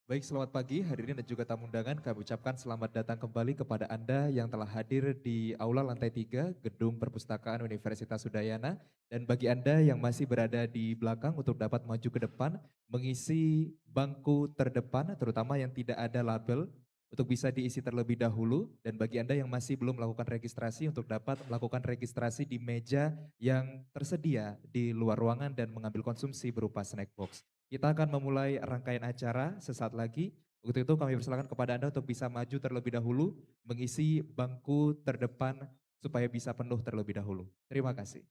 Baik, selamat pagi hadirin dan juga tamu undangan. Kami ucapkan selamat datang kembali kepada Anda yang telah hadir di Aula Lantai 3 Gedung Perpustakaan Universitas Udayana. Dan bagi Anda yang masih berada di belakang untuk dapat maju ke depan, mengisi bangku terdepan, terutama yang tidak ada label, untuk bisa diisi terlebih dahulu. Dan bagi Anda yang masih belum melakukan registrasi, untuk dapat melakukan registrasi di meja yang tersedia di luar ruangan dan mengambil konsumsi berupa snack box. Kita akan memulai rangkaian acara sesaat lagi. Untuk itu kami persilakan kepada Anda untuk bisa maju terlebih dahulu, mengisi bangku terdepan supaya bisa penuh terlebih dahulu. Terima kasih.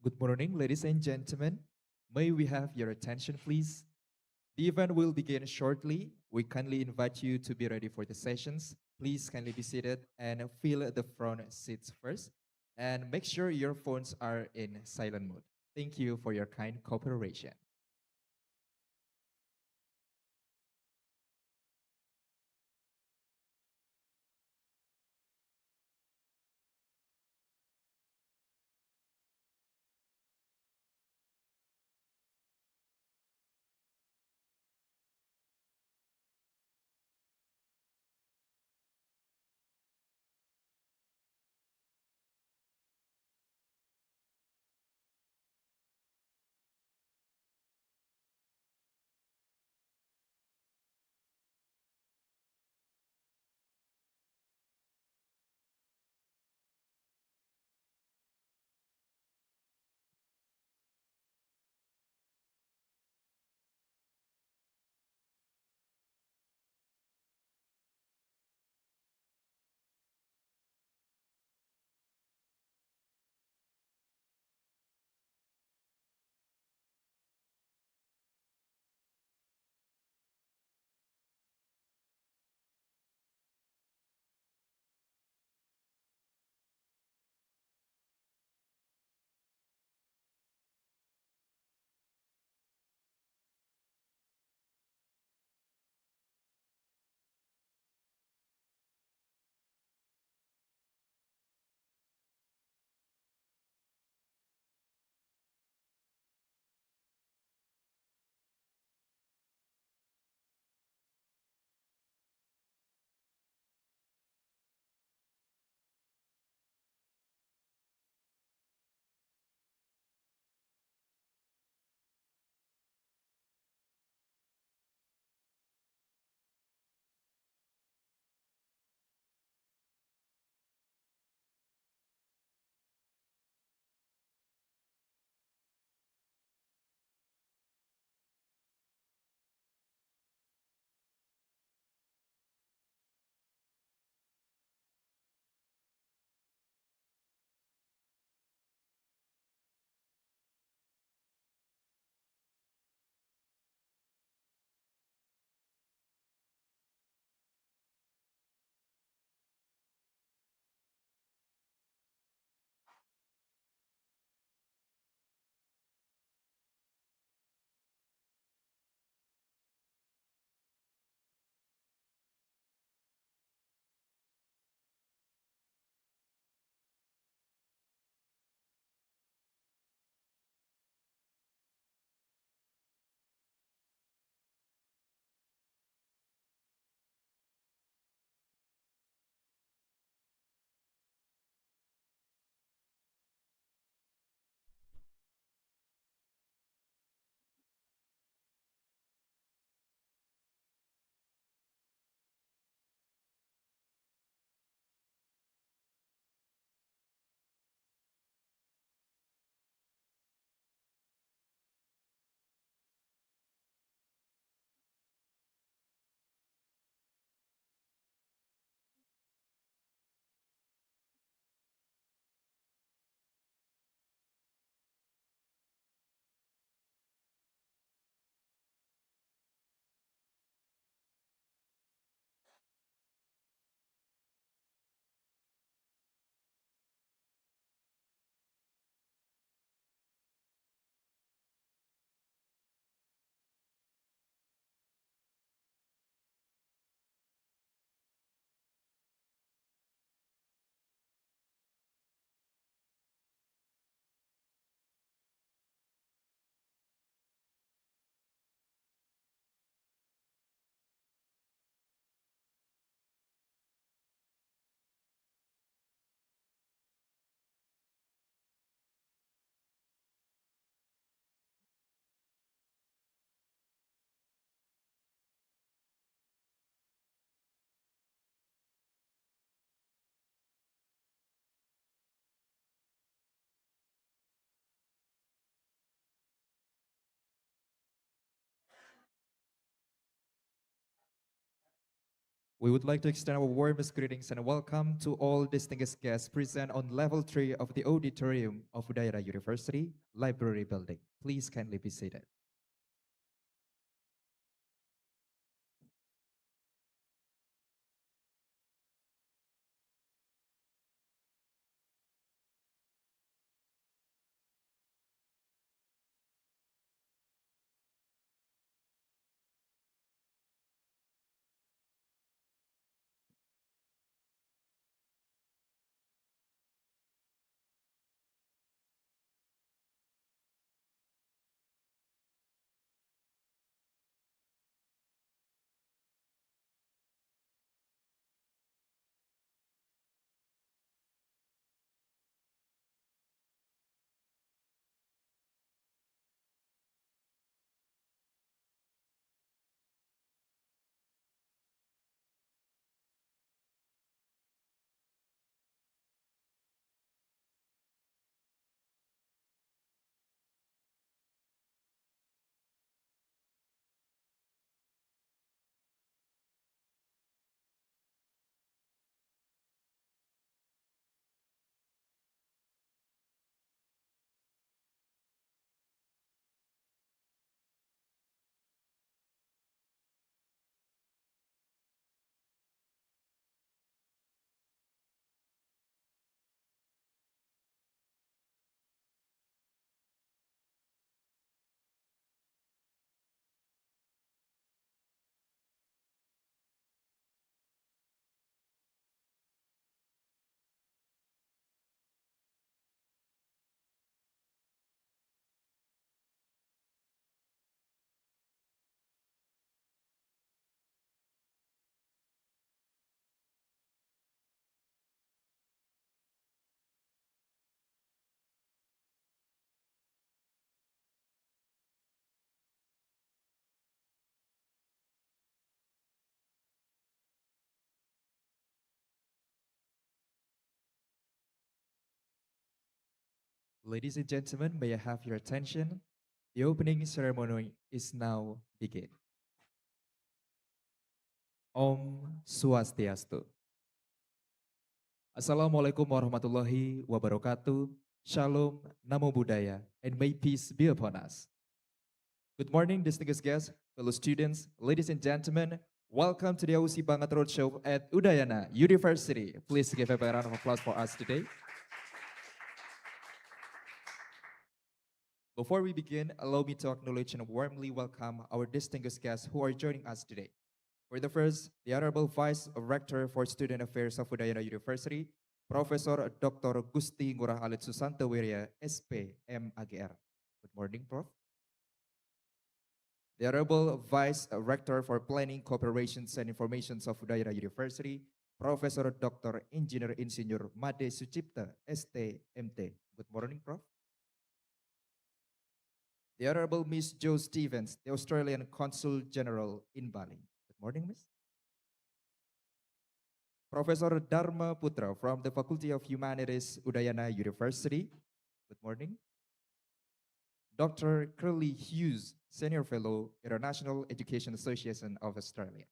Good morning, ladies and gentlemen. May we have your attention, please? The event will begin shortly. We kindly invite you to be ready for the sessions. Please kindly be seated and fill the front seats first. And make sure your phones are in silent mode. Thank you for your kind cooperation. We would like to extend our warmest greetings and welcome to all distinguished guests present on level 3 of the Auditorium of Udayana University Library Building. Please kindly be seated. Ladies and gentlemen, may I have your attention? The opening ceremony is now begin. Om Swastiastu. Assalamualaikum warahmatullahi wabarakatuh. Shalom, Namo Buddhaya, and may peace be upon us. Good morning, distinguished guests, fellow students, ladies and gentlemen. Welcome to the Mengangkat Roadshow at Udayana University. Please give a round of applause for us today. Before we begin, allow me to acknowledge and warmly welcome our distinguished guests who are joining us today. For the first, the Honorable Vice Rector for Student Affairs of Udayana University, Professor Dr. Gusti Ngurah Alit Susanto Wirya, SP, MAGR. Good morning, Prof. The Honorable Vice Rector for Planning, Cooperations and Informations of Udayana University, Professor Dr. Engineer Insinyur Made Sucipta, ST, MT. Good morning, Prof. The Honorable Miss Jo Stevens, the Australian Consul General in Bali. Good morning, Miss. Professor Dharma Putra from the Faculty of Humanities, Udayana University. Good morning. Dr. Curly Hughes, Senior Fellow, International Education Association of Australia.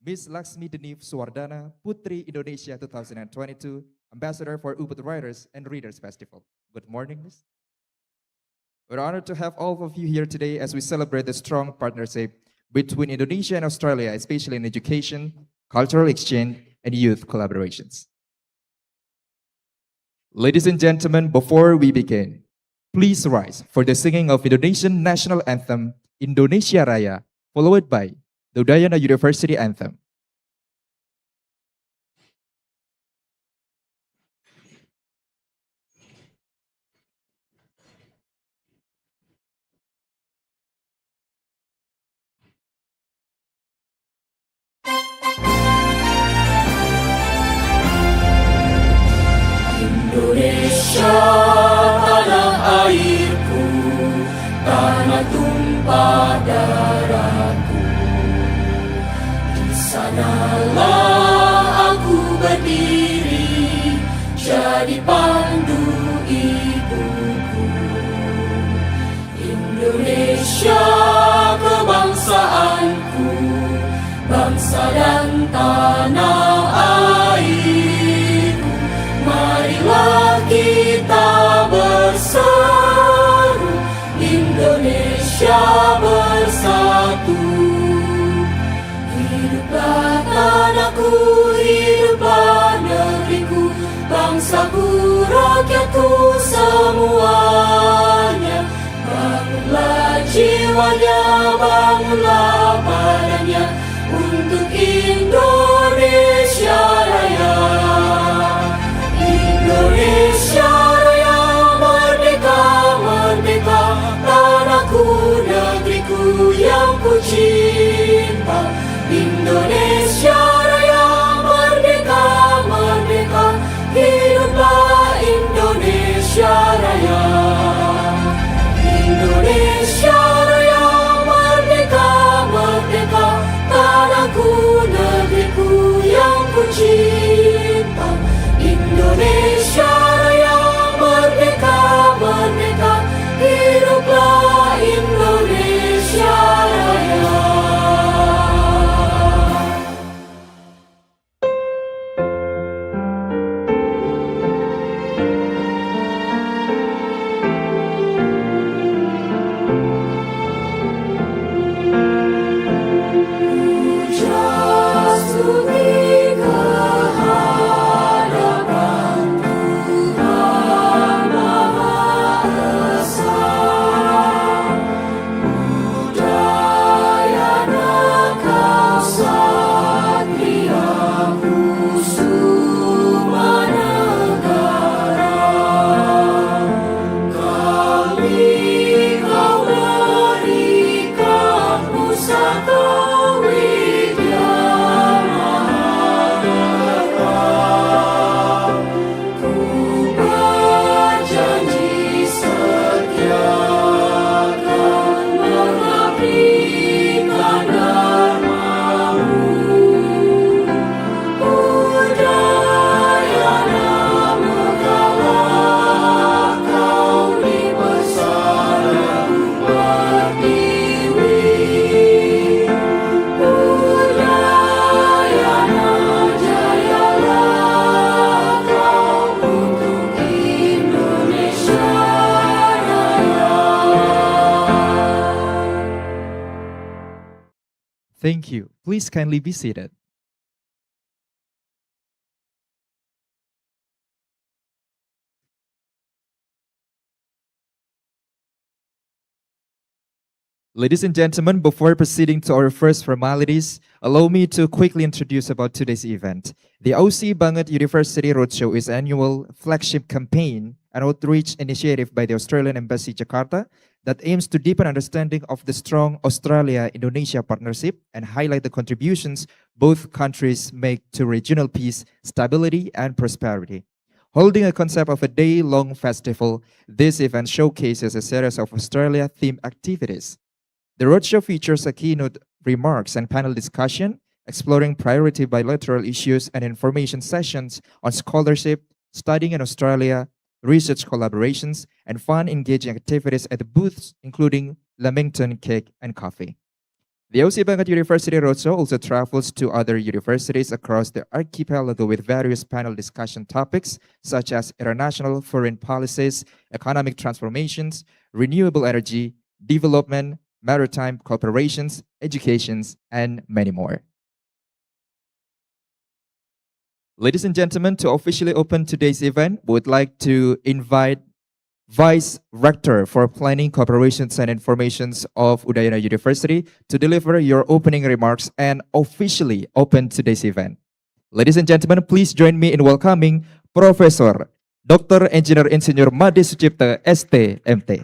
Miss Laksmi Denif Suwardana, Putri Indonesia 2022, Ambassador for Ubud Writers and Readers Festival. Good morning, Miss. We're honored to have all of you here today as we celebrate the strong partnership between Indonesia and Australia, especially in education, cultural exchange, and youth collaborations. Ladies and gentlemen, before we begin, please rise for the singing of Indonesian National Anthem, Indonesia Raya, followed by the Udayana University Anthem. Indonesia, tanah airku, tanah tumpah darahku. Di sanalah aku berdiri, jadi pandu ibuku. Indonesia kebangsaanku, bangsa dan bangsaku, rakyatku semuanya. Bangunlah jiwanya, bangunlah badannya untuk Indonesia Raya. Indonesia Raya, merdeka, merdeka, tanahku, negeriku yang ku cinta. Indonesia Raya, merdeka, merdeka, hiduplah Indonesia Raya. Indonesia Raya, merdeka, merdeka, tanahku, negeriku yang ku cinta. Indonesia Raya, merdeka, merdeka, hiduplah Indonesia Raya. Thank you. Please kindly be seated. Ladies and gentlemen, before proceeding to our first formalities, allow me to quickly introduce about today's event. The OC Banget University Roadshow is an annual flagship campaign and outreach initiative by the Australian Embassy Jakarta that aims to deepen understanding of the strong Australia-Indonesia partnership and highlight the contributions both countries make to regional peace, stability, and prosperity. Holding a concept of a day-long festival, this event showcases a series of Australia-themed activities. The roadshow features a keynote remarks and panel discussion, exploring priority bilateral issues and information sessions on scholarship, studying in Australia, research collaborations, and fun engaging activities at the booths, including Lamington cake and coffee. The OC Banget University Roadshow also travels to other universities across the archipelago with various panel discussion topics such as international foreign policies, economic transformations, renewable energy, development, maritime cooperations, educations, and many more. Ladies and gentlemen, to officially open today's event, we would like to invite Vice Rector for Planning, Cooperations, and Informations of Udayana University to deliver your opening remarks and officially open today's event. Ladies and gentlemen, please join me in welcoming Profesor Dr. Engineer Insinyur Made Sucipta, ST, MT.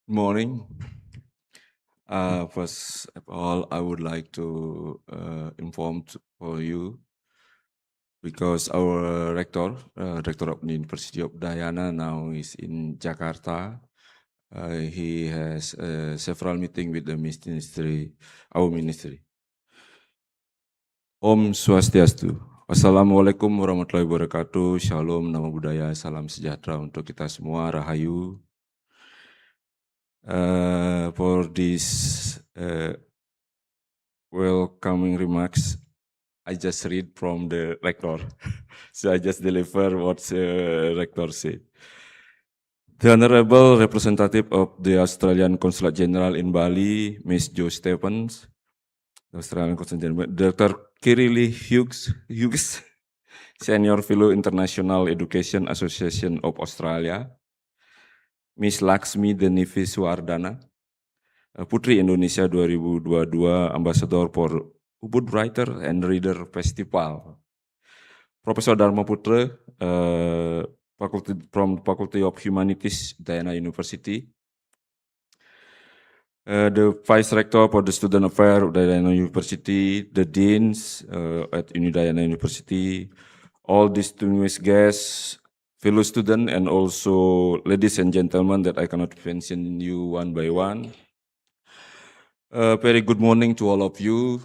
Morning. First of all, I would like to inform for you because our rector of the University of Udayana now is in Jakarta. He has several meetings with the ministry, our ministry. Om Swastiastu. Wassalamualaikum warahmatullahi wabarakatuh. Shalom, nama budaya, salam sejahtera untuk kita semua, rahayu. For this welcoming remarks, I just read from the rector. So I just deliver what the rector said. The Honorable Representative of the Australian Consulat Jenderal in Bali, Ms. Jo Stephens, the Australian Consulat Jenderal, Dr. Kirili Hughes, Senior Fellow International Education Association of Australia, Ms. Laksmi Denivi Suardana, Putri Indonesia 2022, Ambassador for Ubud Writer and Reader Festival, Profesor Dharma Putra, from Faculty of Humanities, Udayana University, the Vice Rector for the Student Affairs, Udayana University, the Deans at Udayana University, all distinguished guests, fellow students, and also ladies and gentlemen that I cannot mention you one by one. Very good morning to all of you.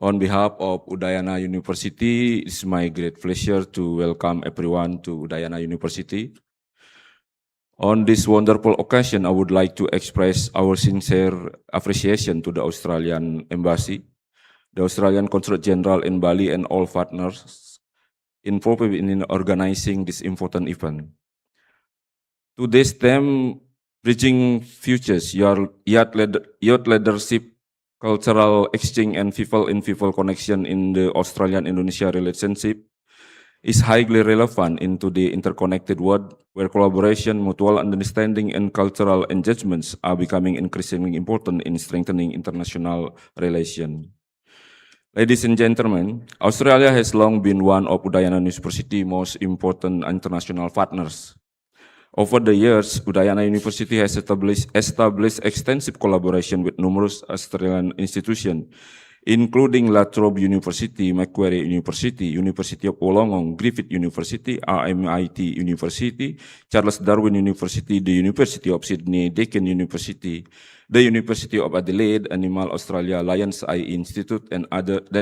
On behalf of Udayana University, it's my great pleasure to welcome everyone to Udayana University. On this wonderful occasion, I would like to express our sincere appreciation to the Australian Embassy, the Australian Consulate Jenderal in Bali, and all partners involved in organizing this important event. Today's theme, Bridging Futures, Youth Leadership, Cultural Exchange and People-in-People Connection in the Australian-Indonesia relationship, is highly relevant into the interconnected world where collaboration, mutual understanding, and cultural engagements are becoming increasingly important in strengthening international relations. Ladies and gentlemen, Australia has long been one of Udayana University's most important international partners. Over the years, Udayana University has established extensive collaboration with numerous Australian institutions, including La Trobe University, Macquarie University, University of Wollongong, Griffith University, RMIT University, Charles Darwin University, the University of Sydney, Deakin University, the University of Adelaide, Animal Australia Lions Eye Institute, and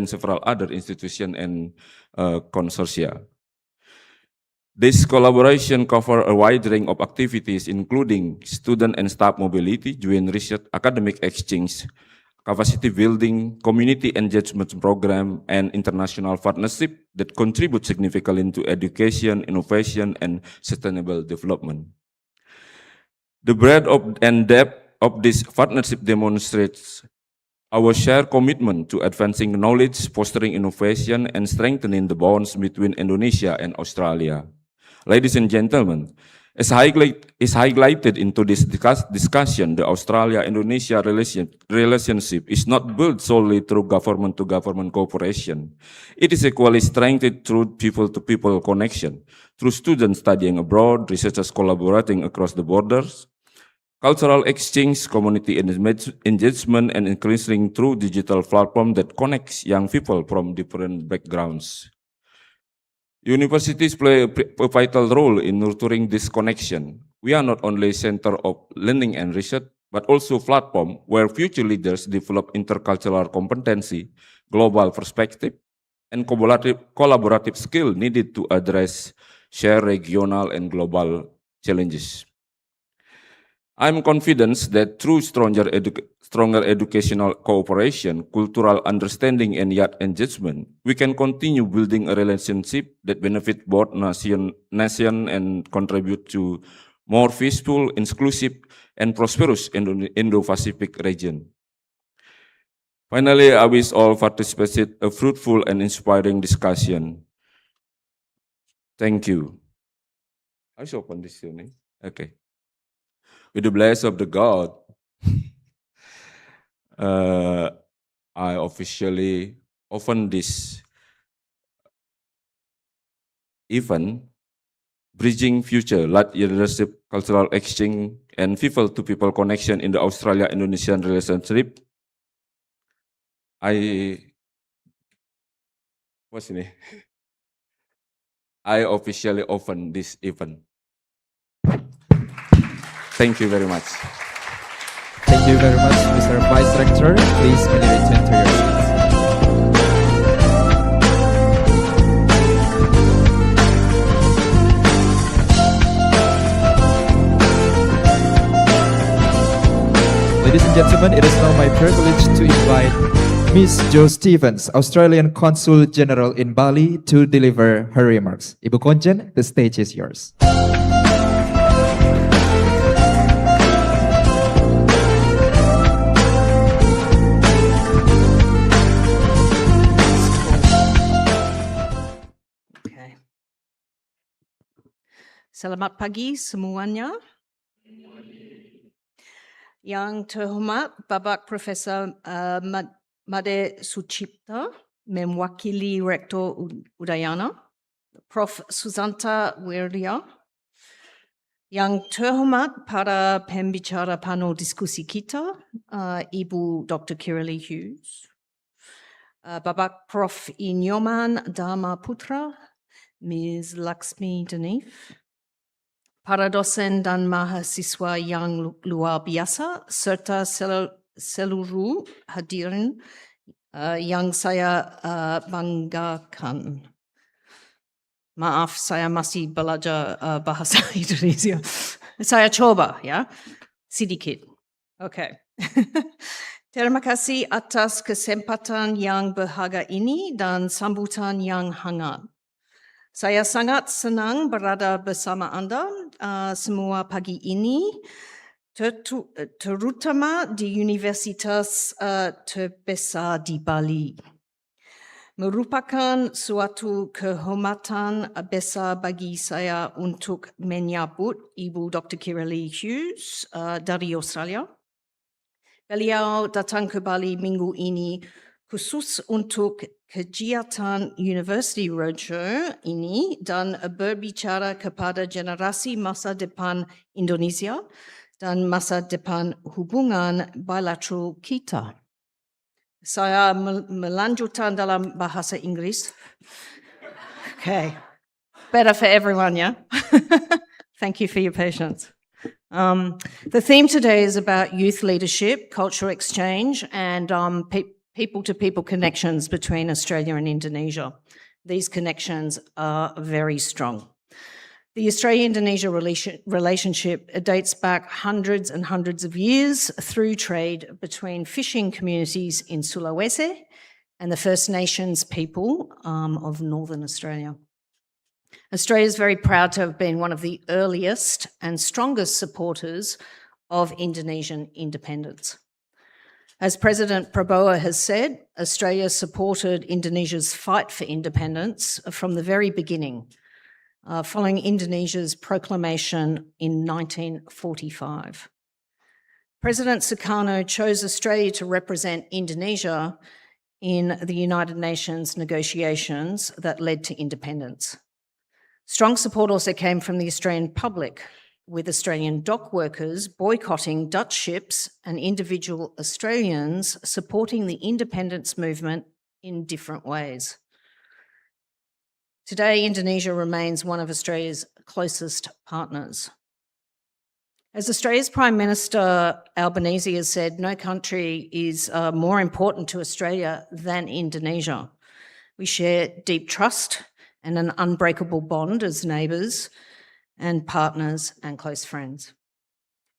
several other institutions and consortia. This collaboration covers a wide range of activities, including student and staff mobility, joint research, academic exchange, capacity building, community engagement program, and international partnership that contribute significantly to education, innovation, and sustainable development. The breadth and depth of this partnership demonstrates our shared commitment to advancing knowledge, fostering innovation, and strengthening the bonds between Indonesia and Australia. Ladies and gentlemen, as highlighted into this discussion, the Australia-Indonesia relationship is not built solely through government-to-government cooperation. It is equally strengthened through people-to-people connection, through students studying abroad, researchers collaborating across the borders, cultural exchange, community engagement, and increasing through digital platform that connects young people from different backgrounds. Universities play a vital role in nurturing this connection. We are not only a center of learning and research, but also a platform where future leaders develop intercultural competency, global perspective, and collaborative skill needed to address shared regional and global challenges. I'm confident that through stronger educational cooperation, cultural understanding, and youth engagement, we can continue building a relationship that benefits both nation and contribute to more peaceful, inclusive, and prosperous Indo-Pacific region. Finally, I wish all participants a fruitful and inspiring discussion. Thank you. I should open this thing. Okay. With the blessing of the God, I officially open this event, Bridging Future, Leadership, Cultural Exchange, and People-to-People Connection in the Australia-Indonesian Relationship. I officially open this event. Thank you very much. Thank you very much, Mr. Vice Rector. Please kindly return to your seats. Ladies and gentlemen, it is now my privilege to invite Ms. Jo Stephens, Australian Consul General in Bali, to deliver her remarks. Ibu Konjen, the stage is yours. Selamat pagi semuanya. Yang terhormat Bapak Profesor Made Sucipta, mewakili Rektor Udayana, Prof. Susanta Wirya, yang terhormat para pembicara panel diskusi kita, Ibu Dr. Kirali Hughes, Bapak Prof. Inyoman Dharma Putra, Ms. Laxmi Denif, para dosen dan mahasiswa yang luar biasa, serta seluruh hadirin yang saya banggakan. Maaf, saya masih belajar bahasa Indonesia. Saya coba, ya, sedikit. Oke. Terima kasih atas kesempatan yang berharga ini dan sambutan yang hangat. Saya sangat senang berada bersama anda semua pagi ini, terutama di universitas terbesar di Bali. Merupakan suatu kehormatan besar bagi saya untuk menyambut Ibu Dr. Kirali Hughes dari Australia. Beliau datang ke Bali minggu ini khusus untuk kegiatan University Roadshow ini dan berbicara kepada generasi masa depan Indonesia dan masa depan hubungan bilateral kita. Saya melanjutkan dalam bahasa Inggris. Okay, better for everyone, yeah? Thank you for your patience. The theme today is about youth leadership, cultural exchange, and people-to-people connections between Australia and Indonesia. These connections are very strong. The Australia-Indonesia relationship dates back hundreds and hundreds of years through trade between fishing communities in Sulawesi and the First Nations people of Northern Australia. Australia is very proud to have been one of the earliest and strongest supporters of Indonesian independence. As President Prabowo has said, Australia supported Indonesia's fight for independence from the very beginning, following Indonesia's proclamation in 1945. President Sukarno chose Australia to represent Indonesia in the United Nations negotiations that led to independence. Strong support also came from the Australian public, with Australian dock workers boycotting Dutch ships and individual Australians supporting the independence movement in different ways. Today, Indonesia remains one of Australia's closest partners. As Australia's Prime Minister Albanese has said, no country is more important to Australia than Indonesia. We share deep trust and an unbreakable bond as neighbours and partners and close friends.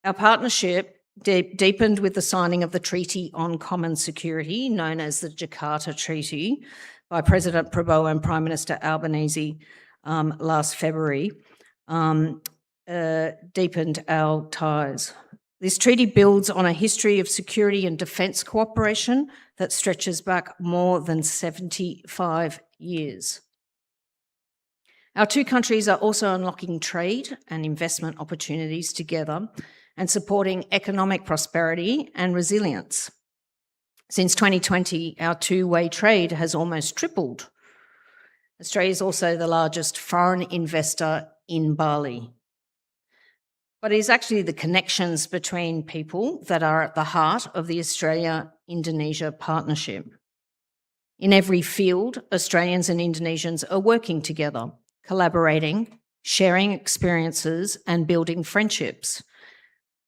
Our partnership deepened with the signing of the Treaty on Common Security, known as the Jakarta Treaty, by President Prabowo and Prime Minister Albanese last February, deepened our ties. This treaty builds on a history of security and defence cooperation that stretches back more than 75 years. Our two countries are also unlocking trade and investment opportunities together and supporting economic prosperity and resilience. Since 2020, our two-way trade has almost tripled. Australia is also the largest foreign investor in Bali. But it is actually the connections between people that are at the heart of the Australia-Indonesia partnership. In every field, Australians and Indonesians are working together, collaborating, sharing experiences, and building friendships.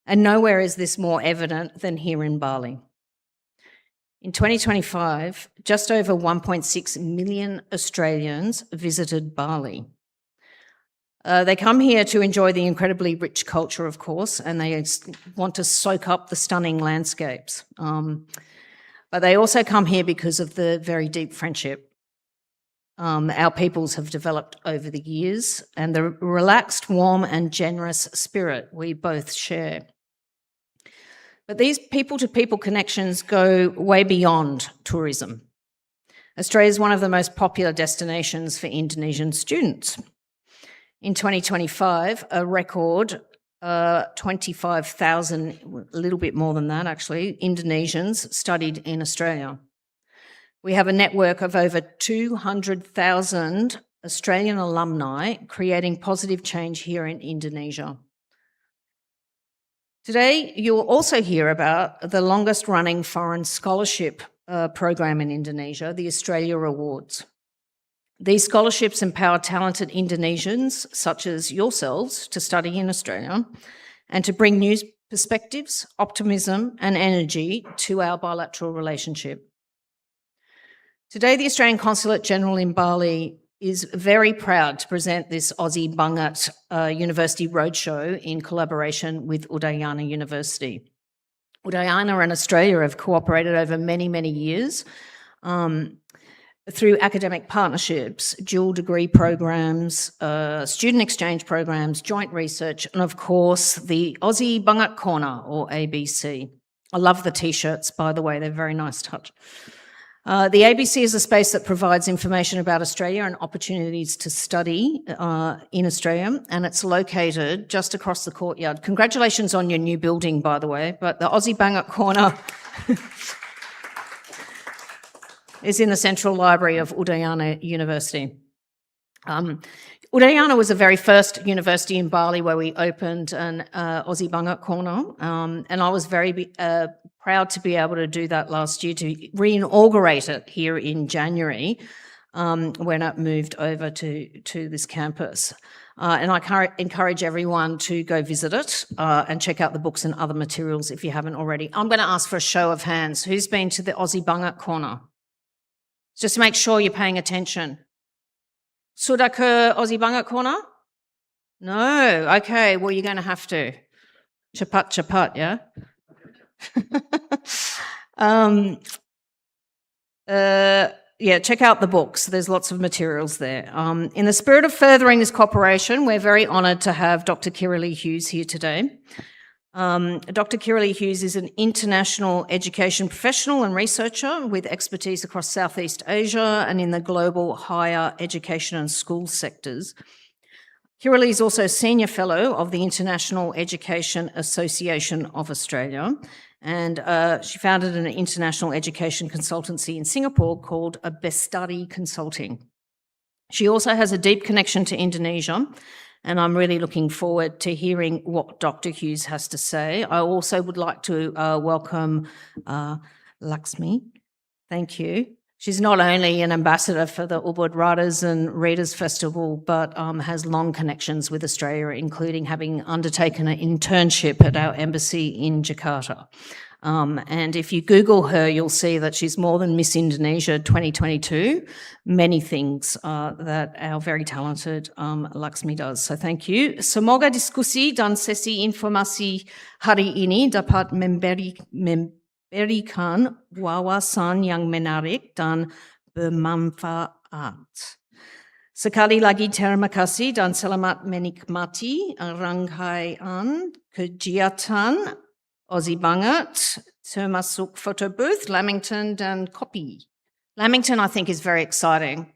And nowhere is this more evident than here in Bali. In 2025, just over 1.6 million Australians visited Bali. They come here to enjoy the incredibly rich culture, of course, and they want to soak up the stunning landscapes. But they also come here because of the very deep friendship our peoples have developed over the years and the relaxed, warm and generous spirit we both share. But these people-to-people connections go way beyond tourism. Australia is one of the most popular destinations for Indonesian students. In 2025, a record 25,000, a little bit more than that actually, Indonesians studied in Australia. We have a network of over 200,000 Australian alumni creating positive change here in Indonesia. Today, you'll also hear about the longest running foreign scholarship program in Indonesia, the Australia Awards. These scholarships empower talented Indonesians, such as yourselves, to study in Australia and to bring new perspectives, optimism and energy to our bilateral relationship. Today, the Australian Consulate General in Bali is very proud to present this Aussie Mengangkat University Roadshow in collaboration with Udayana University. Udayana and Australia have cooperated over many, many years through academic partnerships, dual degree programs, student exchange programs, joint research, and of course, the Aussie Mengangkat Corner, or ABC. I love the t-shirts, by the way, they're very nice touch. The ABC is a space that provides information about Australia and opportunities to study in Australia, and it's located just across the courtyard. Congratulations on your new building, by the way, but the Aussie Mengangkat Corner is in the Central Library of Udayana University. Udayana was the very first university in Bali where we opened an Aussie Mengangkat Corner, and I was very proud to be able to do that last year, to re-inaugurate it here in January when it moved over to this campus. And I encourage everyone to go visit it and check out the books and other materials if you haven't already. I'm going to ask for a show of hands. Who's been to the Aussie Mengangkat Corner? Just make sure you're paying attention. Sudah ke Aussie Mengangkat Corner? No. Okay, well, you're going to have to. Cepat, yeah? Yeah, check out the books. There's lots of materials there. In the spirit of furthering this cooperation, we're very honoured to have Dr. Kirralie Hughes here today. Dr. Kirralie Hughes is an international education professional and researcher with expertise across Southeast Asia and in the global higher education and school sectors. Kirralie is also Senior Fellow of the International Education Association of Australia, and she founded an international education consultancy in Singapore called Bestari Consulting. She also has a deep connection to Indonesia, and I'm really looking forward to hearing what Dr. Hughes has to say. I also would like to welcome Laksmi. Thank you. She's not only an ambassador for the Ubud Writers and Readers Festival, but has long connections with Australia, including having undertaken an internship at our embassy in Jakarta. And if you Google her, you'll see that she's more than Miss Indonesia 2022, many things that our very talented Laksmi does. So thank you. Semoga diskusi dan sesi informasi hari ini dapat memberikan wawasan yang menarik dan bermanfaat. Sekali lagi terima kasih dan selamat menikmati rangkaian kegiatan Aussie Mengangkat, termasuk photo booth, Lamington dan kopi. Lamington, I think, is very exciting.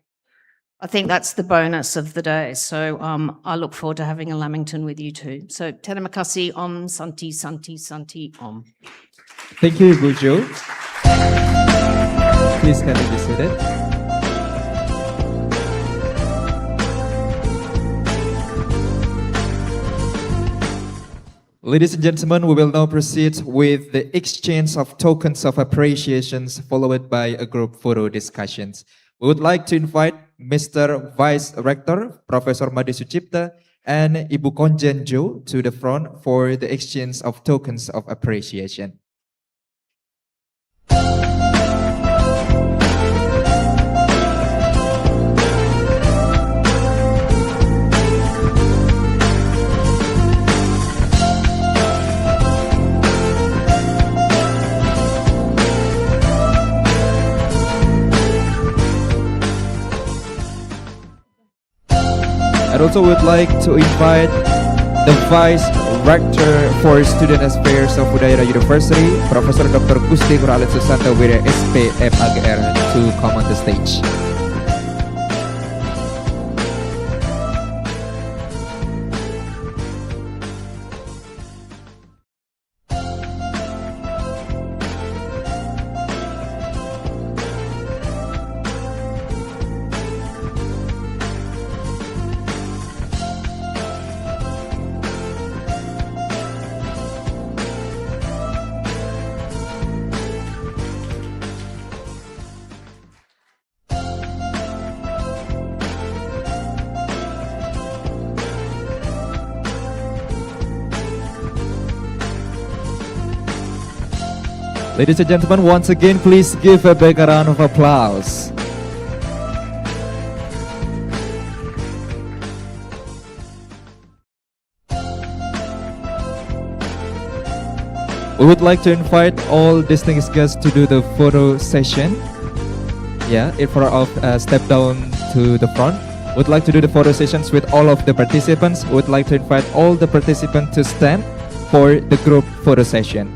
I think that's the bonus of the day. So I look forward to having a Lamington with you too. So terima kasih, Om Santi Santi Santi Om. Thank you, Ibu Jo. Please kindly be seated. Ladies and gentlemen, we will now proceed with the exchange of tokens of appreciations, followed by a group photo discussions. We would like to invite Mr. Vice Rector, Professor Madi Sucipta, and Ibu Konjen Jo to the front for the exchange of tokens of appreciation. I also would like to invite the Vice Rector for Student Affairs of Udayana University, Professor Dr. Gusti Nurhalis Susanto Wirya SP MAGR, to come on the stage. Ladies and gentlemen, once again, please give a big round of applause. We would like to invite all distinguished guests to do the photo session. Yeah, in front of step down to the front. Would like to do the photo sessions with all of the participants. Would like to invite all the participants to stand for the group photo session.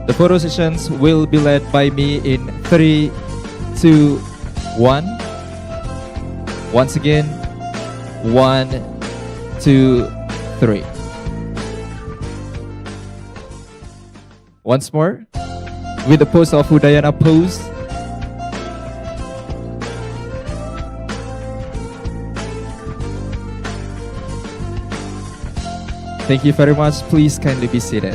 The photo sessions will be led by me in 3, 2, 1. Once again, 1, 2, 3. Once more, with the pose of Udayana pose. Thank you very much. Please kindly be seated.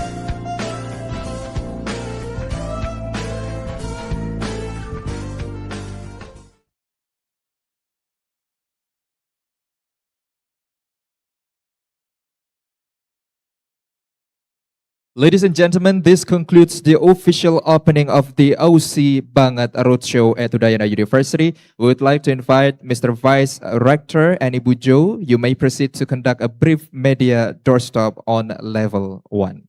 Ladies and gentlemen, this concludes the official opening of the OC Banget Roadshow at Udayana University. We would like to invite Mr. Vice Rector and Ibu Jo. You may proceed to conduct a brief media doorstop on level 1.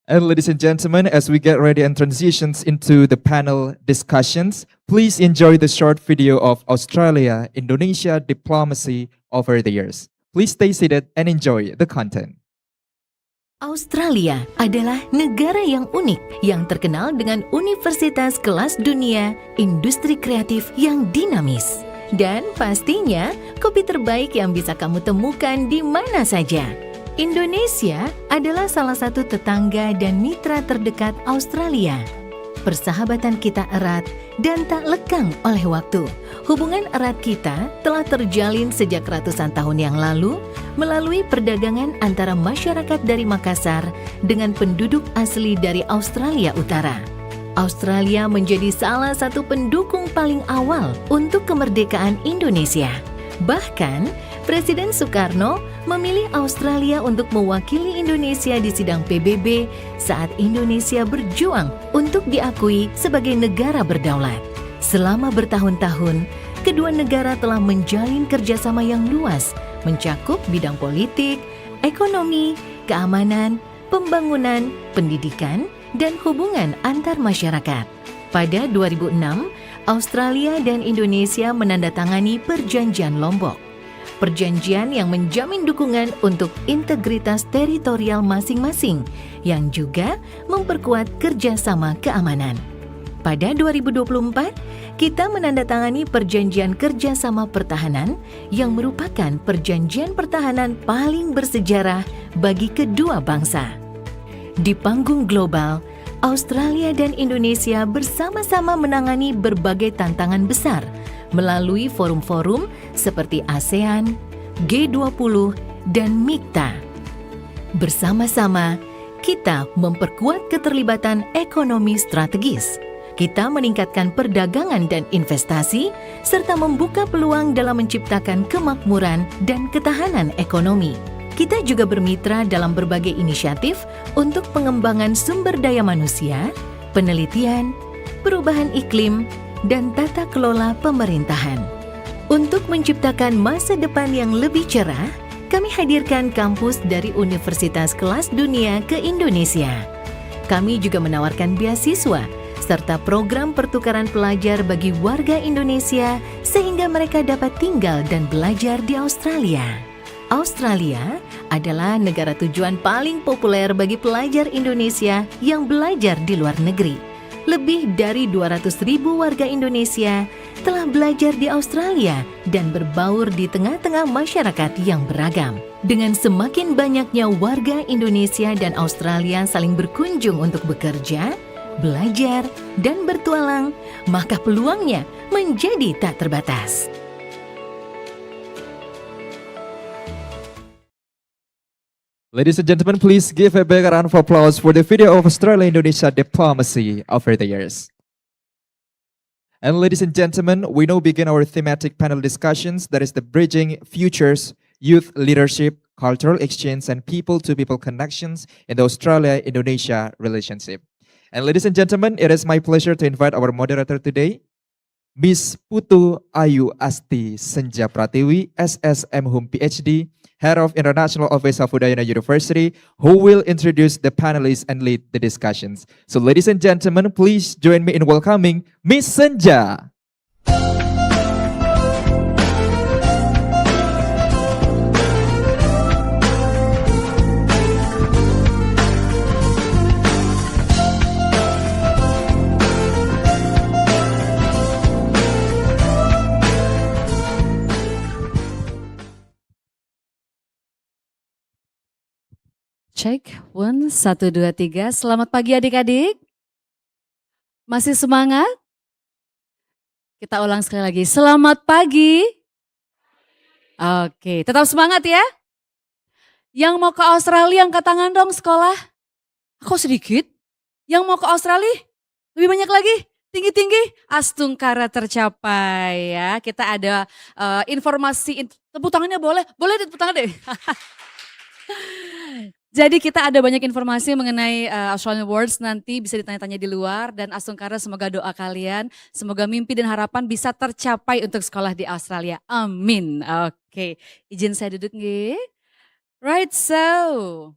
And ladies and gentlemen, as we get ready and transitions into the panel discussions, please enjoy the short video of Australia-Indonesia diplomacy over the years. Please stay seated and enjoy the content. Australia adalah negara yang unik yang terkenal dengan universitas kelas dunia, industri kreatif yang dinamis, dan pastinya kopi terbaik yang bisa kamu temukan di mana saja. Indonesia adalah salah satu tetangga dan mitra terdekat Australia. Persahabatan kita erat dan tak lekang oleh waktu. Hubungan erat kita telah terjalin sejak ratusan tahun yang lalu melalui perdagangan antara masyarakat dari Makassar dengan penduduk asli dari Australia Utara. Australia menjadi salah satu pendukung paling awal untuk kemerdekaan Indonesia. Bahkan, Presiden Soekarno memilih Australia untuk mewakili Indonesia di sidang PBB saat Indonesia berjuang untuk diakui sebagai negara berdaulat. Selama bertahun-tahun, kedua negara telah menjalin kerjasama yang luas, mencakup bidang politik, ekonomi, keamanan, pembangunan, pendidikan, dan hubungan antar masyarakat. Pada 2006, Australia dan Indonesia menandatangani Perjanjian Lombok. Perjanjian yang menjamin dukungan untuk integritas teritorial masing-masing, yang juga memperkuat kerjasama keamanan. Pada 2024, kita menandatangani Perjanjian Kerjasama Pertahanan yang merupakan perjanjian pertahanan paling bersejarah bagi kedua bangsa. Di panggung global, Australia dan Indonesia bersama-sama menangani berbagai tantangan besar melalui forum-forum seperti ASEAN, G20, dan WITA. Bersama-sama, kita memperkuat keterlibatan ekonomi strategis. Kita meningkatkan perdagangan dan investasi, serta membuka peluang dalam menciptakan kemakmuran dan ketahanan ekonomi. Kita juga bermitra dalam berbagai inisiatif untuk pengembangan sumber daya manusia, penelitian, perubahan iklim, dan tata kelola pemerintahan. Untuk menciptakan masa depan yang lebih cerah, kami hadirkan kampus dari Universitas Kelas Dunia ke Indonesia. Kami juga menawarkan beasiswa serta program pertukaran pelajar bagi warga Indonesia sehingga mereka dapat tinggal dan belajar di Australia. Australia adalah negara tujuan paling populer bagi pelajar Indonesia yang belajar di luar negeri. Lebih dari 200.000 warga Indonesia telah belajar di Australia dan berbaur di tengah-tengah masyarakat yang beragam. Dengan semakin banyaknya warga Indonesia dan Australia saling berkunjung untuk bekerja, belajar, dan bertualang, maka peluangnya menjadi tak terbatas. Ladies and gentlemen, please give a big round of applause for the video of Australia-Indonesia diplomacy over the years. And ladies and gentlemen, we now begin our thematic panel discussions, that is the Bridging Futures, Youth Leadership, Cultural Exchange, and People-to-People Connections in the Australia-Indonesia relationship. And ladies and gentlemen, it is my pleasure to invite our moderator today, Miss Putu Ayu Asti Senja Pratiwi, SSM Hum PhD, Head of International Office of Udayana University, who will introduce the panelists and lead the discussions. So ladies and gentlemen, please join me in welcoming Miss Senja. Cek, 1, 1, 2, 3. Selamat pagi adik-adik. Masih semangat? Kita ulang sekali lagi. Selamat pagi. Oke, tetap semangat ya. Yang mau ke Australia angkat tangan dong sekolah. Kok sedikit? Yang mau ke Australia? Lebih banyak lagi? Tinggi-tinggi? Astungkara tercapai ya. Kita ada informasi, tepuk tangannya boleh? Boleh tepuk tangan deh. Jadi kita ada banyak informasi mengenai Australian Awards, nanti bisa ditanya-tanya di luar, dan Astungkara semoga doa kalian, semoga mimpi dan harapan bisa tercapai untuk sekolah di Australia. Amin. Oke, izin saya duduk nggih. Right, so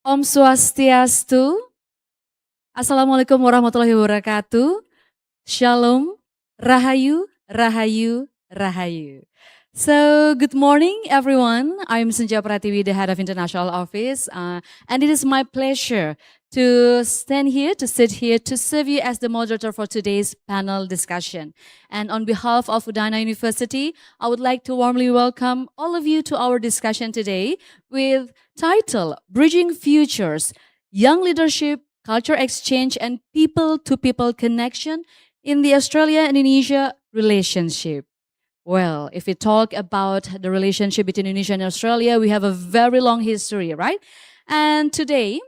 Om Swastiastu. Assalamualaikum warahmatullahi wabarakatuh. Shalom, Rahayu, Rahayu, Rahayu. So, good morning everyone. I'm Senja Pratiwi, the head of International Office, and it is my pleasure to stand here, to sit here, to serve you as the moderator for today's panel discussion. And on behalf of Udayana University, I would like to warmly welcome all of you to our discussion today with title, Bridging Futures, Young Leadership, Culture Exchange, and People-to-People Connection in the Australia-Indonesia relationship. Well, if we talk about the relationship between Indonesia and Australia, we have a very long history, right? And today,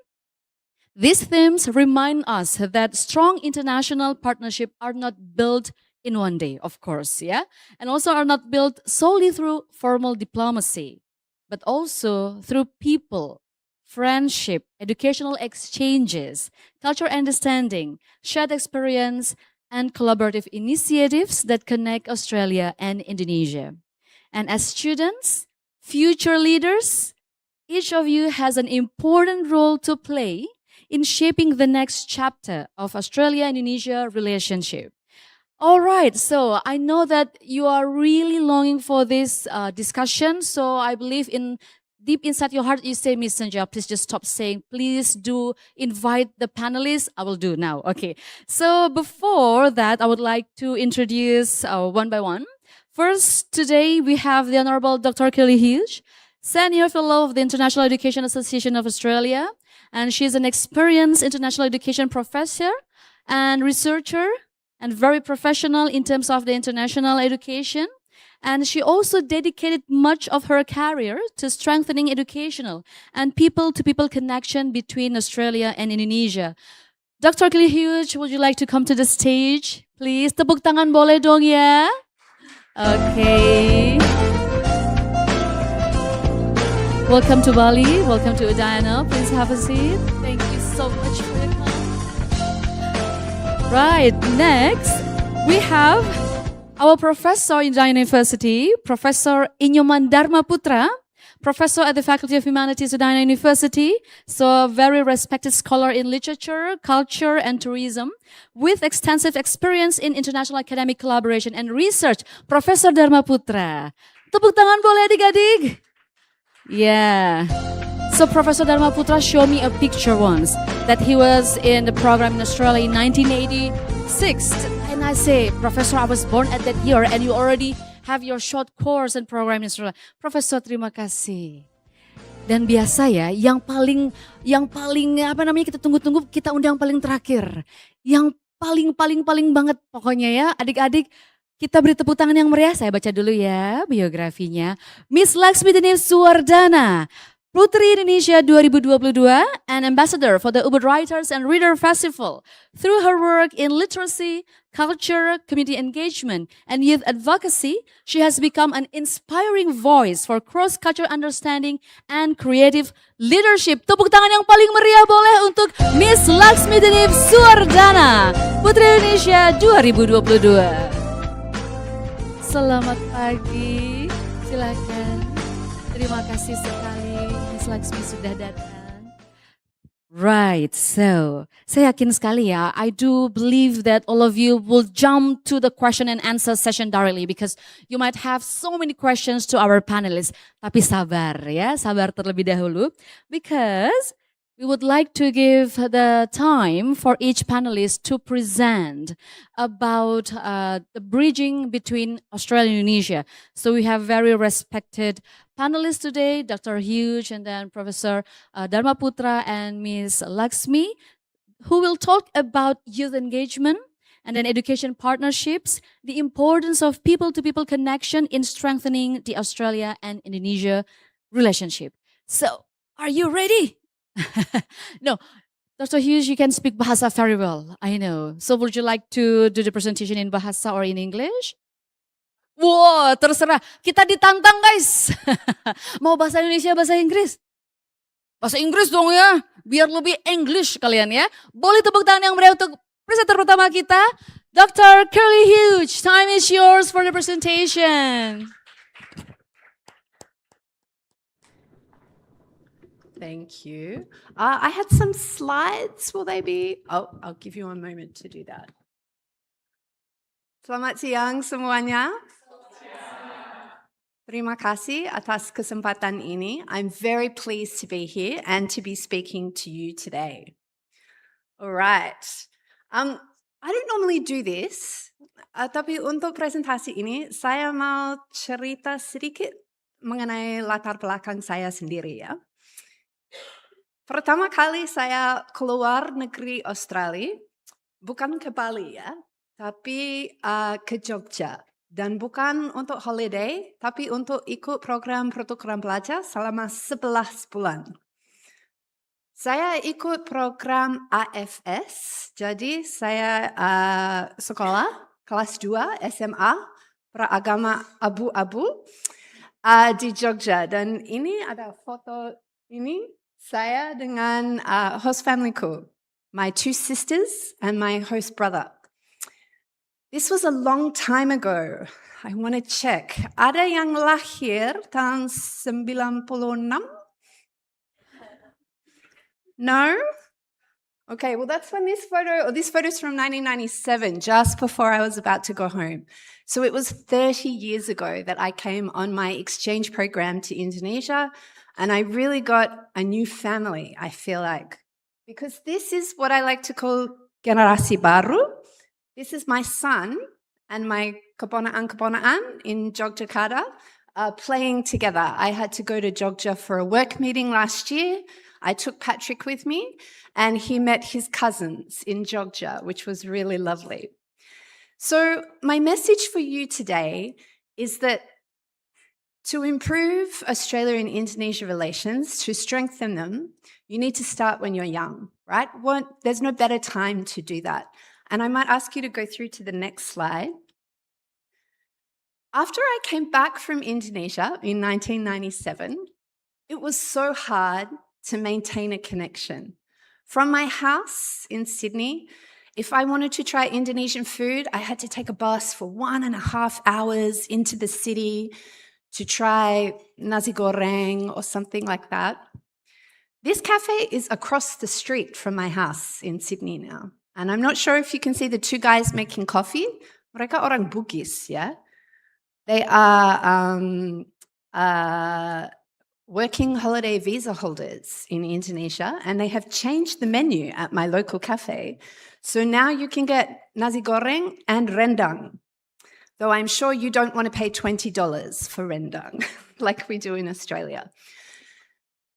these themes remind us that strong international partnerships are not built in one day, of course, yeah? And also are not built solely through formal diplomacy, but also through people, friendship, educational exchanges, cultural understanding, shared experience, and collaborative initiatives that connect Australia and Indonesia. And as students, future leaders, each of you has an important role to play in shaping the next chapter of Australia-Indonesia relationship. All right, so I know that you are really longing for this discussion, so I believe deep inside your heart, you say, Miss Senja, please just stop saying, please do invite the panelists. I will do now. Okay. So before that, I would like to introduce one by one. First, today we have the Honorable Dr. Kelly Hughes, Senior Fellow of the International Education Association of Australia. And she's an experienced international education professor and researcher and very professional in terms of the international education. And she also dedicated much of her career to strengthening educational and people-to-people connection between Australia and Indonesia. Dr. Kelly Hughes, would you like to come to the stage? Please, tepuk tangan boleh dong ya? Okay. Welcome to Bali, welcome to Udayana. Please have a seat. Thank you so much for your time. Right, next we have our professor in Udayana University, Professor Inyoman Dharma Putra, professor at the Faculty of Humanities, Udayana University. So a very respected scholar in literature, culture, and tourism with extensive experience in international academic collaboration and research. Profesor Dharma Putra. Tepuk tangan boleh adik-adik? Yeah. So Professor Dharma Putra showed me a picture once that he was in the program in Australia in 1986. And I say, Professor, I was born at that year and you already have your short course and program in Australia. Professor, terima kasih. Dan biasa ya, yang paling apa namanya kita tunggu-tunggu, kita undang paling terakhir. Yang paling banget pokoknya ya, adik-adik. Kita beri tepuk tangan yang meriah. Saya baca dulu ya biografinya. Miss Laksmi Suwardana, Putri Indonesia 2022 and ambassador for the Ubud Writers and Reader Festival. Through her work in literacy, culture, community engagement, and youth advocacy, she has become an inspiring voice for cross-cultural understanding and creative leadership. Tepuk tangan yang paling meriah boleh untuk Miss Laksmi Suwardana, Putri Indonesia 2022. Selamat pagi, silakan. Terima kasih sekali Miss Laksmi sudah datang. Right, so saya yakin sekali ya, I do believe that all of you will jump to the question and answer session directly because you might have so many questions to our panelists. Tapi sabar ya, sabar terlebih dahulu because we would like to give the time for each panelist to present about the bridging between Australia and Indonesia. So we have very respected panelists today, Dr. Hughes and then Professor Dharma Putra and Ms. Laksmi, who will talk about youth engagement and then education partnerships, the importance of people-to-people connection in strengthening the Australia and Indonesia relationship. So, are you ready? No, Dr. Hughes, you can speak Bahasa very well, I know. So would you like to do the presentation in Bahasa or in English? Wow, terserah. Kita ditantang guys. Mau bahasa Indonesia, bahasa Inggris? Bahasa Inggris dong ya, biar lebih English kalian ya. Boleh tepuk tangan yang meriah untuk presenter pertama kita, Dr. Curly Hughes. Time is yours for the presentation. Thank you. I had some slides. Will they be? Oh, I'll give you a moment to do that. Selamat siang semuanya. Terima kasih atas kesempatan ini. I'm very pleased to be here and to be speaking to you today. All right. I don't normally do this, tapi untuk presentasi ini saya mau cerita sedikit mengenai latar belakang saya sendiri ya. Pertama kali saya keluar negeri Australia, bukan ke Bali ya, tapi ke Jogja. Dan bukan untuk holiday, tapi untuk ikut program belajar selama 11 bulan. Saya ikut program AFS, jadi saya sekolah kelas 2 SMA Praagama Abu-Abu di Jogja. Dan ini ada foto ini. Saya dengan host familyku, my 2 sisters and my host brother. This was a long time ago. I want to check. Ada yang lahir tahun 96? No? Okay, well that's when this photo's from 1997, just before I was about to go home. So it was 30 years ago that I came on my exchange program to Indonesia. And I really got a new family, I feel like. Because this is what I like to call generasi baru. This is my son and my keponaan in Yogyakarta playing together. I had to go to Jogja for a work meeting last year. I took Patrick with me and he met his cousins in Jogja, which was really lovely. So my message for you today is that to improve Australia and Indonesia relations, to strengthen them, you need to start when you're young, right? There's no better time to do that. And I might ask you to go through to the next slide. After I came back from Indonesia in 1997, it was so hard to maintain a connection. From my house in Sydney, if I wanted to try Indonesian food, I had to take a bus for 1.5 hours into the city, to try nasi goreng or something like that. This cafe is across the street from my house in Sydney now. And I'm not sure if you can see the two guys making coffee. Mereka orang Bugis, yeah? They are working holiday visa holders in Indonesia, and they have changed the menu at my local cafe. So now you can get nasi goreng and rendang, though I'm sure you don't want to pay $20 for rendang like we do in Australia.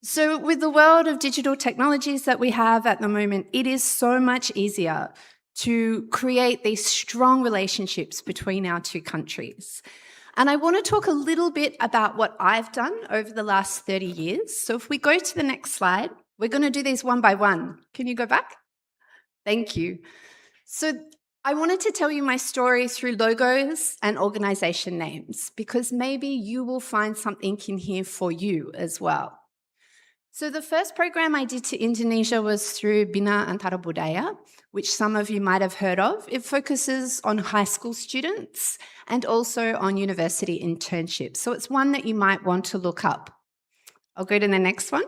So with the world of digital technologies that we have at the moment, it is so much easier to create these strong relationships between our two countries. And I want to talk a little bit about what I've done over the last 30 years. So if we go to the next slide, we're going to do these one by one. Can you go back? Thank you. So I wanted to tell you my story through logos and organization names, because maybe you will find something in here for you as well. So the first program I did to Indonesia was through Bina Antara Budaya, which some of you might have heard of. It focuses on high school students and also on university internships. So it's one that you might want to look up. I'll go to the next one.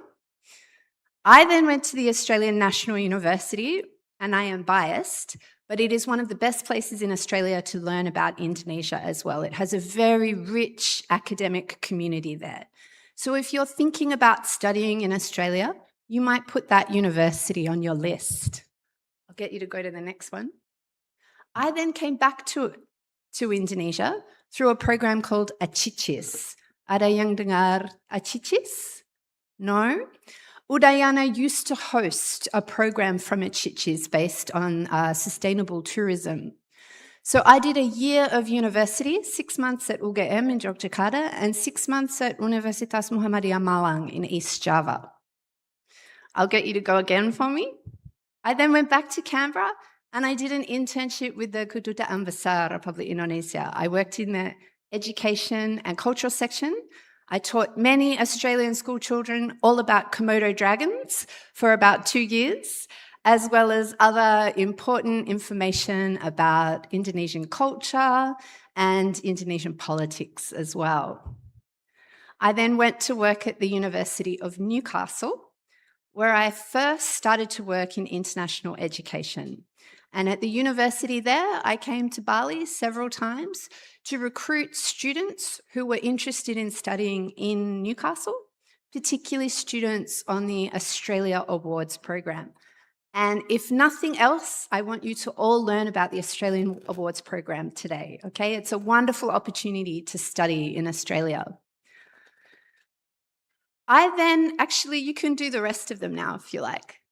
I then went to the Australian National University, and I am biased, but it is one of the best places in Australia to learn about Indonesia as well. It has a very rich academic community there. So if you're thinking about studying in Australia, you might put that university on your list. I'll get you to go to the next one. I then came back to Indonesia through a program called Acicis. Ada yang dengar Acicis? No? Udayana used to host a program from Acicis based on sustainable tourism. So I did a year of university, 6 months at UGM in Yogyakarta and 6 months at Universitas Muhammadiyah Malang in East Java. I'll get you to go again for me. I then went back to Canberra and I did an internship with the Kedutaan Besar Republik Indonesia. I worked in the education and cultural section. I taught many Australian school children all about Komodo dragons for about 2 years, as well as other important information about Indonesian culture and Indonesian politics as well. I then went to work at the University of Newcastle, where I first started to work in international education. And at the university there, I came to Bali several times to recruit students who were interested in studying in Newcastle, particularly students on the Australia Awards program. And if nothing else, I want you to all learn about the Australian Awards program today, okay? It's a wonderful opportunity to study in Australia. Actually, you can do the rest of them now if you like.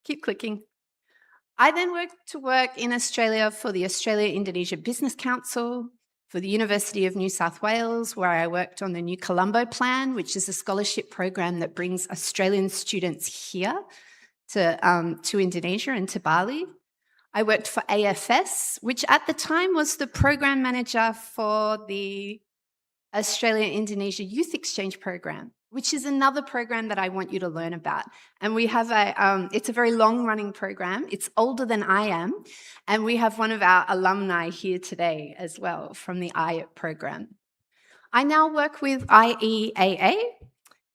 Keep clicking. I then went to work in Australia for the Australia-Indonesia Business Council, for the University of New South Wales, where I worked on the New Colombo Plan, which is a scholarship program that brings Australian students here to Indonesia and to Bali. I worked for AFS, which at the time was the program manager for the Australia-Indonesia Youth Exchange Program, which is another program that I want you to learn about. And we have it's a very long-running program. It's older than I am. And we have one of our alumni here today as well from the IEP program. I now work with IEAA.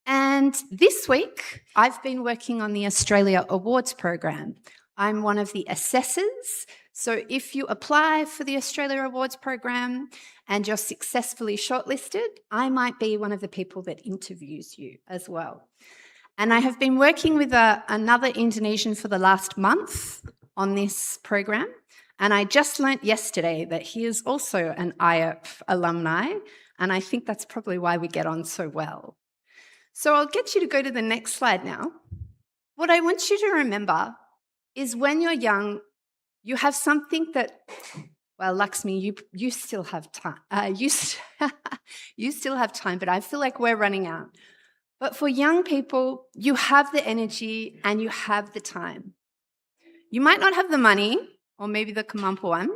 And this week, I've been working on the Australia Awards program. I'm one of the assessors. So if you apply for the Australia Awards program and you're successfully shortlisted, I might be one of the people that interviews you as well. And I have been working with another Indonesian for the last month on this program. And I just learnt yesterday that he is also an IEP alumni. And I think that's probably why we get on so well. So I'll get you to go to the next slide now. What I want you to remember is when you're young, you have something that, well, Lakshmi, you still have time. You still have time, but I feel like we're running out. But for young people, you have the energy and you have the time. You might not have the money or maybe the kemampuan,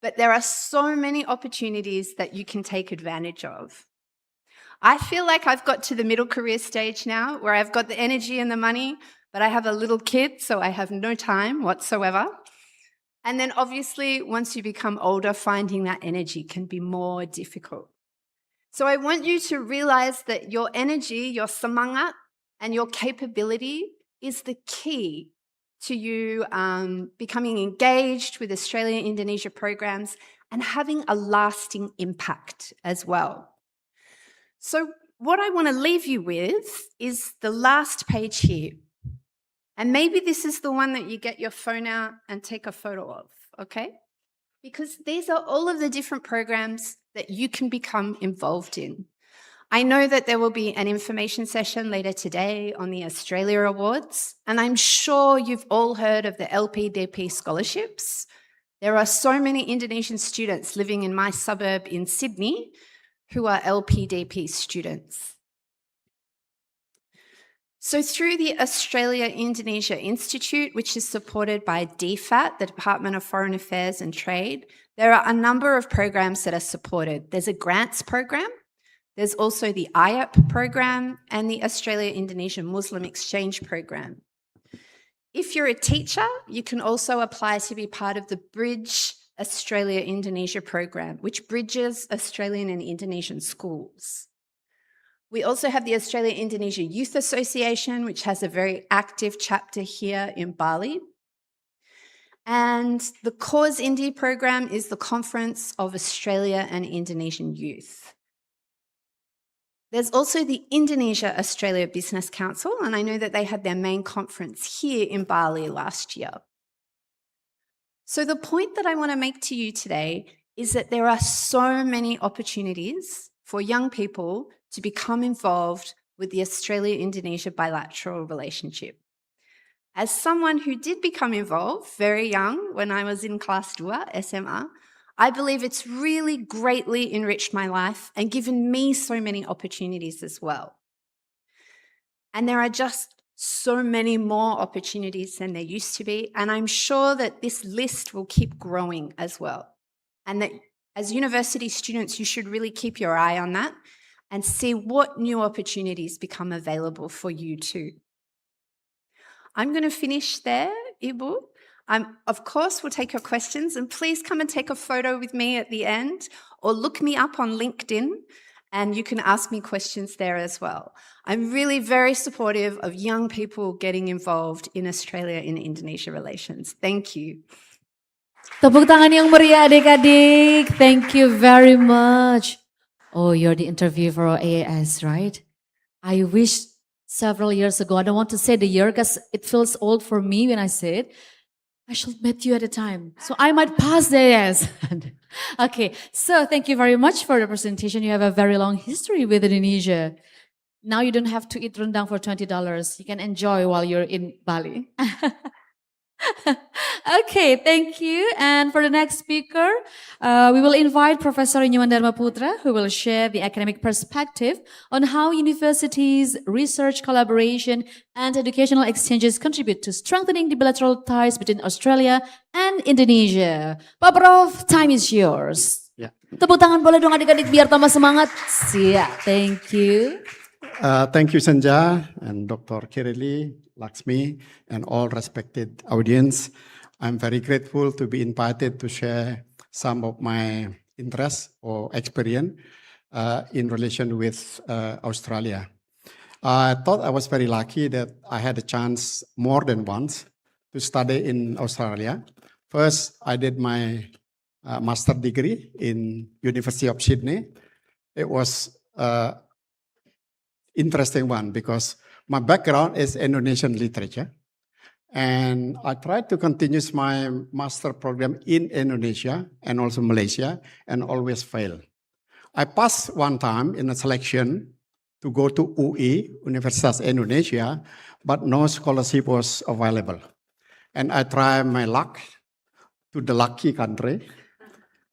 but there are so many opportunities that you can take advantage of. I feel like I've got to the middle career stage now where I've got the energy and the money, but I have a little kid, so I have no time whatsoever. And then obviously, once you become older, finding that energy can be more difficult. So I want you to realize that your energy, your semangat, and your capability is the key to you becoming engaged with Australia-Indonesia programs and having a lasting impact as well. So what I want to leave you with is the last page here. And maybe this is the one that you get your phone out and take a photo of, okay? Because these are all of the different programs that you can become involved in. I know that there will be an information session later today on the Australia Awards, and I'm sure you've all heard of the LPDP scholarships. There are so many Indonesian students living in my suburb in Sydney who are LPDP students. So through the Australia-Indonesia Institute, which is supported by DFAT, the Department of Foreign Affairs and Trade, there are a number of programs that are supported. There's a grants program, there's also the IAP program and the Australia-Indonesia Muslim Exchange program. If you're a teacher, you can also apply to be part of the Bridge Australia-Indonesia program, which bridges Australian and Indonesian schools. We also have the Australia-Indonesia Youth Association, which has a very active chapter here in Bali. And the Cause Indy program is the Conference of Australia and Indonesian Youth. There's also the Indonesia-Australia Business Council, and I know that they had their main conference here in Bali last year. So the point that I want to make to you today is that there are so many opportunities for young people to become involved with the Australia-Indonesia bilateral relationship. As someone who did become involved very young when I was in class 2, SMA, I believe it's really greatly enriched my life and given me so many opportunities as well. And there are just so many more opportunities than there used to be, and I'm sure that this list will keep growing as well. And that as university students, you should really keep your eye on that and see what new opportunities become available for you too. I'm going to finish there, Ibu. Of course, we'll take your questions, and please come and take a photo with me at the end, or look me up on LinkedIn, and you can ask me questions there as well. I'm really very supportive of young people getting involved in Australia and Indonesia relations. Thank you. Tepuk tangan yang meriah adik-adik. Thank you very much. Oh, you're the interview for AAS, right? I wish several years ago, I don't want to say the year because it feels old for me when I say it. I should met you at a time. So I might pass the AAS. Okay, so thank you very much for the presentation. You have a very long history with Indonesia. Now you don't have to eat rendang for $20. You can enjoy while you're in Bali. Okay, thank you. And for the next speaker, we will invite Professor Inyuman Dharma Putra, who will share the academic perspective on how universities, research collaboration, and educational exchanges contribute to strengthening the bilateral ties between Australia and Indonesia. Pak Prof, time is yours. Ya. Tepuk tangan boleh dong adik-adik biar tambah semangat. Siap, thank you. Thank you, Senja and Dr. Kirili, Laksmi, and all respected audience. I'm very grateful to be invited to share some of my interests or experience in relation with Australia. I thought I was very lucky that I had a chance more than once to study in Australia. First, I did my master's degree in University of Sydney. It was interesting one because my background is Indonesian literature, and I tried to continue my master program in Indonesia and also Malaysia, and always failed. I passed one time in a selection to go to UI, Universitas Indonesia, but no scholarship was available. And I tried my luck to the lucky country,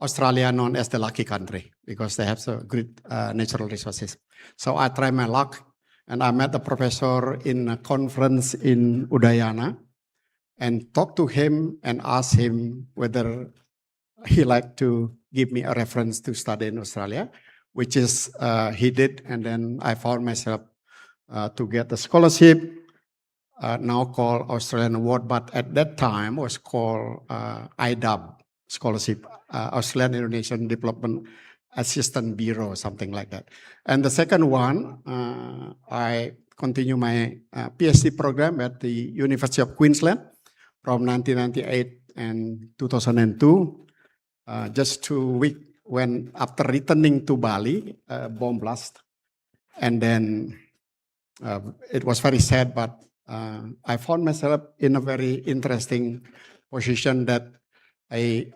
Australia known as the lucky country, because they have so great natural resources. So I tried my luck, and I met the professor in a conference in Udayana, and talked to him and asked him whether he liked to give me a reference to study in Australia, which is he did, and then I found myself to get the scholarship, now called Australian Award, but at that time was called IDAB scholarship, Australian Indonesian Development assistant bureau, something like that. And the second one, I continue my PhD program at the University of Queensland from 1998 and 2002. Just 2 weeks when after returning to Bali, bomb blast, and then it was very sad, but I found myself in a very interesting position that a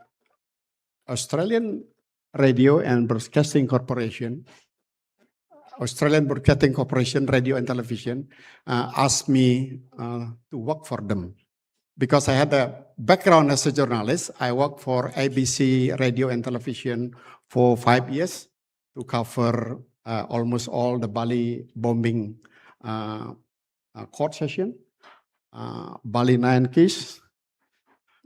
Australian Radio and Broadcasting Corporation, Australian Broadcasting Corporation Radio and Television, asked me to work for them. Because I had a background as a journalist, I worked for ABC Radio and Television for 5 years to cover almost all the Bali bombing court session, Bali 9 case.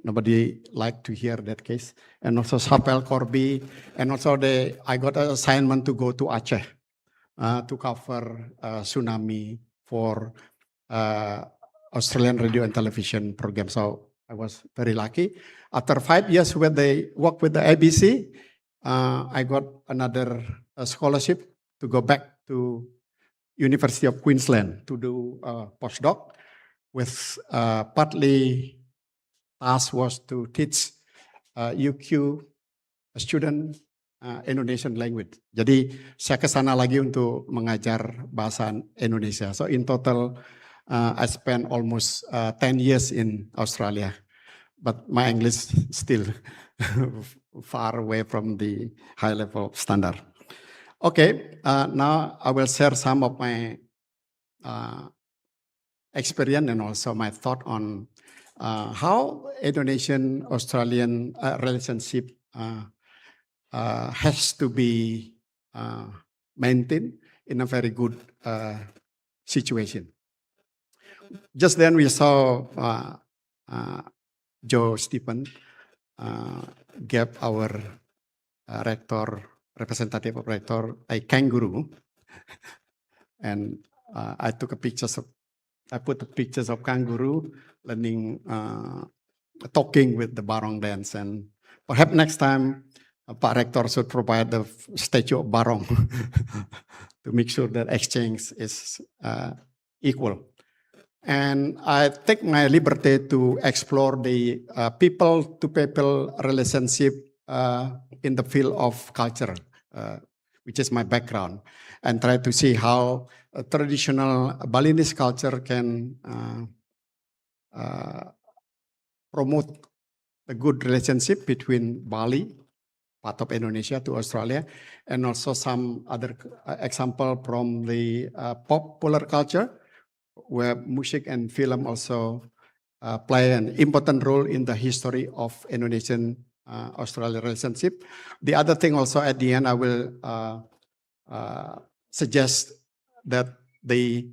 Nobody liked to hear that case. And also Sapel Corby. And also I got an assignment to go to Aceh to cover tsunami for Australian radio and television program. So I was very lucky. After 5 years when they worked with the ABC, I got another scholarship to go back to University of Queensland to do a postdoc with partly task was to teach UQ student Indonesian language. Jadi saya ke sana lagi untuk mengajar bahasa Indonesia. So in total, I spent almost 10 years in Australia, but my English still far away from the high level standard. Okay, now I will share some of my experience and also my thought on how Indonesian-Australian relationship has to be maintained in a very good situation. Just then we saw Joe Stephen gave our representative of rector, a kangaroo, and I took I put the pictures of kangaroo learning, talking with the barong dance, and perhaps next time Pak Rector should provide the statue of barong to make sure that exchange is equal. And I take my liberty to explore the people-to-people relationship in the field of culture, which is my background, and try to see how a traditional Balinese culture can promote a good relationship between Bali, part of Indonesia, to Australia, and also some other example from the popular culture, where music and film also play an important role in the history of Indonesian-Australian relationship. The other thing also at the end, I will suggest that the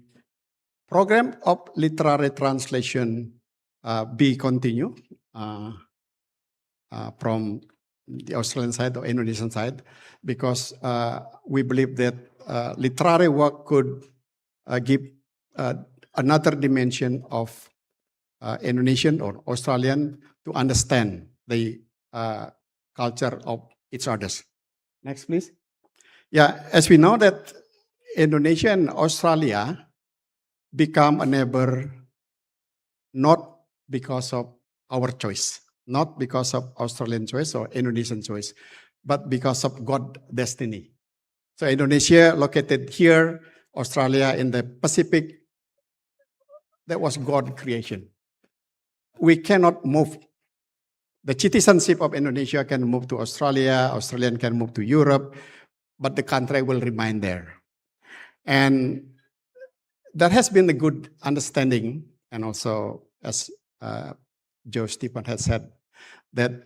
program of literary translation be continued from the Australian side or Indonesian side, because we believe that literary work could give another dimension of Indonesian or Australian to understand the culture of each others. Next, please. Yeah, as we know that Indonesia and Australia become a neighbor not because of our choice, not because of Australian choice or Indonesian choice, but because of God's destiny. So Indonesia located here, Australia in the Pacific, that was God's creation. We cannot move. The citizenship of Indonesia can move to Australia, Australian can move to Europe, but the country will remain there. And that has been a good understanding, and also as Joe Stephen has said, that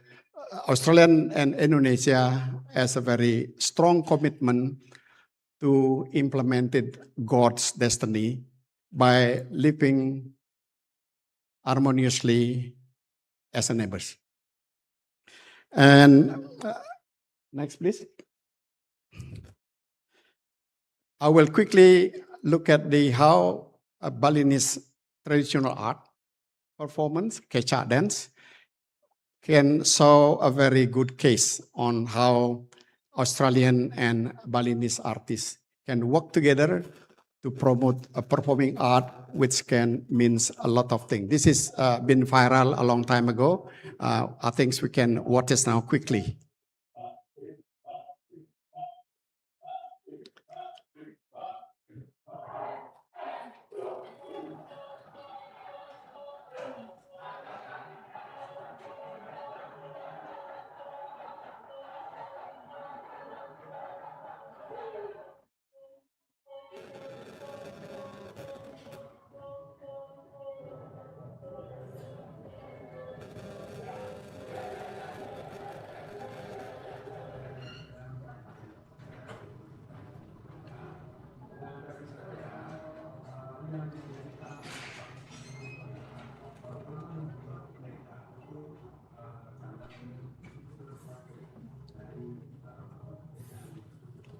Australia and Indonesia has a very strong commitment to implement God's destiny by living harmoniously as neighbors. And next, please. I will quickly look at how Balinese traditional art performance, kecak dance, can show a very good case on how Australian and Balinese artists can work together to promote a performing art, which can means a lot of things. This is been viral a long time ago. I think we can watch this now quickly.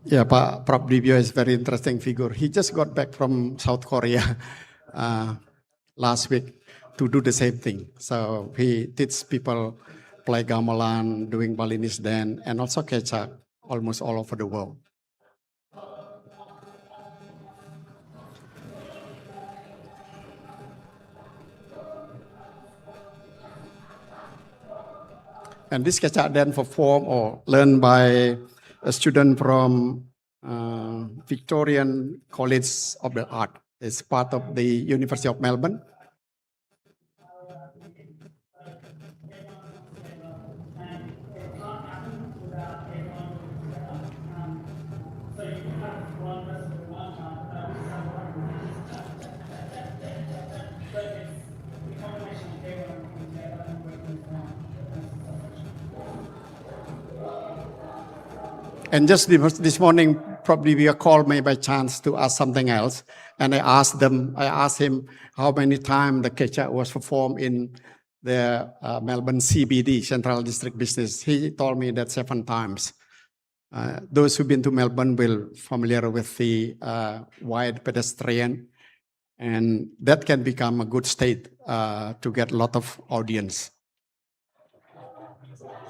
Yeah, Prof. Divyo is a very interesting figure. He just got back from South Korea last week to do the same thing. So he teaches people play gamelan, doing Balinese dance, and also kecak almost all over the world. And this kecak then performed or learned by a student from Victorian College of the Art. It's part of the University of Melbourne. And just this morning, probably we called me by chance to ask something else. And I asked him how many times the kecak was performed in the Melbourne CBD, Central District Business. He told me that 7 times. Those who've been to Melbourne will familiar with the wide pedestrian, and that can become a good state to get a lot of audience.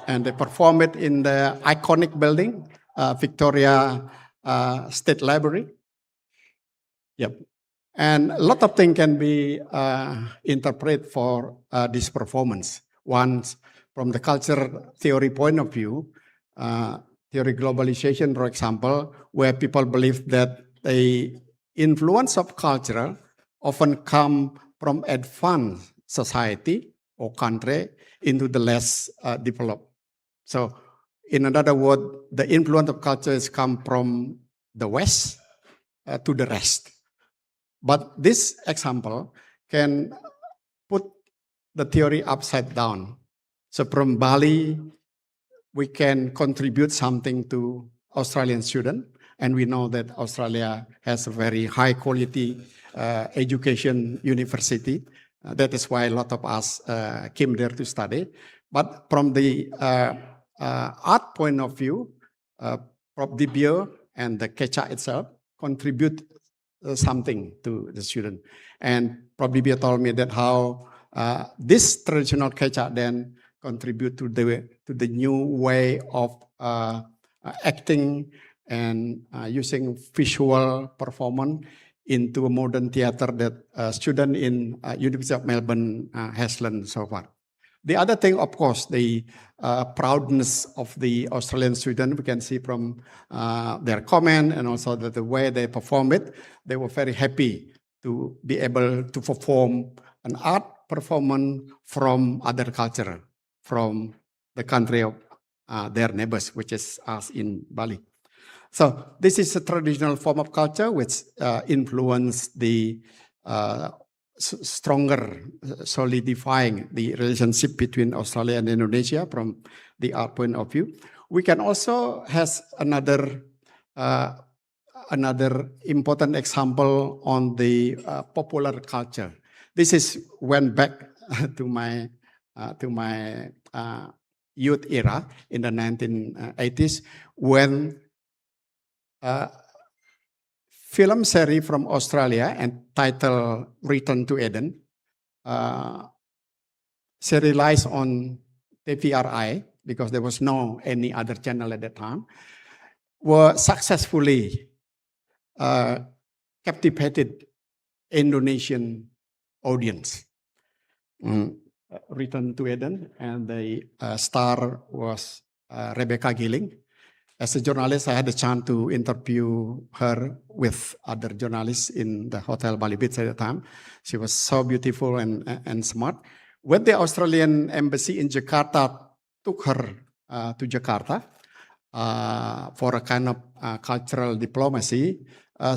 And they perform it in the iconic building, Victoria State Library. Yep. And a lot of things can be interpreted for this performance. One, from the culture theory point of view, theory globalization, for example, where people believe that the influence of culture often come from advanced society or country into the less developed. So, in another word, the influence of culture has come from the West to the rest. But this example can put the theory upside down. So from Bali, we can contribute something to Australian students. And we know that Australia has a very high quality education university. That is why a lot of us came there to study. But from the art point of view, Prof. Divyo and the kecak itself contribute something to the student. And Prof. Divyo told me that how this traditional kecak then contribute to the new way of acting and using visual performance into a modern theater that student in University of Melbourne has learned so far. The other thing, of course, the proudness of the Australian student, we can see from their comment and also the way they perform it. They were very happy to be able to perform an art performance from other culture, from the country of their neighbors, which is us in Bali. So this is a traditional form of culture which influenced the stronger solidifying the relationship between Australia and Indonesia from the art point of view. We can also has another important example on the popular culture. This is went back to my youth era in the 1980s when film series from Australia and titled Return to Eden, serialized on TVRI because there was no any other channel at that time. were successfully captivated Indonesian audience. Return to Eden, and the star was Rebecca Gilling. As a journalist, I had the chance to interview her with other journalists in the Hotel Bali Beach at the time. She was so beautiful and smart. When the Australian embassy in Jakarta took her to Jakarta for a kind of cultural diplomacy,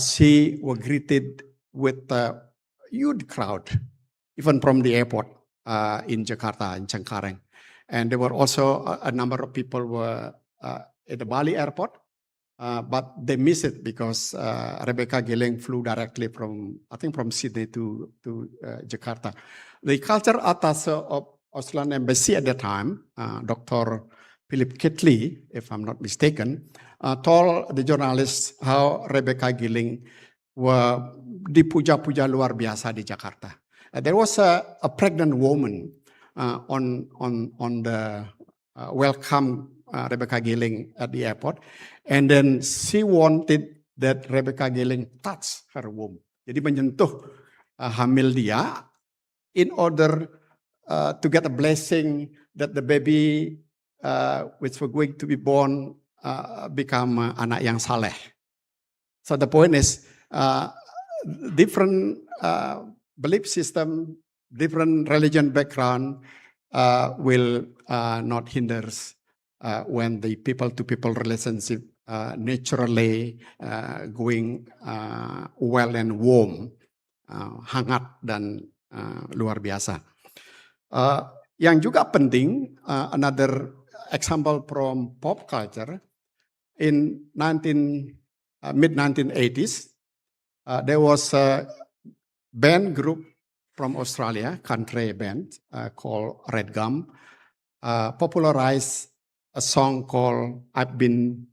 she was greeted with a huge crowd, even from the airport in Jakarta, in Cengkareng. And there were also a number of people were at the Bali airport, but they missed it because Rebecca Gilling flew directly from, I think, from Sydney to Jakarta. The culture attaché of Australian embassy at the time, Dr. Philip Kitley, if I'm not mistaken, told the journalists how Rebecca Gilling were dipuja-puja luar biasa di Jakarta. There was a pregnant woman on the welcome Rebecca Gilling at the airport, and then she wanted that Rebecca Gilling touch her womb. Jadi menyentuh hamil dia in order to get a blessing that the baby which were going to be born become anak yang saleh. So the point is different belief system, different religion background will not hinder when the people-to-people relationship naturally going well and warm, hangat dan luar biasa. Yang juga penting, another example from pop culture, in mid-1980s, there was a band group from Australia, country band called Red Gum, popularized a song called I've Been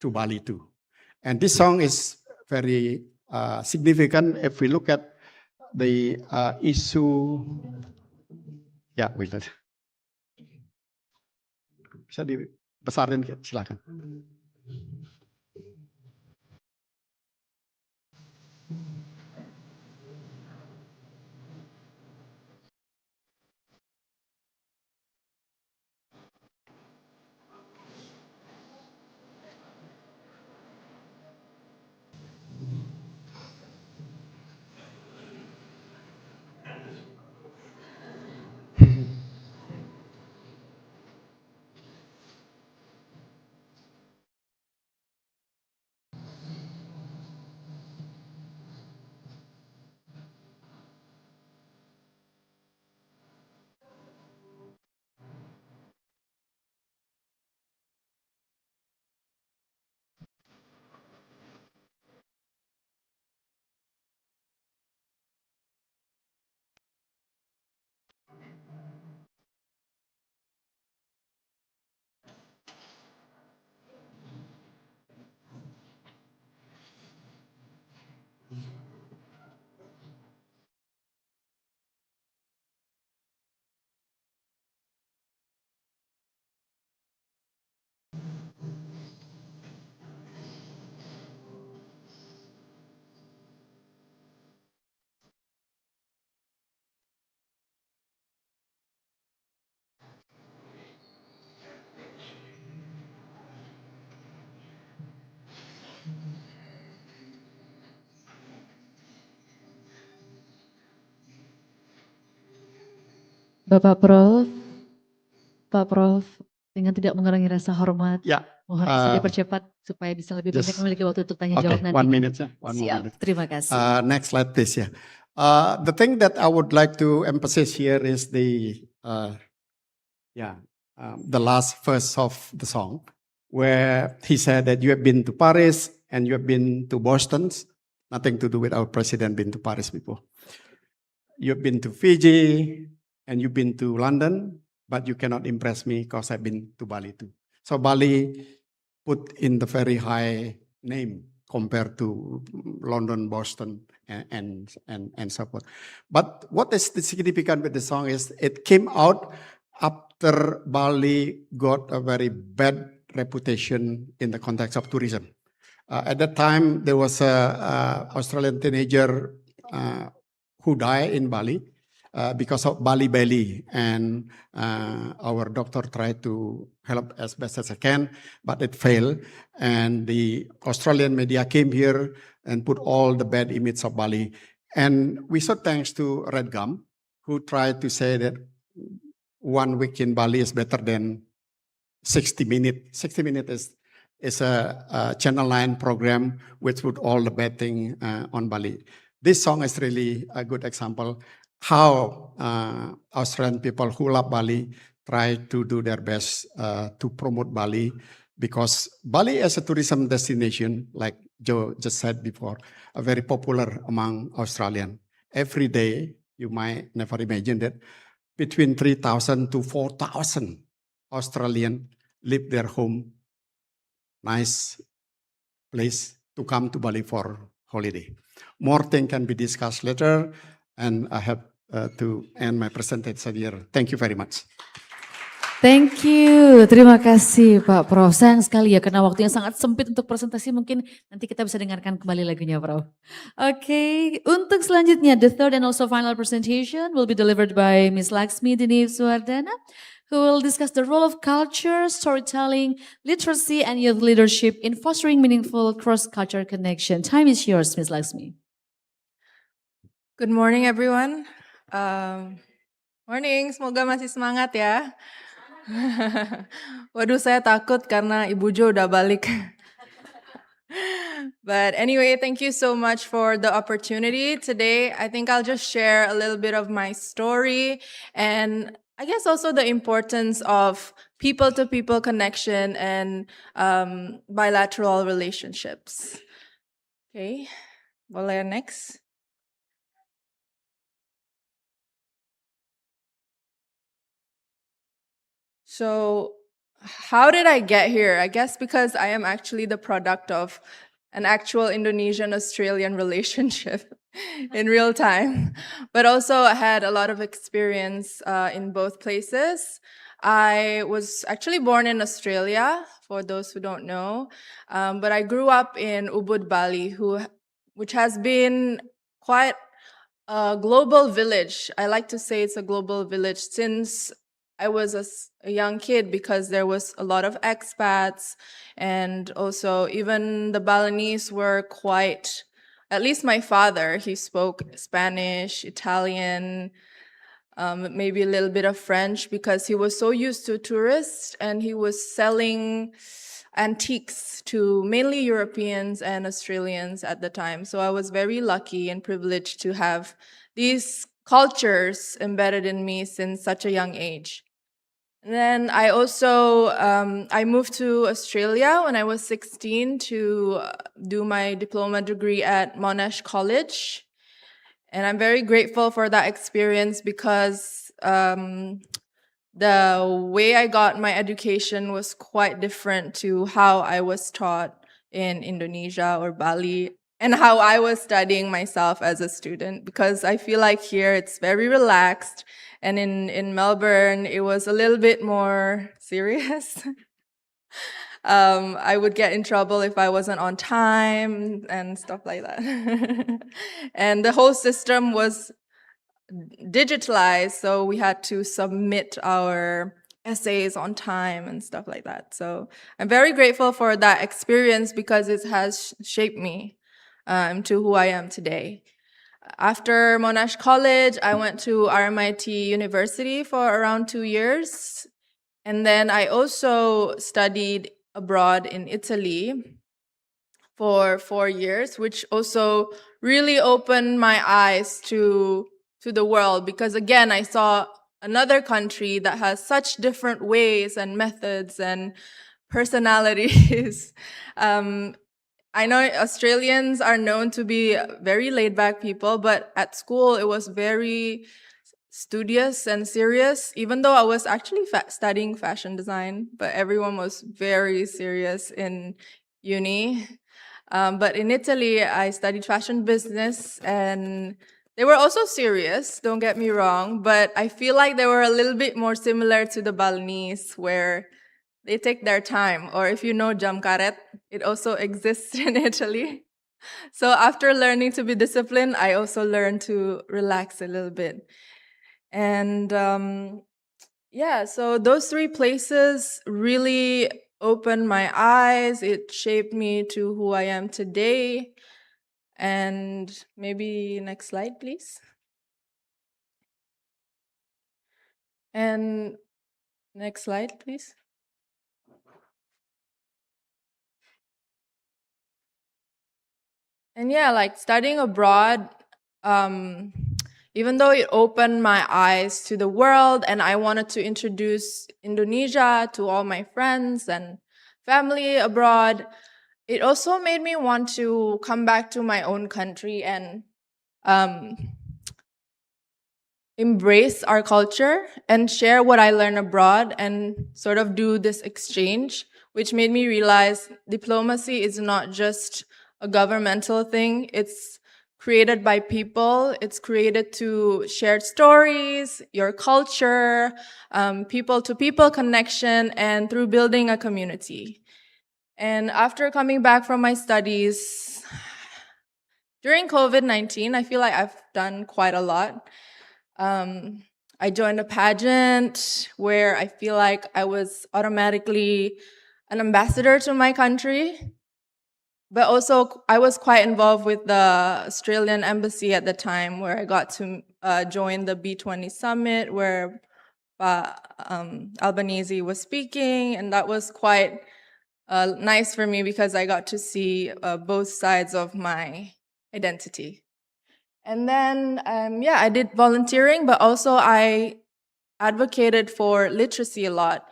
to Bali Too. And this song is very significant if we look at the issue. Ya, bisa dibesarin, silakan. Bapak Prof, Pak Prof, dengan tidak mengurangi rasa hormat, mohon bisa dipercepat supaya bisa lebih banyak memiliki waktu untuk tanya jawab nanti. 1 minute, ya. Siap, terima kasih. Next slide, please. Yeah. The thing that I would like to emphasize here is the last verse of the song, where he said that you have been to Paris and you have been to Boston. Nothing to do with our president been to Paris before. You have been to Fiji and you've been to London, but you cannot impress me because I've been to Bali too. So Bali put in the very high name compared to London, Boston, and so forth. But what is the significant with the song is it came out after Bali got a very bad reputation in the context of tourism. At that time, there was a Australian teenager who died in Bali because of Bali belly, and our doctor tried to help as best as I can, but it failed. And the Australian media came here and put all the bad image of Bali. And we saw thanks to Red Gum, who tried to say that 1 week in Bali is better than 60 minutes. 60 minutes is a Channel 9 program which put all the bad thing on Bali. This song is really a good example how Australian people who love Bali try to do their best to promote Bali, because Bali as a tourism destination, like Joe just said before, are very popular among Australian. Every day, you might never imagine that between 3,000 to 4,000 Australian leave their home, nice place to come to Bali for holiday. More things can be discussed later, and I have to end my presentation here. Thank you very much. Thank you, terima kasih Pak Prof. Sayang sekali ya karena waktunya sangat sempit untuk presentasi, mungkin nanti kita bisa dengarkan kembali lagunya Prof. Oke, untuk selanjutnya the third and also final presentation will be delivered by Miss Laksmi Dini Suwardana, who will discuss the role of culture, storytelling, literacy and youth leadership in fostering meaningful cross-cultural connection. Time is yours, Miss Laksmi. Good morning everyone. Morning, semoga masih semangat ya. Waduh, saya takut karena Ibu Jo udah balik. But anyway, thank you so much for the opportunity today. I think I'll just share a little bit of my story, and I guess also the importance of people-to-people connection and bilateral relationships. Okay, boleh next? So how did I get here? I guess because I am actually the product of an actual Indonesian-Australian relationship in real time, but also I had a lot of experience in both places. I was actually born in Australia, for those who don't know, but I grew up in Ubud, Bali, which has been quite a global village. I like to say it's a global village since I was a young kid, because there was a lot of expats, and also even the Balinese were quite, at least my father, he spoke Spanish, Italian, maybe a little bit of French, because he was so used to tourists and he was selling antiques to mainly Europeans and Australians at the time. So I was very lucky and privileged to have these cultures embedded in me since such a young age. And then I also, I moved to Australia when I was 16 to do my diploma degree at Monash College. And I'm very grateful for that experience, because the way I got my education was quite different to how I was taught in Indonesia or Bali, and how I was studying myself as a student, because I feel like here it's very relaxed. And in Melbourne, it was a little bit more serious. I would get in trouble if I wasn't on time and stuff like that. And the whole system was digitalized, so we had to submit our essays on time and stuff like that. So I'm very grateful for that experience, because it has shaped me to who I am today. After Monash College, I went to RMIT University for around 2 years. And then I also studied abroad in Italy for 4 years, which also really opened my eyes to the world, because again, I saw another country that has such different ways and methods and personalities. I know Australians are known to be very laid-back people, but at school it was very studious and serious, even though I was actually studying fashion design, but everyone was very serious in uni. But in Italy, I studied fashion business, and they were also serious, don't get me wrong, but I feel like they were a little bit more similar to the Balinese, where they take their time. Or if you know jam karet, it also exists in Italy. So after learning to be disciplined, I also learned to relax a little bit. And yeah, so those three places really opened my eyes. It shaped me to who I am today. And maybe next slide, please. And next slide, please. And yeah, like studying abroad, even though it opened my eyes to the world and I wanted to introduce Indonesia to all my friends and family abroad, it also made me want to come back to my own country and embrace our culture and share what I learned abroad and sort of do this exchange, which made me realize diplomacy is not just a governmental thing. It's created by people. It's created to share stories, your culture, people-to-people connection, and through building a community. And after coming back from my studies, during COVID-19, I feel like I've done quite a lot. I joined a pageant where I feel like I was automatically an ambassador to my country. But also, I was quite involved with the Australian embassy at the time, where I got to join the B20 summit, where Albanese was speaking, and that was quite nice for me because I got to see both sides of my identity. And then, yeah, I did volunteering, but also I advocated for literacy a lot.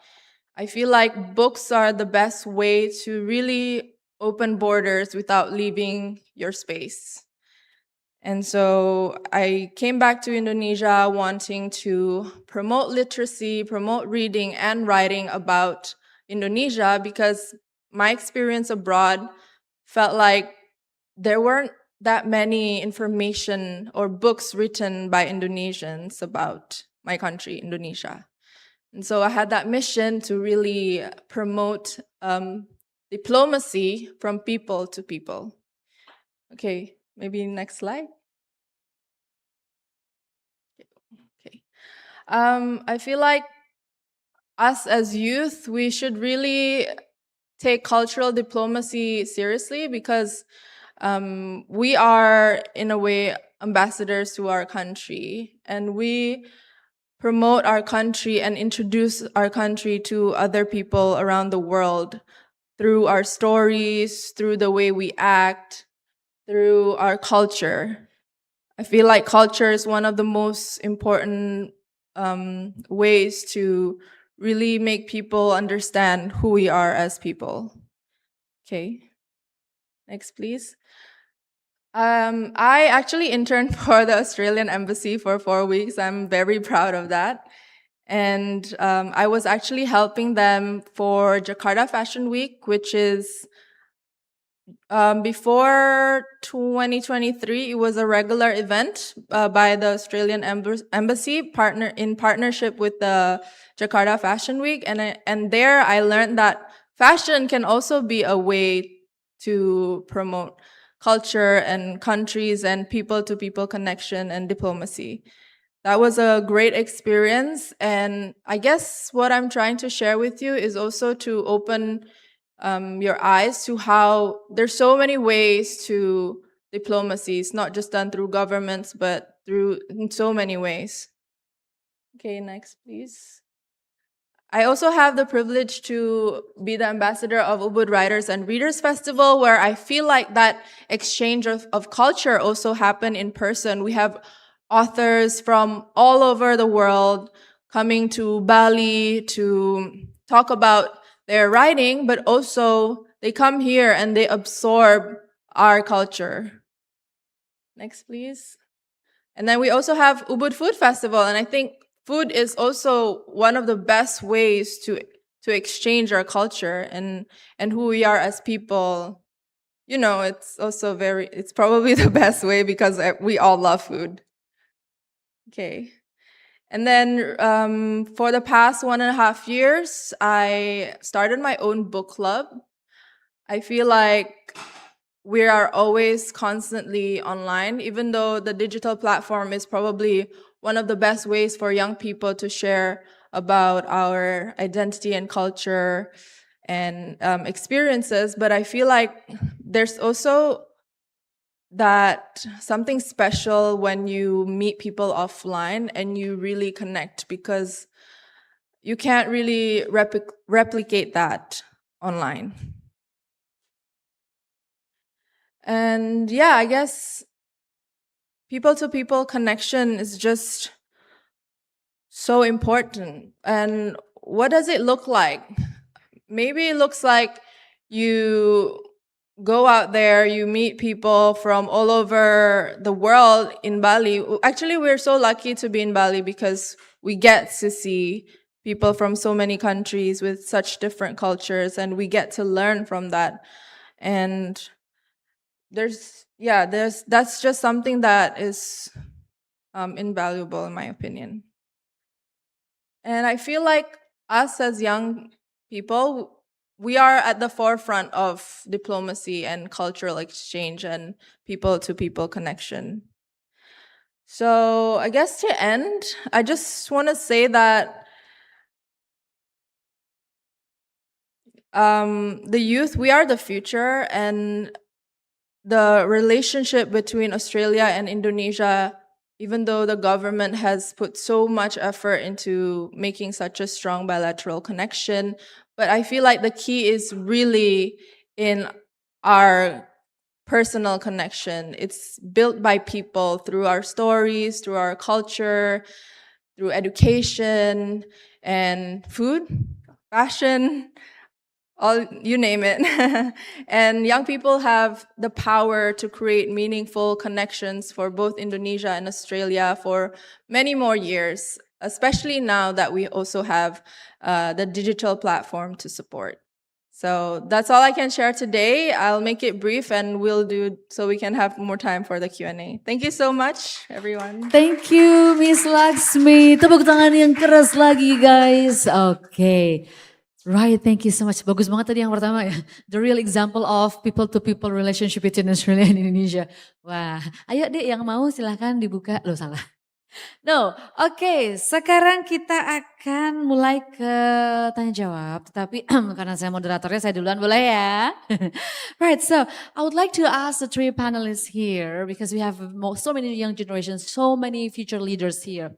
I feel like books are the best way to really open borders without leaving your space. And so I came back to Indonesia wanting to promote literacy, promote reading and writing about Indonesia, because my experience abroad felt like there weren't that many information or books written by Indonesians about my country, Indonesia. And so I had that mission to really promote diplomacy from people to people. Okay, maybe next slide. Okay. I feel like us as youth, we should really take cultural diplomacy seriously, because we are, in a way, ambassadors to our country, and we promote our country and introduce our country to other people around the world through our stories, through the way we act, through our culture. I feel like culture is one of the most important ways to really make people understand who we are as people. Okay, next please. I actually interned for the Australian Embassy for 4 weeks. I'm very proud of that. And I was actually helping them for Jakarta Fashion Week, which is before 2023, it was a regular event by the Australian Embassy in partnership with the Jakarta Fashion Week. And there I learned that fashion can also be a way to promote culture and countries and people-to-people connection and diplomacy. That was a great experience. And I guess what I'm trying to share with you is also to open your eyes to how there's so many ways to diplomacy. It's not just done through governments, but in so many ways. Okay, next, please. I also have the privilege to be the ambassador of Ubud Writers and Readers Festival, where I feel like that exchange of culture also happened in person. We have authors from all over the world coming to Bali to talk about their writing, but also they come here and they absorb our culture. Next, please. And then we also have Ubud Food Festival, and I think food is also one of the best ways to exchange our culture and who we are as people. You know, it's also it's probably the best way because we all love food. Okay. And then for the past 1.5 years, I started my own book club. I feel like we are always constantly online, even though the digital platform is probably one of the best ways for young people to share about our identity and culture and experiences. But I feel like there's also that something special when you meet people offline and you really connect, because you can't really replicate that online. And yeah, I guess people-to-people connection is just so important. And what does it look like? Maybe it looks like you go out there, you meet people from all over the world in Bali. Actually, we're so lucky to be in Bali because we get to see people from so many countries with such different cultures, and we get to learn from that. And that's just something that is invaluable in my opinion. And I feel like us as young people, we are at the forefront of diplomacy and cultural exchange and people-to-people connection. So I guess to end, I just want to say that the youth, we are the future, and the relationship between Australia and Indonesia, even though the government has put so much effort into making such a strong bilateral connection, but I feel like the key is really in our personal connection. It's built by people through our stories, through our culture, through education and food, fashion, all, you name it. And young people have the power to create meaningful connections for both Indonesia and Australia for many more years, especially now that we also have the digital platform to support. So that's all I can share today. I'll make it brief and we'll do so we can have more time for the Q&A. Thank you so much, everyone. Thank you, Miss Laksmi. Tepuk tangan yang keras lagi, guys. Oke. Right, thank you so much. Bagus banget tadi yang pertama ya. The real example of people-to-people relationship between Australia and Indonesia. Wah, ayo deh yang mau silahkan dibuka. Loh salah. No, oke. Sekarang kita akan mulai ke tanya jawab. Tetapi karena saya moderatornya, saya duluan boleh ya? Right, so I would like to ask the three panelists here, because we have so many young generations, so many future leaders here.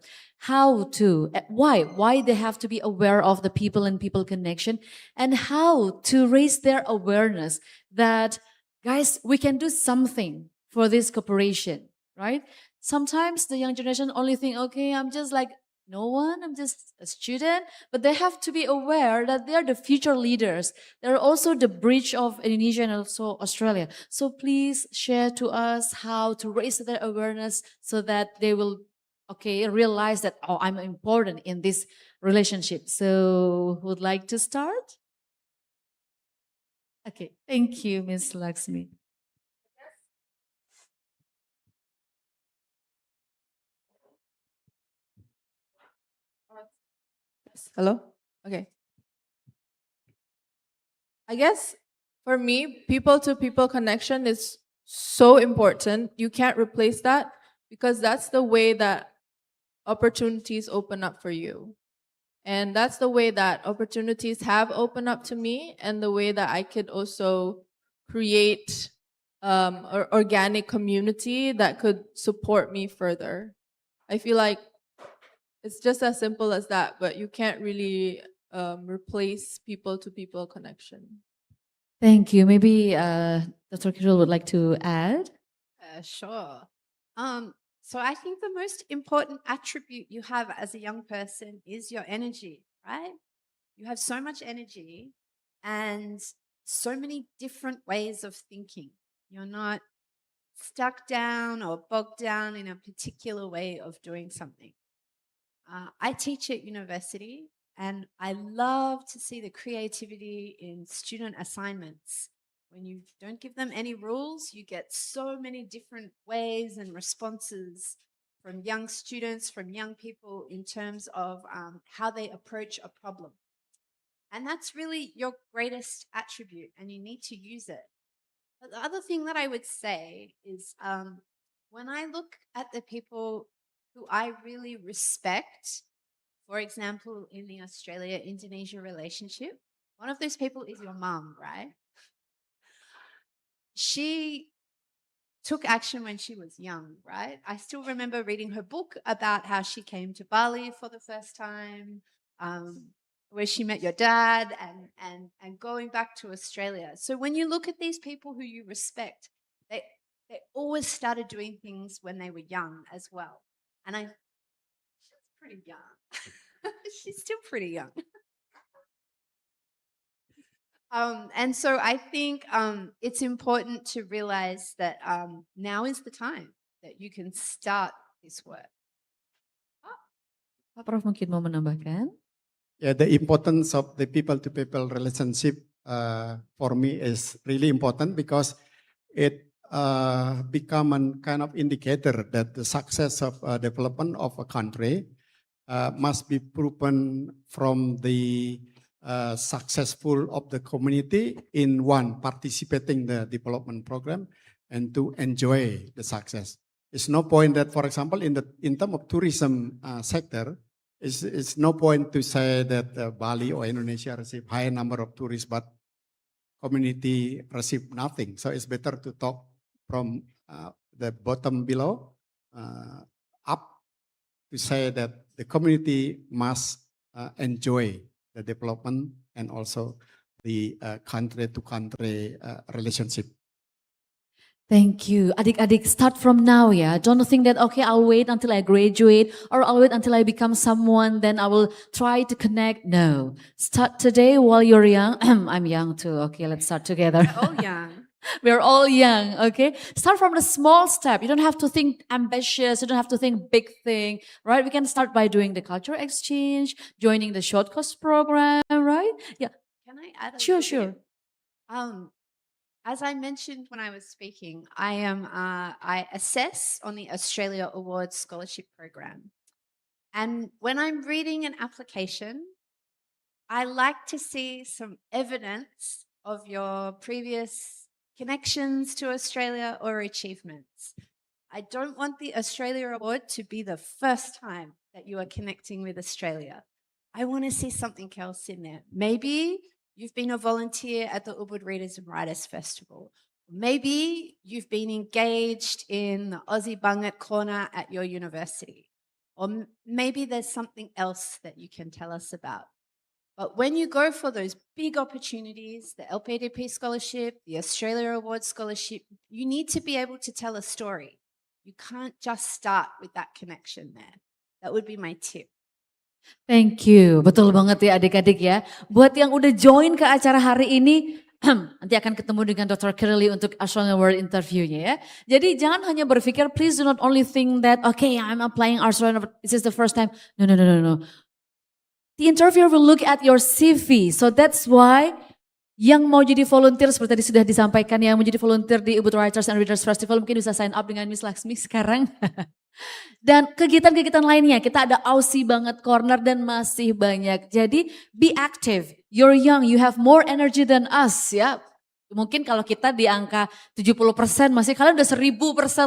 Why they have to be aware of the people and people connection, and how to raise their awareness that, guys, we can do something for this cooperation, right? Sometimes the young generation only think, okay, I'm just like no one, I'm just a student, but they have to be aware that they are the future leaders. They're also the bridge of Indonesia and also Australia. So please share to us how to raise their awareness so that they will realize that, oh, I'm important in this relationship. So would like to start? Okay, thank you, Ms. Laksmi. Hello? Okay. I guess for me, people-to-people connection is so important. You can't replace that, because that's the way that opportunities open up for you. And that's the way that opportunities have opened up to me, and the way that I could also create an organic community that could support me further. I feel like it's just as simple as that, but you can't really replace people-to-people connection. Thank you. Maybe Dr. Kiril would like to add? Sure. So I think the most important attribute you have as a young person is your energy, right? You have so much energy and so many different ways of thinking. You're not stuck down or bogged down in a particular way of doing something. I teach at university, and I love to see the creativity in student assignments. When you don't give them any rules, you get so many different ways and responses from young students, from young people in terms of how they approach a problem. And that's really your greatest attribute, and you need to use it. But the other thing that I would say is when I look at the people who I really respect, for example, in the Australia-Indonesia relationship, one of those people is your mum, right? She took action when she was young, right? I still remember reading her book about how she came to Bali for the first time, where she met your dad, and going back to Australia. So when you look at these people who you respect, they always started doing things when they were young as well. And she's pretty young. She's still pretty young. And so I think it's important to realize that now is the time that you can start this work. Pak Prof mungkin mau menambahkan? Yeah, the importance of the people-to-people relationship for me is really important because it become a kind of indicator that the success of development of a country must be proven from the successful of the community in one participating the development program and to enjoy the success. It's no point that, for example, in terms of tourism sector, it's no point to say that Bali or Indonesia receive high number of tourists, but community receive nothing. So it's better to talk from the bottom below up to say that the community must enjoy the development and also the country-to-country relationship. Thank you. Adik-adik, start from now ya. Don't think that, okay, I'll wait until I graduate or I'll wait until I become someone, then I will try to connect. No. Start today while you're young. I'm young too. Okay, let's start together. We're all young. We're all young, okay? Start from the small step. You don't have to think ambitious. You don't have to think big thing, right? We can start by doing the culture exchange, joining the short course program, right? Yeah. Can I add a Sure, little sure. bit? As I mentioned when I was speaking, I assess on the Australia Awards Scholarship Program. And when I'm reading an application, I like to see some evidence of your previous connections to Australia or achievements. I don't want the Australia Award to be the first time that you are connecting with Australia. I want to see something else in there. Maybe you've been a volunteer at the Ubud Readers and Writers Festival. Maybe you've been engaged in the Aussie Bangat Corner at your university. Or maybe there's something else that you can tell us about. But when you go for those big opportunities, the LPDP Scholarship, the Australia Awards Scholarship, you need to be able to tell a story. You can't just start with that connection there. That would be my tip. Thank you. Betul banget ya adik-adik ya. Buat yang udah join ke acara hari ini, nanti akan ketemu dengan Dr. Kirli untuk Australian World interview-nya ya. Jadi jangan hanya berpikir, please do not only think that, okay, I'm applying Australian, this is the first time. No. The interviewer will look at your CV. So that's why yang mau jadi volunteer seperti tadi sudah disampaikan, yang mau jadi volunteer di Ubud Writers and Readers Festival mungkin bisa sign up dengan Miss Laksmi sekarang. Dan kegiatan-kegiatan lainnya, kita ada Aussie Banget Corner dan masih banyak. Jadi be active, you're young, you have more energy than us ya. Mungkin kalau kita di angka 70%, masih kalian udah 1000%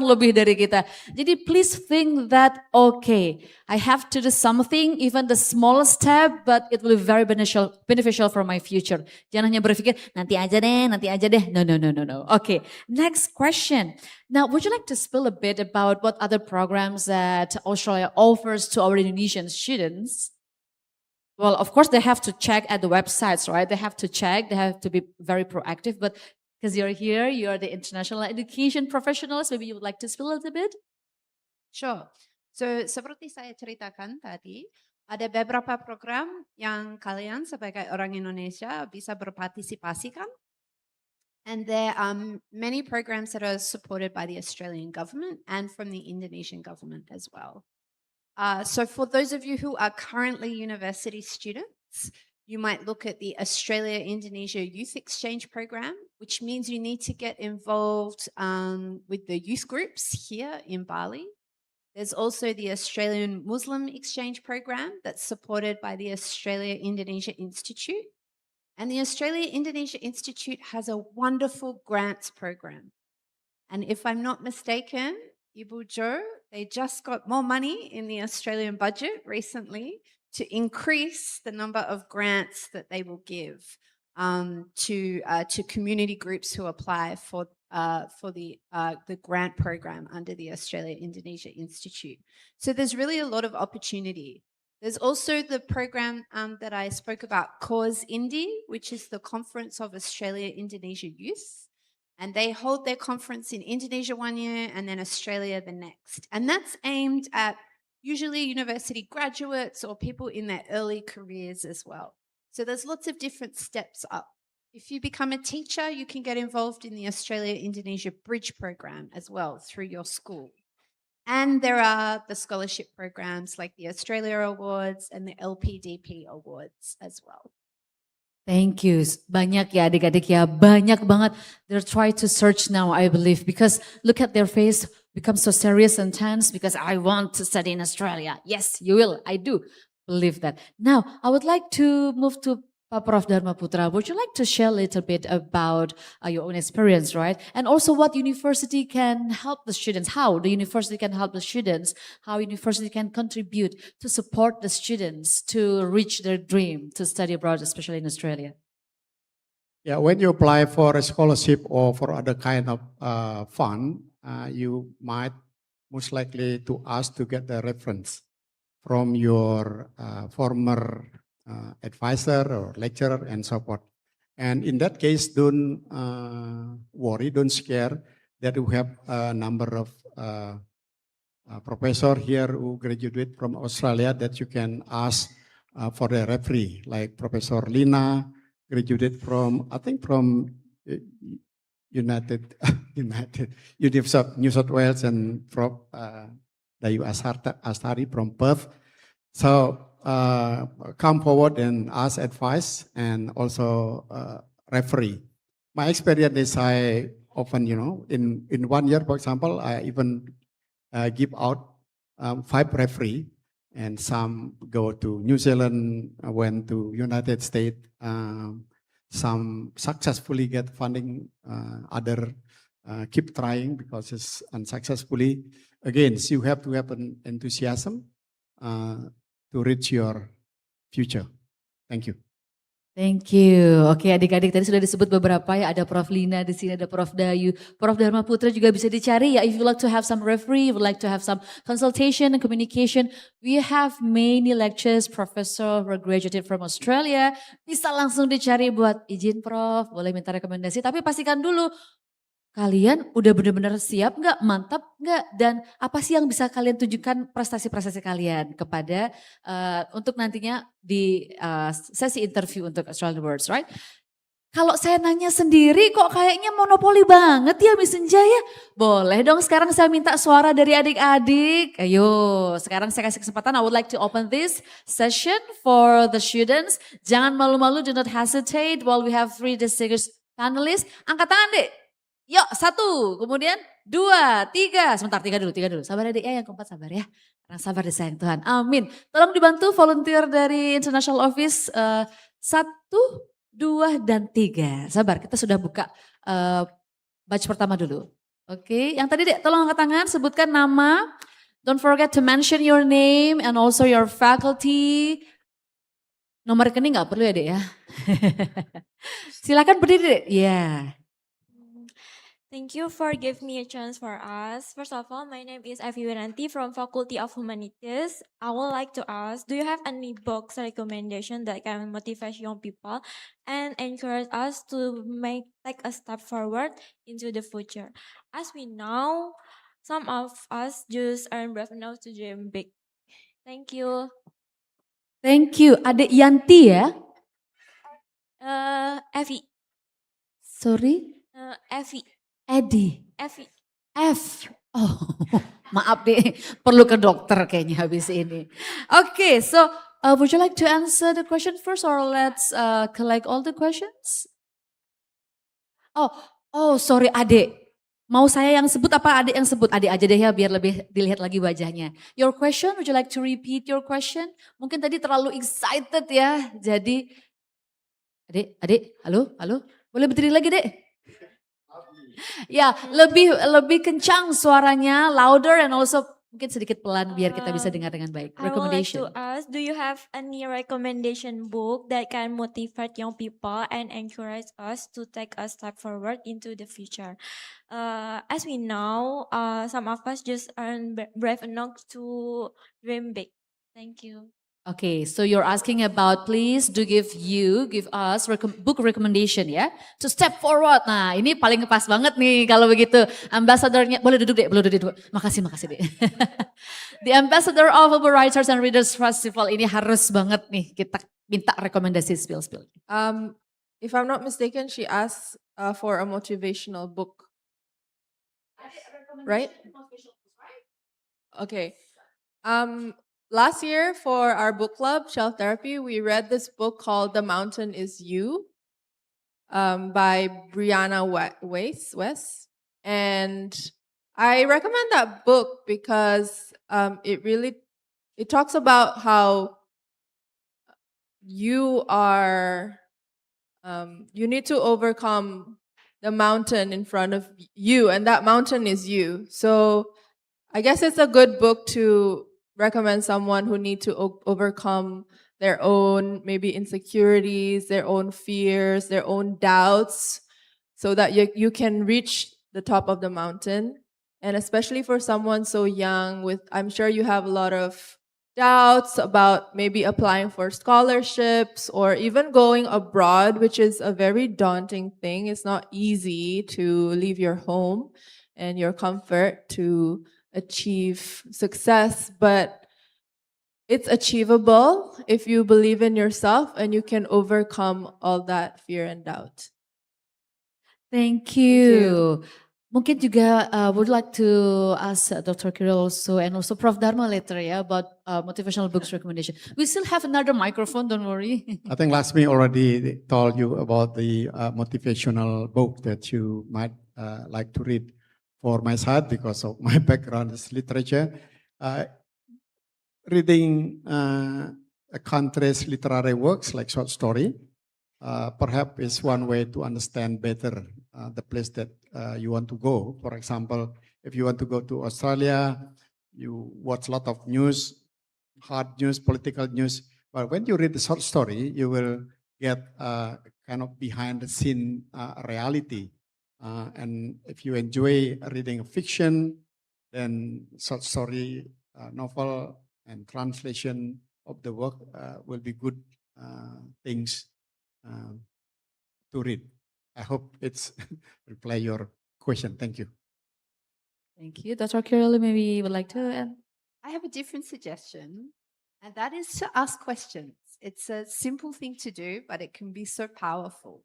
lebih dari kita. Jadi please think that, okay, I have to do something, even the smallest step, but it will be very beneficial for my future. Jangan hanya berpikir, nanti aja deh. No. Okay, next question. Now, would you like to spill a bit about what other programs that Australia offers to our Indonesian students? Well, of course, they have to check at the websites, right? They have to check, they have to be very proactive, but because you're here, you're the international education professionals, maybe you would like to spill a little bit? Sure. So, seperti saya ceritakan tadi, ada beberapa program yang kalian sebagai orang Indonesia bisa berpartisipasikan. And there are many programs that are supported by the Australian government and from the Indonesian government as well. So for those of you who are currently university students, you might look at the Australia-Indonesia Youth Exchange Program, which means you need to get involved with the youth groups here in Bali. There's also the Australian Muslim Exchange Program that's supported by the Australia-Indonesia Institute. And the Australia-Indonesia Institute has a wonderful grants program. And if I'm not mistaken, Ibu Jo, they just got more money in the Australian budget recently to increase the number of grants that they will give to community groups who apply for the grant program under the Australia-Indonesia Institute. So there's really a lot of opportunity. There's also the program that I spoke about, Cause Indi, which is the Conference of Australia-Indonesia Youth. And they hold their conference in Indonesia one year and then Australia the next. And that's aimed at usually university graduates or people in their early careers as well. So there's lots of different steps up. If you become a teacher, you can get involved in the Australia-Indonesia Bridge program as well through your school. And there are the scholarship programs like the Australia Awards and the LPDP Awards as well. Thank you. Banyak ya adik-adik ya, banyak banget. They're trying to search now, I believe, because look at their face, become so serious and tense because I want to study in Australia. Yes, you will. I do believe that. Now, I would like to move to Pak Prof. Dharma Putra. Would you like to share a little bit about your own experience, right? And also what university can help the students, how the university can help the students, how university can contribute to support the students to reach their dream to study abroad, especially in Australia. Yeah, when you apply for a scholarship or for other kind of fund, you might most likely to ask to get the reference from your former advisor or lecturer and so forth. And in that case, don't worry, don't scare that we have a number of professor here who graduate from Australia that you can ask for the referee, like Professor Lina, graduated from, I think from University of New South Wales, and from Dayu Astari from Perth. So come forward and ask advice and also referee. My experience is I often, in 1 year, for example, I even give out 5 referee, and some go to New Zealand, went to United States, some successfully get funding, other keep trying because it's unsuccessfully. Again, so you have to have an enthusiasm to reach your future. Thank you. Thank you. Oke, adik-adik tadi sudah disebut beberapa ya. Ada Prof. Lina di sini, ada Prof. Dayu, Prof. Dharma Putra juga bisa dicari ya. If you like to have some referee, would like to have some consultation and communication, we have many lectures, professor who graduated from Australia. Bisa langsung dicari buat izin Prof, boleh minta rekomendasi. Tapi pastikan dulu kalian udah benar-benar siap nggak, mantap nggak, dan apa sih yang bisa kalian tunjukkan prestasi-prestasi kalian kepada untuk nantinya di sesi interview untuk Australian Words, right? Kalau saya nanya sendiri kok kayaknya monopoli banget ya Miss Senja ya. Boleh dong sekarang saya minta suara dari adik-adik. Ayo sekarang saya kasih kesempatan. I would like to open this session for the students. Jangan malu-malu, do not hesitate while we have 3 distinguished panelists. Angkat tangan deh. Yuk 1, kemudian 2, 3. Sebentar 3 dulu. Sabar adik ya, yang keempat sabar ya. Karena sabar disayang Tuhan. Amin. Tolong dibantu volunteer dari International Office 1, 2, dan 3. Sabar, kita sudah buka batch pertama dulu. Oke, yang tadi dek tolong angkat tangan, sebutkan nama. Don't forget to mention your name and also your faculty. Nomor rekening nggak perlu ya dek ya. Silakan berdiri dek. Yeah. Thank you for giving me a chance for us. First of all, my name is Evi Wiranti from Faculty of Humanities. I would like to ask, do you have any books recommendation that can motivate young people and encourage us to take a step forward into the future? As we know, some of us just aren't brave enough to dream big. Thank you. Thank you. Adik Yanti ya? Evi. Sorry? Evi. Edi. Evi. F. Oh, maaf deh, perlu ke dokter kayaknya habis ini. Okay, so would you like to answer the question first or let's collect all the questions? Oh, sorry adik. Mau saya yang sebut apa adik yang sebut? Adik aja deh ya biar lebih dilihat lagi wajahnya. Your question, would you like to repeat your question? Mungkin tadi terlalu excited ya. Jadi adik, halo? Boleh berdiri lagi dek? Ya, lebih kencang suaranya, louder and also mungkin sedikit pelan biar kita bisa dengar dengan baik. I would like Recommendation. to ask, do you have any recommendation book that can motivate young people and encourage us to take a step forward into the future? As we know, some of us just aren't brave enough to dream big. Thank you. Okay, so you're asking about please give us book recommendation ya, to step forward. Nah ini paling pas banget nih kalau begitu. Ambassadornya, boleh duduk deh, Makasih deh. The Ambassador of Writers and Readers Festival ini harus banget nih kita minta rekomendasi spill. If I'm not mistaken, she asked for a motivational book, right? Okay. Last year for our book club, Shelf Therapy, we read this book called The Mountain Is You by Brianna Weiss. And I recommend that book because it talks about how you need to overcome the mountain in front of you, and that mountain is you. So I guess it's a good book to recommend someone who need to overcome their own maybe insecurities, their own fears, their own doubts, so that you can reach the top of the mountain. And especially for someone so young, I'm sure you have a lot of doubts about maybe applying for scholarships or even going abroad, which is a very daunting thing. It's not easy to leave your home and your comfort to achieve success, but it's achievable if you believe in yourself and you can overcome all that fear and doubt. Thank you. Mungkin juga would like to ask Dr. Kiril also and also Prof. Dharma later ya about motivational books recommendation. We still have another microphone, don't worry. I think Lasmi already told you about the motivational book that you might like to read. For my side, because of my background is literature, reading a country's literary works like short story, perhaps is one way to understand better the place that you want to go. For example, if you want to go to Australia, you watch a lot of news, hard news, political news. But when you read the short story, you will get kind of behind the scene reality. And if you enjoy reading fiction, then short story, novel, and translation of the work will be good things to read. I hope it's reply your question. Thank you. Thank you. Dr. Kiril, maybe you would like to add? I have a different suggestion, and that is to ask questions. It's a simple thing to do, but it can be so powerful.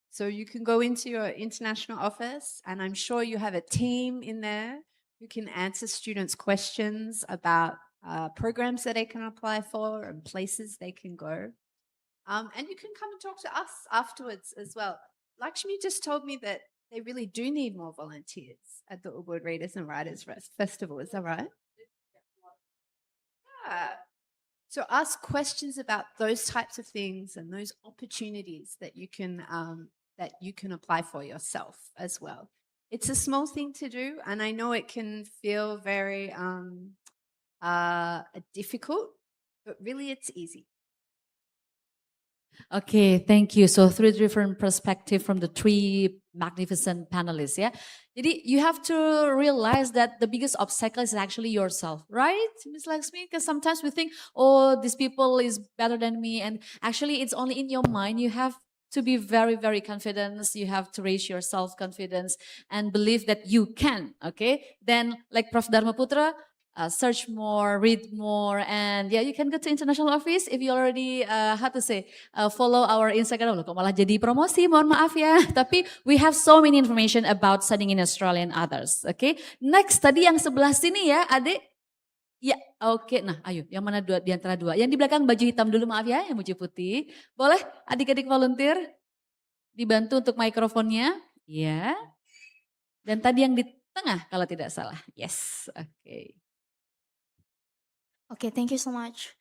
So you can go into your international office, and I'm sure you have a team in there who can answer students' questions about programs that they can apply for and places they can go. And you can come and talk to us afterwards as well. Lakshmi just told me that they really do need more volunteers at the Ubud Readers and Writers Festival. Is that right? Yeah. So ask questions about those types of things and those opportunities that you can apply for yourself as well. It's a small thing to do, and I know it can feel very difficult, but really it's easy. Okay, thank you. So 3 different perspectives from the 3 magnificent panelists, yeah. Jadi you have to realize that the biggest obstacle is actually yourself, right, Ms. Laksmi? Because sometimes we think, oh, these people is better than me, and actually it's only in your mind. You have to be very, very confident. You have to raise your self-confidence and believe that you can, okay? Then like Prof. Dharma Putra, search more, read more, and yeah, you can go to international office if you already follow our Instagram. Loh, kok malah jadi promosi, mohon maaf ya. Tapi we have so many information about studying in Australia and others. Okay, next tadi yang sebelah sini ya, adik. Ya, oke. Nah, ayo, yang mana di antara dua? Yang di belakang baju hitam dulu, maaf ya, yang baju putih. Boleh adik-adik volunteer dibantu untuk mikrofonnya? Ya. Dan tadi yang di tengah kalau tidak salah. Yes, oke. Okay, thank you so much.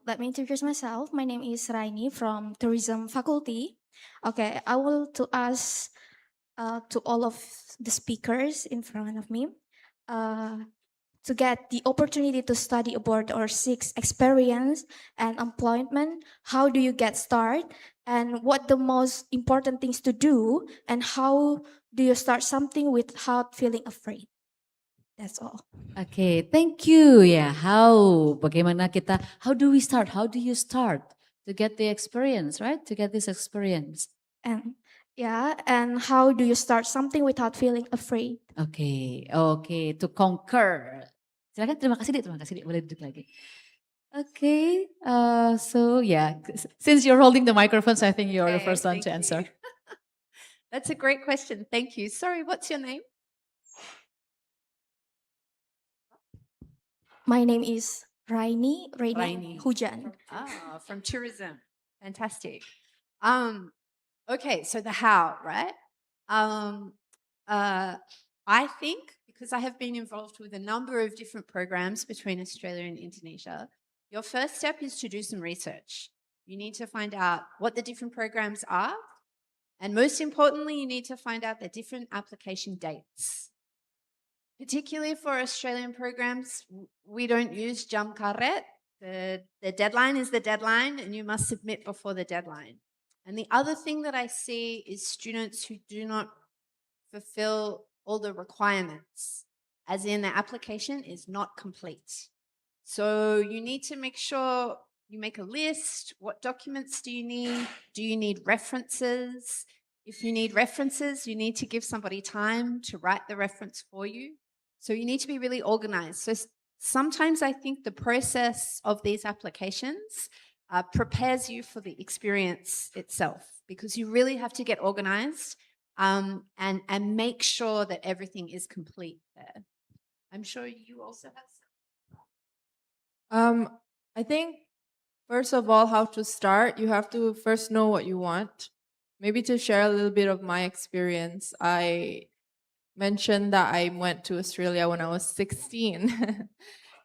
Let me introduce myself. My name is Raini from Tourism Faculty. Okay, I will to ask to all of the speakers in front of me to get the opportunity to study abroad or seek experience and employment. How do you get started? And what the most important things to do? And how do you start something without feeling afraid? That's all. Oke, thank you ya. Bagaimana kita, how do we start? How do you start to get the experience, right? To get this experience. And and how do you start something without feeling afraid? Oke, to conquer. Silakan, terima kasih Dik, boleh duduk lagi. Okay, so yeah, since you're holding the microphone, so I think you're the Okay, first one to thank answer. you. That's a great question. Thank you. Sorry, what's your name? My name is Raini Raini. Hujan. From tourism. Fantastic. Okay, so the how, right? I think because I have been involved with a number of different programs between Australia and Indonesia, your first step is to do some research. You need to find out what the different programs are, and most importantly, you need to find out the different application dates. Particularly for Australian programs, we don't use jam karet. The deadline is the deadline, and you must submit before the deadline. And the other thing that I see is students who do not fulfill all the requirements, as in the application is not complete. So you need to make sure you make a list. What documents do you need? Do you need references? If you need references, you need to give somebody time to write the reference for you. So you need to be really organized. So sometimes I think the process of these applications prepares you for the experience itself, because you really have to get organized and make sure that everything is complete there. I'm sure you also have some. I think, first of all, how to start, you have to first know what you want. Maybe to share a little bit of my experience, I mentioned that I went to Australia when I was 16.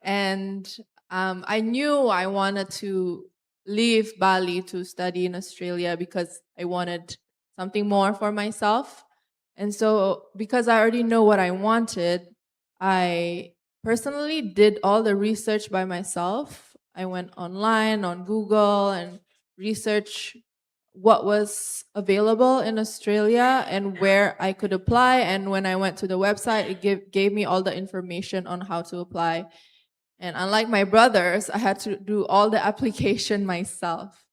And I knew I wanted to leave Bali to study in Australia because I wanted something more for myself. And so because I already know what I wanted, I personally did all the research by myself. I went online on Google and researched what was available in Australia and where I could apply. And when I went to the website, it gave me all the information on how to apply. And unlike my brothers, I had to do all the application myself.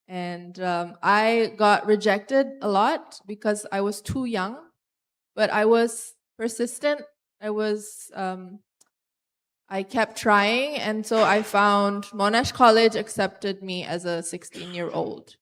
And I got rejected a lot because I was too young, but I was persistent. I kept trying, and so I found Monash College accepted me as a 16-year-old.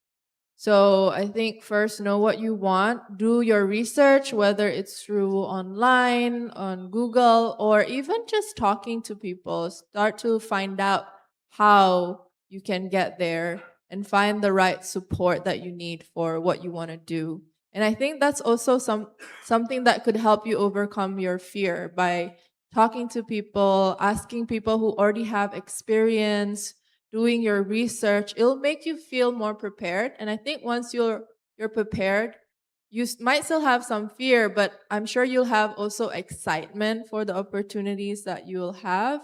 So I think first know what you want, do your research, whether it's through online, on Google, or even just talking to people. Start to find out how you can get there and find the right support that you need for what you want to do. And I think that's also something that could help you overcome your fear by talking to people, asking people who already have experience, doing your research. It'll make you feel more prepared. And I think once you're prepared, you might still have some fear, but I'm sure you'll have also excitement for the opportunities that you'll have.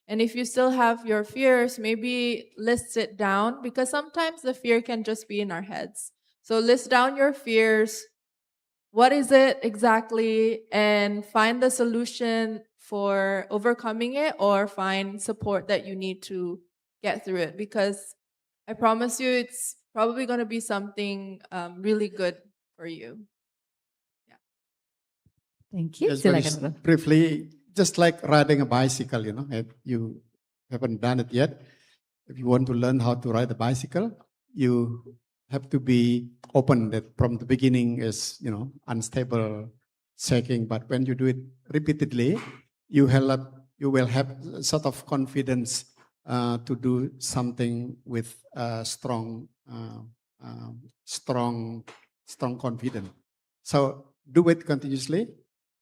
And if you still have your fears, maybe list it down, because sometimes the fear can just be in our heads. So list down your fears. What is it exactly? And find the solution for overcoming it, or find support that you need to get through it, because I promise you it's probably going to be something really good for you. Yeah. Thank you. Just very Silakan, Bro. briefly, just like riding a bicycle, if you haven't done it yet, if you want to learn how to ride a bicycle, you have to be open that from the beginning is, unstable, shaking. But when you do it repeatedly, you will have sort of confidence to do something with strong confidence. So do it continuously.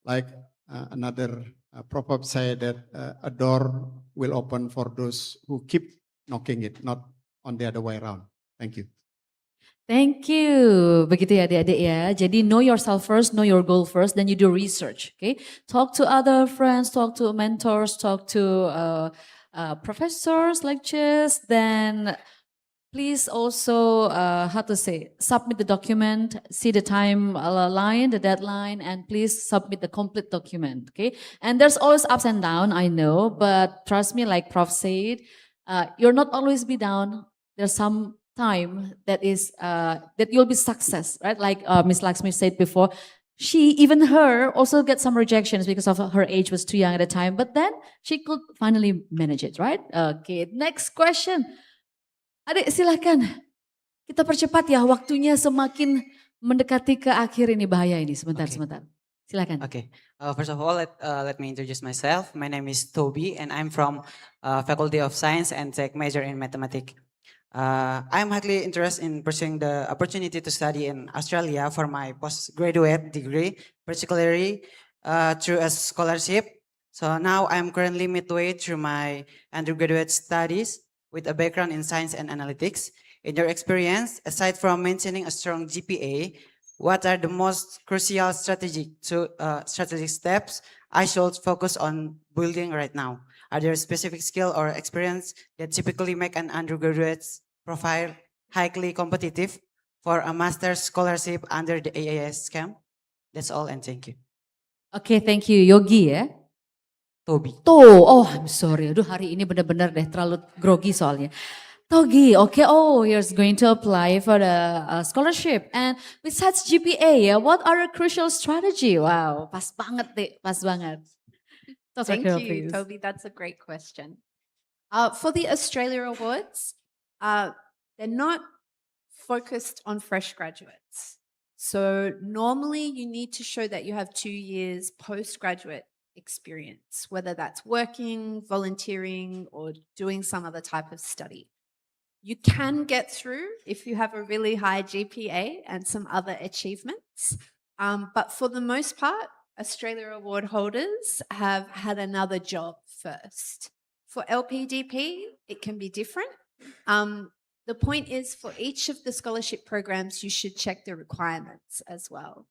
like another proverb say that a door will open for those who keep knocking it, not on the other way around. Thank you. Thank you. Begitu ya adik-adik ya. Jadi know yourself first, know your goal first, then you do research. Okay, talk to other friends, talk to mentors, talk to professors, lecturers. Then please also how to say, submit the document, see the timeline, the deadline, and please submit the complete document. Okay, and there's always ups and downs, I know, but trust me, like Prof said, you'll not always be down. There's some time that is that you'll be success, right? Like Miss Laxmi said before, even her also get some rejections because of her age was too young at the time, but then she could finally manage it, right? Okay, next question. Adik silakan, kita percepat ya, waktunya semakin mendekati ke akhir ini, bahaya ini, sebentar. Silakan. Okay, first of all, let me introduce myself. My name is Toby and I'm from Faculty of Science and Tech, major in Mathematics. I'm highly interested in pursuing the opportunity to study in Australia for my postgraduate degree, particularly through a scholarship. So now I'm currently midway through my undergraduate studies with a background in science and analytics. In your experience, aside from maintaining a strong GPA, what are the most crucial strategic steps I should focus on building right now? Are there specific skill or experience that typically make an undergraduate's profile highly competitive for a master's scholarship under the AAS scheme? That's all, and thank you. Okay, thank you. Yogi ya? Toby. Oh, I'm sorry. Aduh, hari ini benar-benar deh terlalu grogi soalnya. Togi, okay. Oh, you're going to apply for the scholarship. And besides GPA, what are the crucial strategy? Wow, pas banget deh, pas banget. Thank you, Toby. That's a great question. For the Australia Awards, they're not focused on fresh graduates. So normally you need to show that you have 2 years postgraduate experience, whether that's working, volunteering, or doing some other type of study. You can get through if you have a really high GPA and some other achievements. But for the most part, Australia Award holders have had another job first. For LPDP, it can be different. The point is, for each of the scholarship programs, you should check the requirements as well.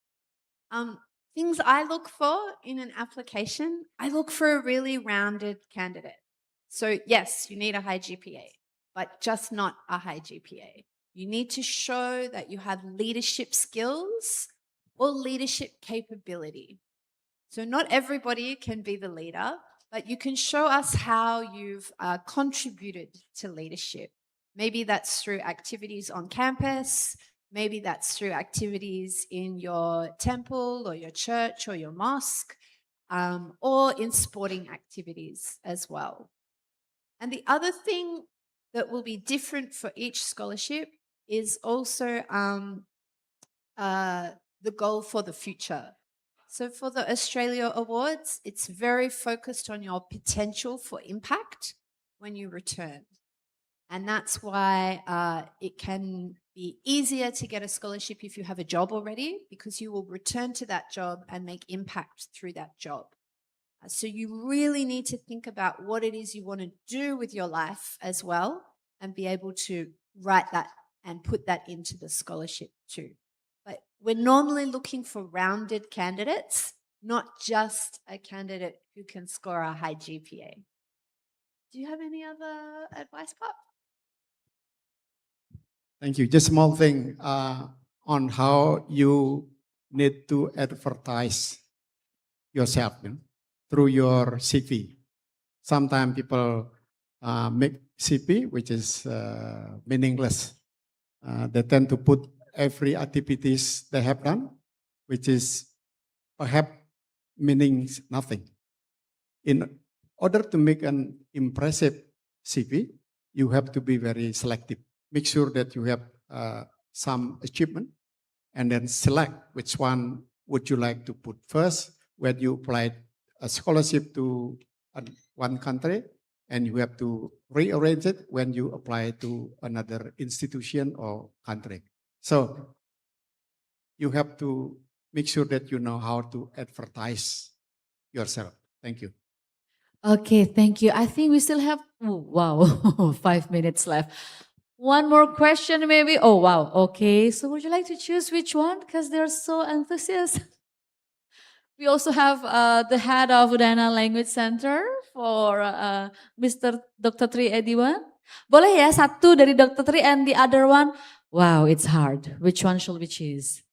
Things I look for in an application, I look for a really rounded candidate. So yes, you need a high GPA, but just not a high GPA. You need to show that you have leadership skills or leadership capability. So not everybody can be the leader, but you can show us how you've contributed to leadership. Maybe that's through activities on campus, maybe that's through activities in your temple or your church or your mosque, or in sporting activities as well. And the other thing that will be different for each scholarship is also the goal for the future. So for the Australia Awards, it's very focused on your potential for impact when you return. And that's why it can be easier to get a scholarship if you have a job already, because you will return to that job and make impact through that job. So you really need to think about what it is you want to do with your life as well, and be able to write that and put that into the scholarship too. But we're normally looking for rounded candidates, not just a candidate who can score a high GPA. Do you have any other advice, Pop? Thank you. Just small thing on how you need to advertise yourself, through your CV. Sometimes people make CV, which is meaningless. They tend to put every activities they have done, which is perhaps meaning nothing. In order to make an impressive CV, you have to be very selective. Make sure that you have some achievement, and then select which one would you like to put first. When you apply a scholarship to one country, and you have to rearrange it when you apply to another institution or country. So you have to make sure that you know how to advertise yourself. Thank you. Okay, thank you. I think we still have, oh, wow, 5 minutes left. One more question maybe. Oh, wow. Okay, so would you like to choose which one? Because they're so enthusiastic. We also have the head of Udayana Language Center for Mr. Dr. Tri Ediwan. Boleh ya, satu dari Dr. Tri and the other one. Wow, it's hard. Which one should we choose?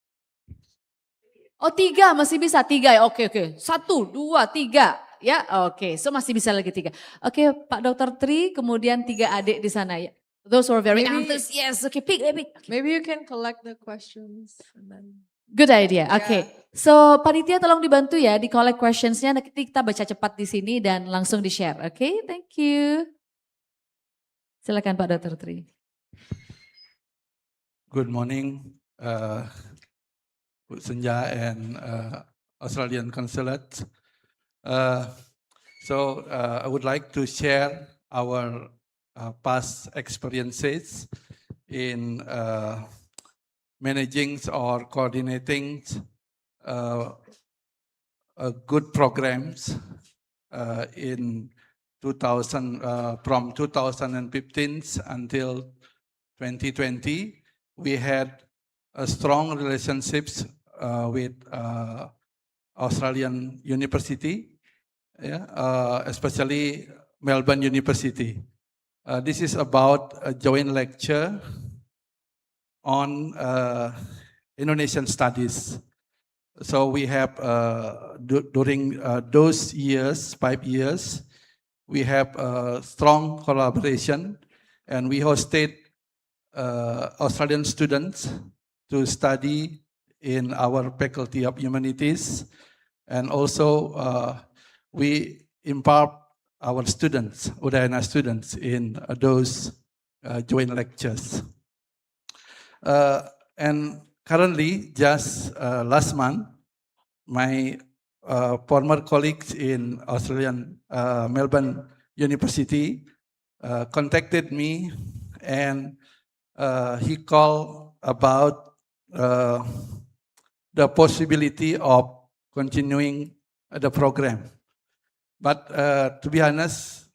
Oh, tiga, masih bisa. Tiga ya, oke, oke. 1, 2, 3. Ya, oke. So masih bisa lagi 3. Oke, Pak Dr. Tri, kemudian 3 adik di sana ya. Those were very enthusiastic. Yes, okay, pick. Maybe you can collect the questions and then. Good idea. Oke. So, panitia tolong dibantu ya di collect questions-nya. Nanti kita baca cepat di sini dan langsung di-share. Oke, thank you. Silakan Pak Dr. Tri. Good morning, Bu Senja and Australian Consulat. I would like to share our past experiences in managing or coordinating good programs in 2000 from 2015 until 2020. We had a strong relationships with Australian University, especially Melbourne University. This is about a joint lecture on Indonesian studies. So we have, during those years, 5 years, we have a strong collaboration, and we hosted Australian students to study in our Faculty of Humanities, and also we impart our students, Udayana students, in those joint lectures. And currently, just last month, my former colleagues in Australian Melbourne University contacted me, and he called about the possibility of continuing the program. But to be honest,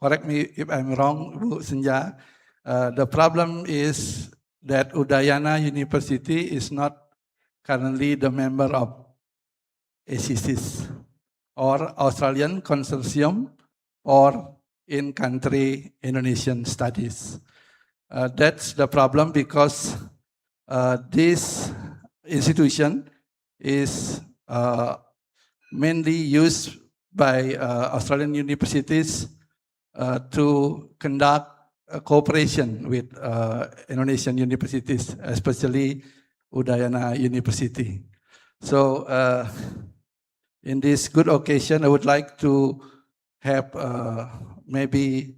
correct me if I'm wrong, Bu Senja, the problem is that Udayana University is not currently the member of ACCs or Australian Consortium or in-country Indonesian studies. That's the problem, because this institution is mainly used by Australian universities to conduct a cooperation with Indonesian universities, especially Udayana University. So in this good occasion, I would like to have maybe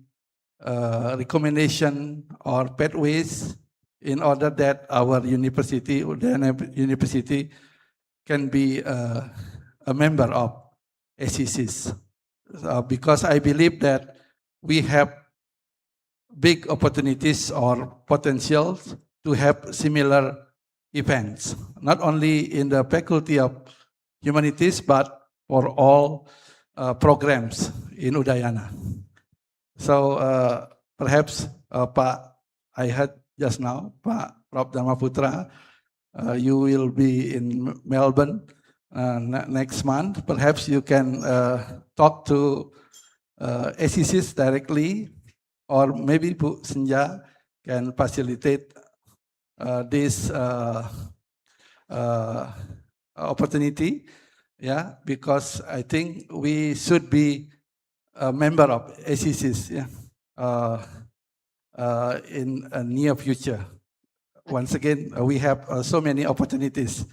recommendation or pathways in order that our university, Udayana University, can be a member of ACCs. Because I believe that we have big opportunities or potentials to have similar events, not only in the Faculty of Humanities, but for all programs in Udayana. So perhaps, Pak, I heard just now, Pak Prof. Dharma Putra, you will be in Melbourne next month. Perhaps you can talk to ACCs directly, or maybe Bu Senja can facilitate this opportunity, because I think we should be a member of ACCs in a near future. Once again, we have so many opportunities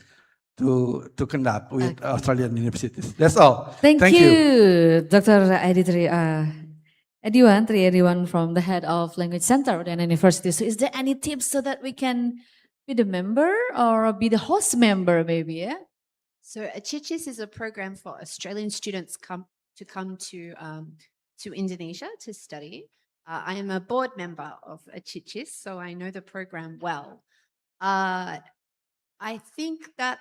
to conduct with Australian universities. That's all. Thank you, Dr. Ediwan from the head of Language Center at University. So is there any tips so that we can be the member or be the host member maybe, yeah? So Achichis is a program for Australian students to come to Indonesia to study. I am a board member of Achichis, so I know the program well. I think that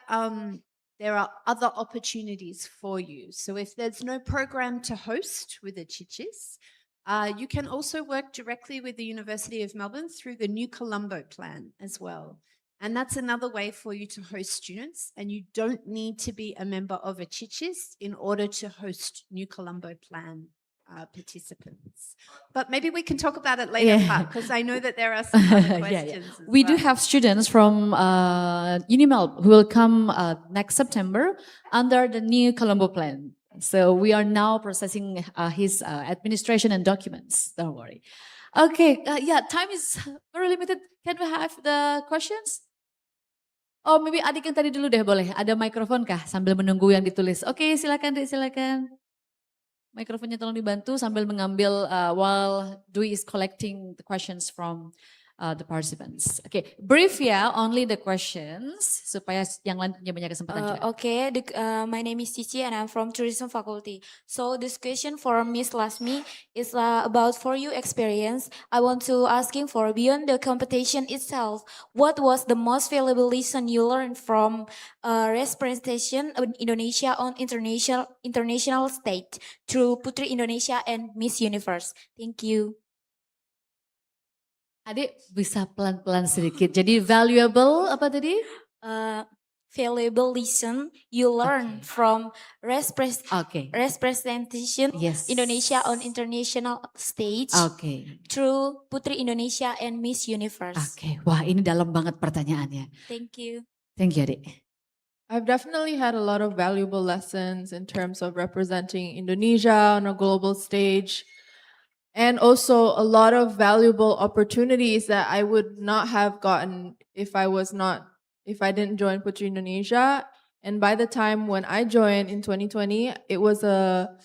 there are other opportunities for you. So if there's no program to host with the Chichis, you can also work directly with the University of Melbourne through the New Colombo plan as well. And that's another way for you to host students, and you don't need to be a member of a Chichis in order to host New Colombo plan participants. But maybe we can talk about it later, because I know that there are some other questions. As We do well. have students from Unimel who will come next September under the new Colombo plan. So we are now processing his administration and documents. Don't worry. Okay, yeah, time is very limited. Can we have the questions? Oh, maybe adik yang tadi dulu deh boleh. Ada mikrofon kah sambil menunggu yang ditulis? Oke, silakan Dek, silakan. Mikrofonnya tolong dibantu sambil mengambil while Dwi is collecting the questions from the participants. Okay, brief ya, only the questions supaya yang lain punya banyak kesempatan juga. Okay, my name is Cici and I'm from Tourism Faculty. So this question for Miss Lasmi is about for you experience. I want to asking for beyond the competition itself, what was the most valuable lesson you learned from representation of Indonesia on international stage through Putri Indonesia and Miss Universe? Thank you. Adik bisa pelan-pelan sedikit. Jadi valuable apa tadi? Valuable lesson you learn from representation Indonesia on international stage through Putri Indonesia and Miss Universe. Oke, wah ini dalam banget pertanyaannya. Thank you. Thank you Adik. I've definitely had a lot of valuable lessons in terms of representing Indonesia on a global stage. And also a lot of valuable opportunities that I would not have gotten if I didn't join Putri Indonesia. And by the time when I joined in 2020, it was a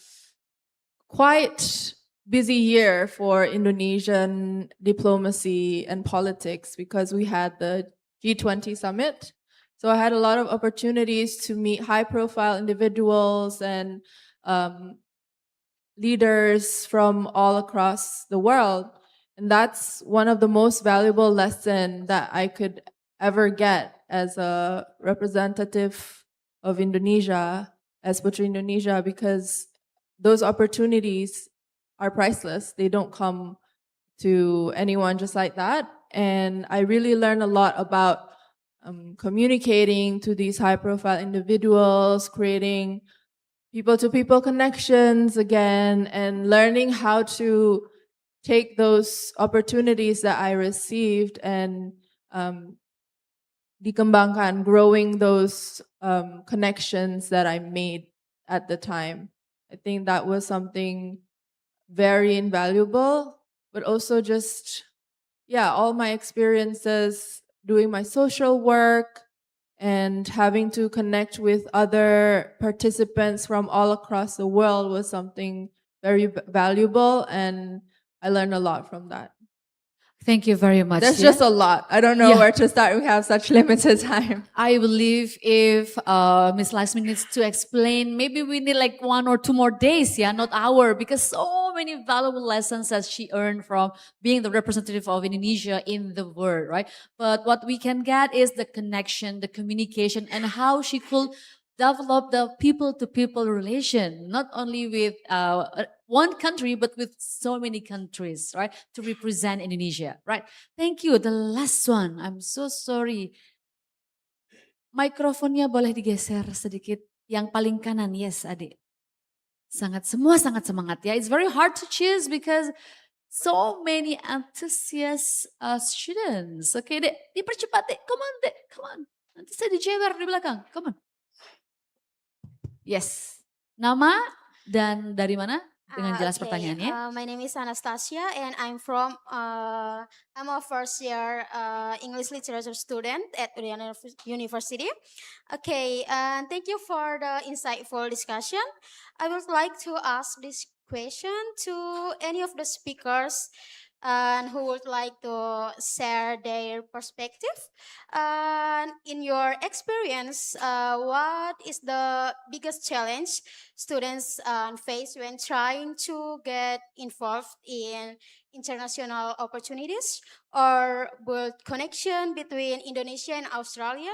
quite busy year for Indonesian diplomacy and politics because we had the G20 summit. So I had a lot of opportunities to meet high-profile individuals and leaders from all across the world. And that's one of the most valuable lessons that I could ever get as a representative of Indonesia, as Putri Indonesia, because those opportunities are priceless. They don't come to anyone just like that. And I really learned a lot about communicating to these high-profile individuals, creating people-to-people connections again, and learning how to take those opportunities that I received and dikembangkan, growing those connections that I made at the time. I think that was something very invaluable, but also just, all my experiences doing my social work, and having to connect with other participants from all across the world was something very valuable, and I learned a lot from that. Thank you very much. That's just a lot. I don't know where to start. We have such limited time. I believe if Ms. Lasmi needs to explain, maybe we need like 1 or 2 more days, not hour, because so many valuable lessons that she earned from being the representative of Indonesia in the world, right? But what we can get is the connection, the communication, and how she could develop the people-to-people relation, not only with one country, but with so many countries, right? To represent Indonesia, right? Thank you. The last one, I'm so sorry. Mikrofonnya boleh digeser sedikit. Yang paling kanan, yes adik. Semua sangat semangat ya. It's very hard to choose because so many enthusiast students. Oke dek, dipercepat dek, come on dek, come on. Nanti saya dijewer di belakang, come on. Yes. Nama dan dari mana? Dengan jelas pertanyaannya. My name is Anastasia and I'm a first year English literature student at Udayana University. Okay, and thank you for the insightful discussion. I would like to ask this question to any of the speakers and who would like to share their perspective. And in your experience, what is the biggest challenge students face when trying to get involved in international opportunities or build connection between Indonesia and Australia?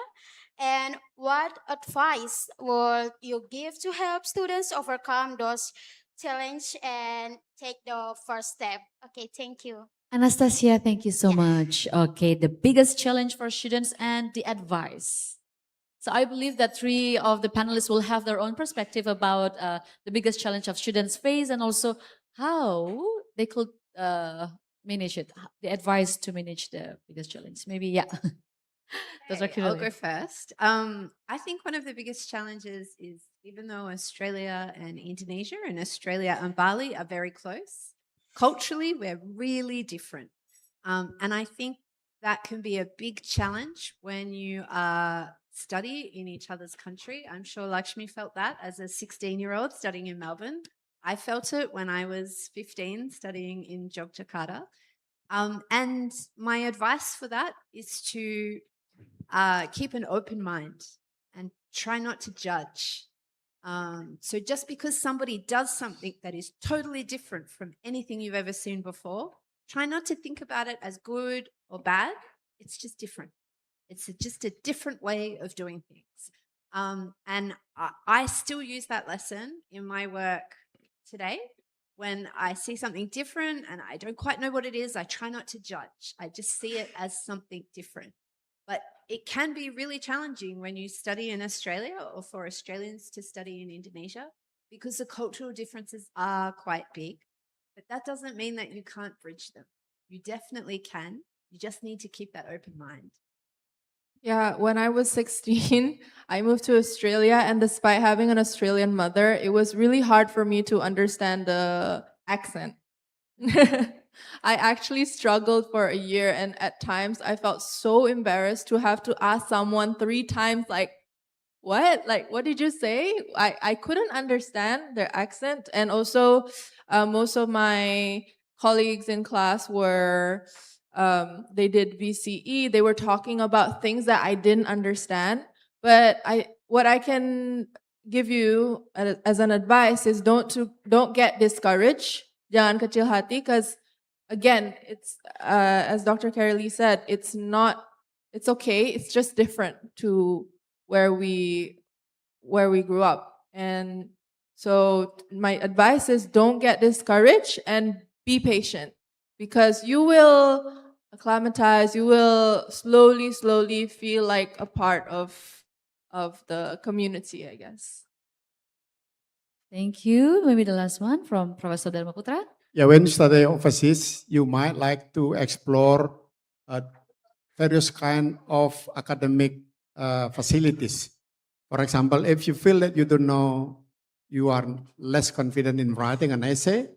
And what advice would you give to help students overcome those challenges and take the first step? Okay, thank you. Anastasia, thank you so much. Okay, the biggest challenge for students and the advice. So I believe that three of the panelists will have their own perspective about the biggest challenge of students face and also how they could manage it, the advice to manage the biggest challenge. Maybe, yeah. Those are Okay, I'll clearly. go first. I think one of the biggest challenges is even though Australia and Indonesia and Australia and Bali are very close, culturally we're really different. And I think that can be a big challenge when you study in each other's country. I'm sure Lakshmi felt that as a 16-year-old studying in Melbourne. I felt it when I was 15 studying in Yogyakarta. And my advice for that is to keep an open mind and try not to judge. So just because somebody does something that is totally different from anything you've ever seen before, try not to think about it as good or bad. It's just different. It's just a different way of doing things. And I still use that lesson in my work today. When I see something different and I don't quite know what it is, I try not to judge. I just see it as something different. But it can be really challenging when you study in Australia or for Australians to study in Indonesia because the cultural differences are quite big. But that doesn't mean that you can't bridge them. You definitely can. You just need to keep that open mind. Yeah, when I was 16, I moved to Australia, and despite having an Australian mother, it was really hard for me to understand the accent. I actually struggled for a year, and at times I felt so embarrassed to have to ask someone 3 times, like, what? Like, what did you say? I couldn't understand their accent. And also, most of my colleagues in class were, they did VCE. They were talking about things that I didn't understand. But what I can give you as an advice is don't get discouraged. Jangan kecil hati, because again, it's as Dr. Carey Lee said, it's okay. It's just different to where we grew up. And so my advice is don't get discouraged and be patient, because you will acclimatize, you will slowly feel like a part of the community, I guess. Thank you. Maybe the last one from Professor Dharma Putra. Yeah, when you study overseas, you might like to explore various kind of academic facilities. For example, if you feel that you don't know, you are less confident in writing an essay,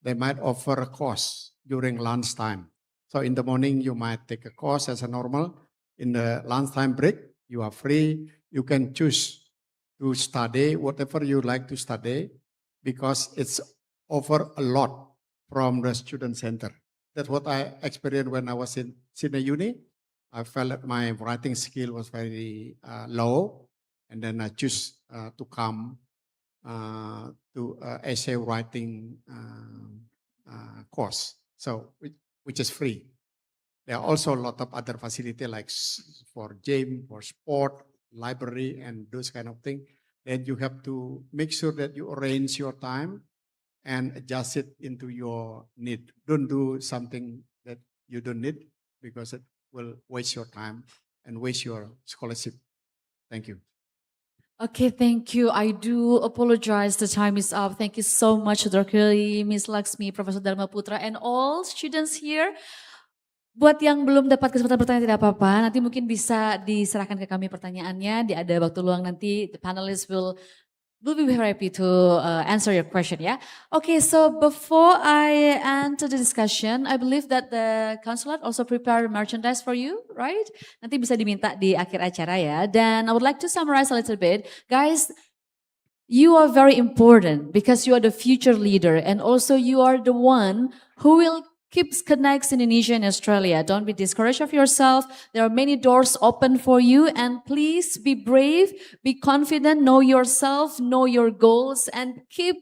they might offer a course during lunchtime. So in the morning, you might take a course as a normal. In the lunchtime break, you are free. You can choose to study whatever you like to study because it's offer a lot from the student center. That's what I experienced when I was in Sydney Uni. I felt that my writing skill was very low, and then I choose to come to essay writing course, so which is free. There are also a lot of other facilities like for gym, for sport, library, and those kind of things. Then you have to make sure that you arrange your time and adjust it into your need. Don't do something that you don't need because it will waste your time and waste your scholarship. Thank you. Okay, thank you. I do apologize. The time is up. Thank you so much, Dr. Lee, Ms. Laksmi, Profesor Dharma Putra, and all students here. Buat yang belum dapat kesempatan bertanya tidak apa-apa, nanti mungkin bisa diserahkan ke kami pertanyaannya. Ada waktu luang nanti, the panelists will be very happy to answer your question, yeah? Okay, so before I enter the discussion, I believe that the Konsulat also prepare merchandise for you, right? Nanti bisa diminta di akhir acara ya. Dan I would like to summarize a little bit. Guys, you are very important because you are the future leader and also you are the one who will keeps connects Indonesia and Australia. Don't be discouraged of yourself. There are many doors open for you, and please be brave, be confident, know yourself, know your goals, and keep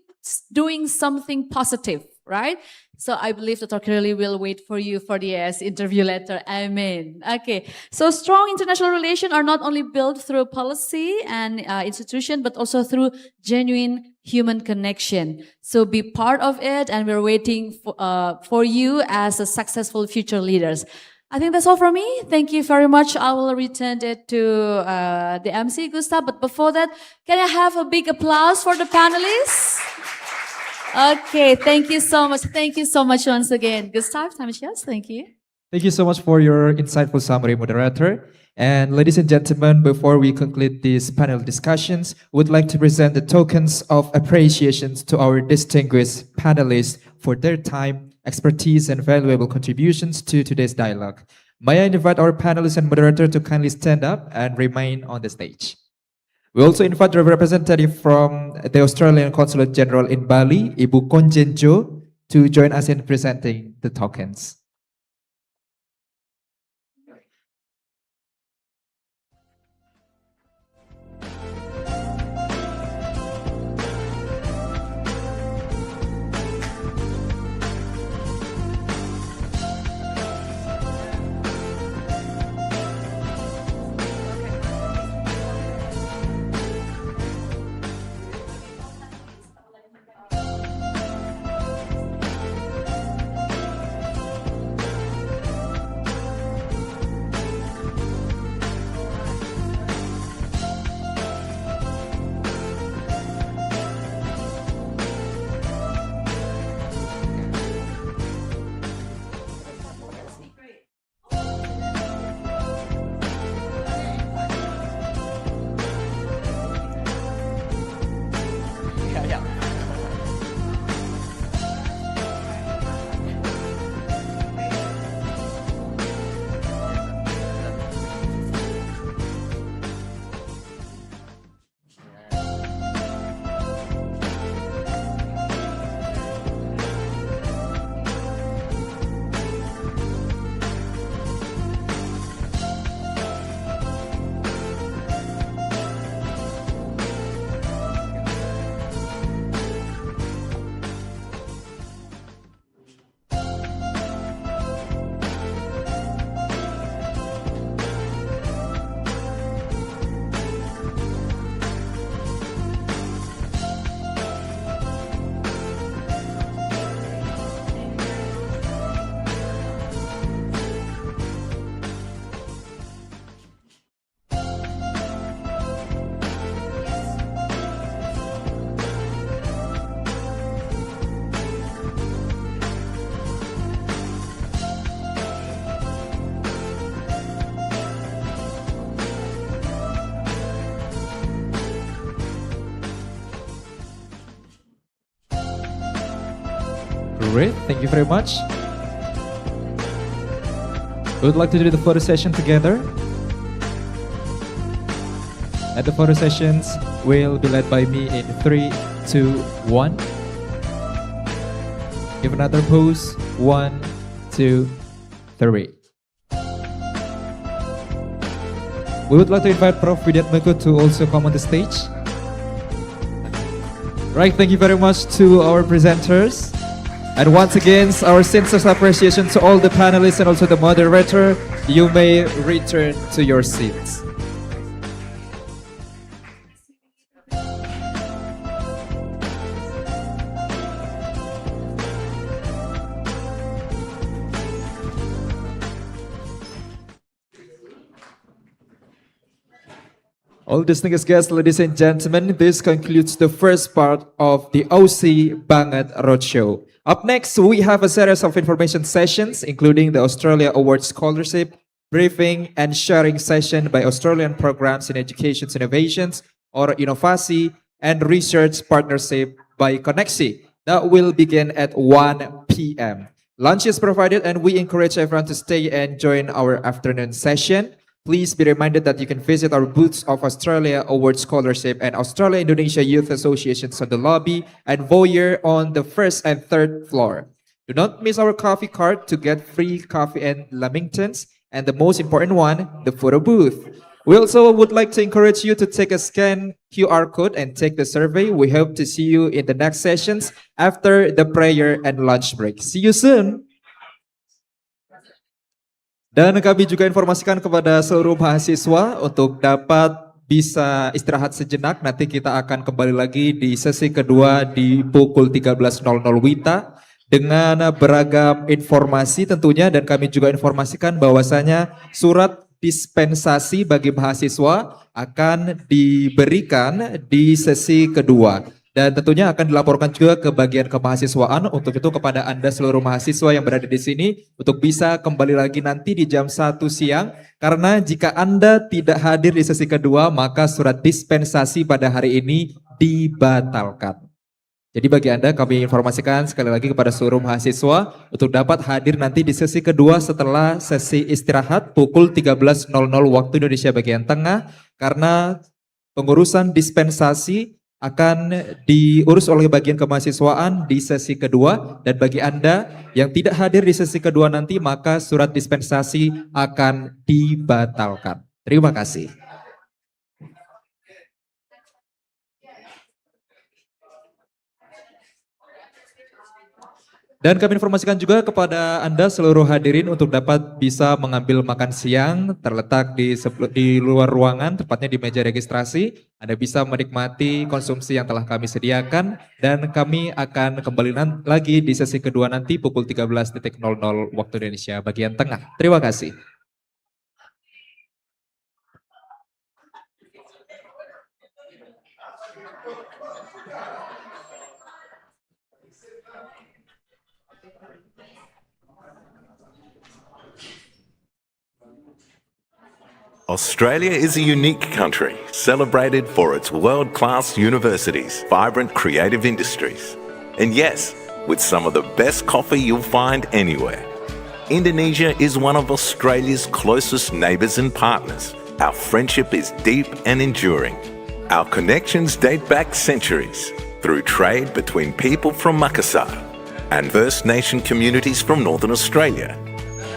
doing something positive. right? So I believe Dr. Kirli will wait for you for the interview letter. Amen. Okay. So strong international relations are not only built through policy and institution, but also through genuine human connection. So be part of it, and we're waiting for you as a successful future leaders. I think that's all from me. Thank you very much. I will return it to the MC, Gustav. But before that, can I have a big applause for the panelists? Okay, thank you so much. Thank you so much once again. Gustav, time is yours. Thank you. Thank you so much for your insightful summary, moderator. And ladies and gentlemen, before we conclude these panel discussions, we'd like to present the tokens of appreciation to our distinguished panelists for their time, expertise, and valuable contributions to today's dialogue. May I invite our panelists and moderator to kindly stand up and remain on the stage. We also invite the representative from the Australian Consulate Jenderal in Bali, Ibu Konjen, to join us in presenting the tokens. Great, thank you very much. We would like to do the photo session together. And the photo sessions will be led by me in 3, 2, 1. Give another pose. 1, 2, 3. We would like to invite Prof. Widiatmoko to also come on the stage. Right, thank you very much to our presenters. And once again, our sincere appreciation to all the panelists and also the moderator. You may return to your seats. All distinguished guests, ladies and gentlemen, this concludes the first part of the OC Banget Roadshow. Up next, we have a series of information sessions, including the Australia Award Scholarship, briefing and sharing session by Australian Programs in Education Innovations, or Inovasi, and research partnership by Koneksi. That will begin at 1 p.m. Lunch is provided, and we encourage everyone to stay and join our afternoon session. Please be reminded that you can visit our booths of Australia Award Scholarship and Australia-Indonesia Youth Associations on the lobby and foyer on the first and third floor. Do not miss our coffee cart to get free coffee and lamingtons, and the most important one, the photo booth. We also would like to encourage you to take a scan QR code and take the survey. We hope to see you in the next sessions after the prayer and lunch break. See you soon. Dan kami juga informasikan kepada seluruh mahasiswa untuk dapat bisa istirahat sejenak. Nanti kita akan kembali lagi di sesi kedua di pukul 13.00 WITA dengan beragam informasi tentunya, dan kami juga informasikan bahwasanya surat dispensasi bagi mahasiswa akan diberikan di sesi kedua. Dan tentunya akan dilaporkan juga ke bagian kemahasiswaan. Untuk itu kepada Anda seluruh mahasiswa yang berada di sini untuk bisa kembali lagi nanti di jam 1 siang. Karena jika Anda tidak hadir di sesi kedua, maka surat dispensasi pada hari ini dibatalkan. Jadi bagi Anda kami informasikan sekali lagi kepada seluruh mahasiswa untuk dapat hadir nanti di sesi kedua setelah sesi istirahat pukul 13.00 waktu Indonesia bagian tengah. Karena pengurusan dispensasi akan diurus oleh bagian kemahasiswaan di sesi kedua, dan bagi Anda yang tidak hadir di sesi kedua nanti maka surat dispensasi akan dibatalkan. Terima kasih. Dan kami informasikan juga kepada Anda seluruh hadirin untuk dapat bisa mengambil makan siang terletak di luar ruangan, tepatnya di meja registrasi. Anda bisa menikmati konsumsi yang telah kami sediakan, dan kami akan kembali lagi di sesi kedua nanti pukul 13.00 waktu Indonesia bagian tengah. Terima kasih. Australia is a unique country, celebrated for its world-class universities, vibrant creative industries, and yes, with some of the best coffee you'll find anywhere. Indonesia is one of Australia's closest neighbours and partners. Our friendship is deep and enduring. Our connections date back centuries through trade between people from Makassar and First Nation communities from Northern Australia.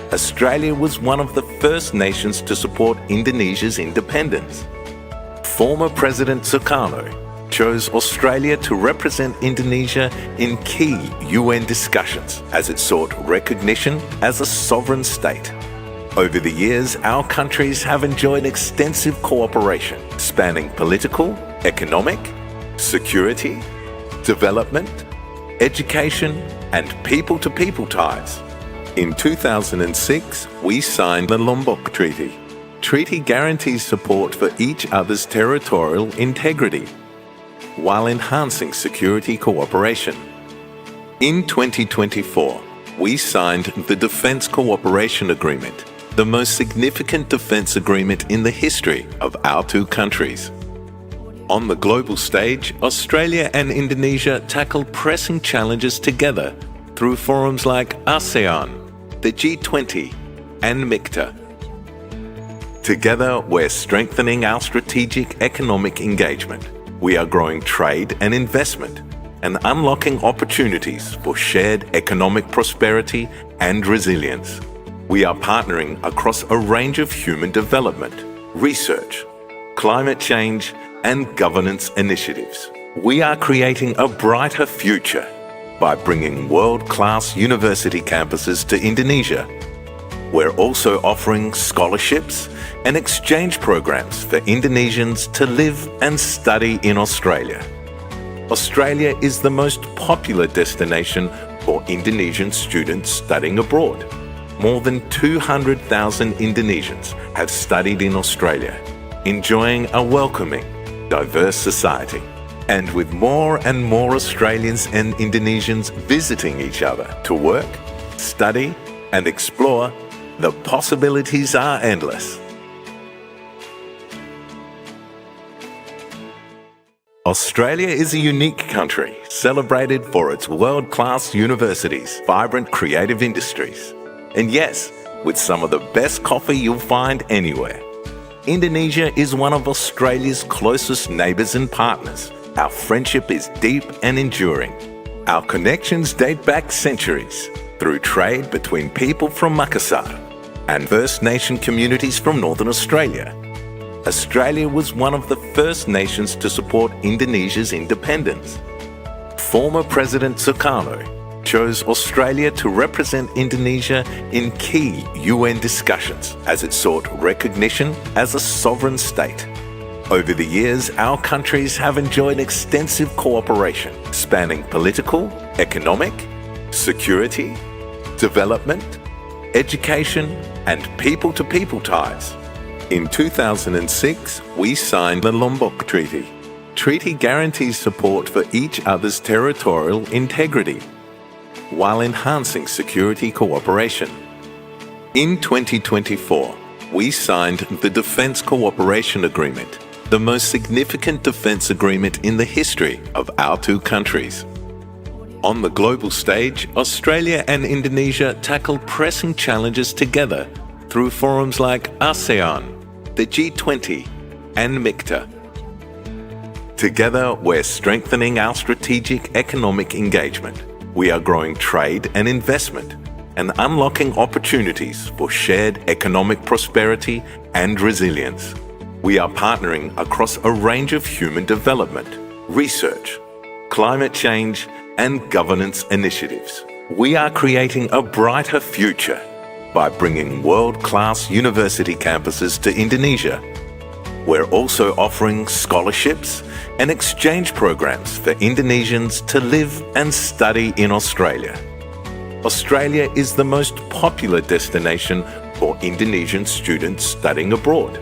Australia was one of the first nations to support Indonesia's independence. Former President Sukarno chose Australia to represent Indonesia in key UN discussions as it sought recognition as a sovereign state. Over the years, our countries have enjoyed extensive cooperation spanning political, economic, security, development, education, and people-to-people ties. In 2006, we signed the Lombok Treaty. Treaty guarantees support for each other's territorial integrity while enhancing security cooperation. In 2024, we signed the Defence Cooperation Agreement, the most significant defence agreement in the history of our two countries. On the global stage, Australia and Indonesia tackle pressing challenges together through forums like ASEAN, the G20, and MICTA. Together, we're strengthening our strategic economic engagement. We are growing trade and investment and unlocking opportunities for shared economic prosperity and resilience. We are partnering across a range of human development, research, climate change, and governance initiatives. We are creating a brighter future by bringing world-class university campuses to Indonesia. We're also offering scholarships and exchange programs for Indonesians to live and study in Australia. Australia is the most popular destination for Indonesian students studying abroad. More than 200,000 Indonesians have studied in Australia, enjoying a welcoming, diverse society. And with more and more Australians and Indonesians visiting each other to work, study, and explore, the possibilities are endless. Australia is a unique country, celebrated for its world-class universities, vibrant creative industries, and yes, with some of the best coffee you'll find anywhere. Indonesia is one of Australia's closest neighbours and partners. Our friendship is deep and enduring. Our connections date back centuries through trade between people from Makassar and First Nation communities from Northern Australia. Australia was one of the first nations to support Indonesia's independence. Former President Sukarno chose Australia to represent Indonesia in key UN discussions as it sought recognition as a sovereign state. Over the years, our countries have enjoyed extensive cooperation spanning political, economic, security, development, education, and people-to-people ties. In 2006, we signed the Lombok Treaty. Treaty guarantees support for each other's territorial integrity, while enhancing security cooperation. In 2024, we signed the Defence Cooperation Agreement, the most significant defence agreement in the history of our two countries. On the global stage, Australia and Indonesia tackle pressing challenges together through forums like ASEAN, the G20, and MICTA. Together, we're strengthening our strategic economic engagement. We are growing trade and investment and unlocking opportunities for shared economic prosperity and resilience. We are partnering across a range of human development, research, climate change, and governance initiatives. We are creating a brighter future by bringing world-class university campuses to Indonesia. We're also offering scholarships and exchange programs for Indonesians to live and study in Australia. Australia is the most popular destination for Indonesian students studying abroad.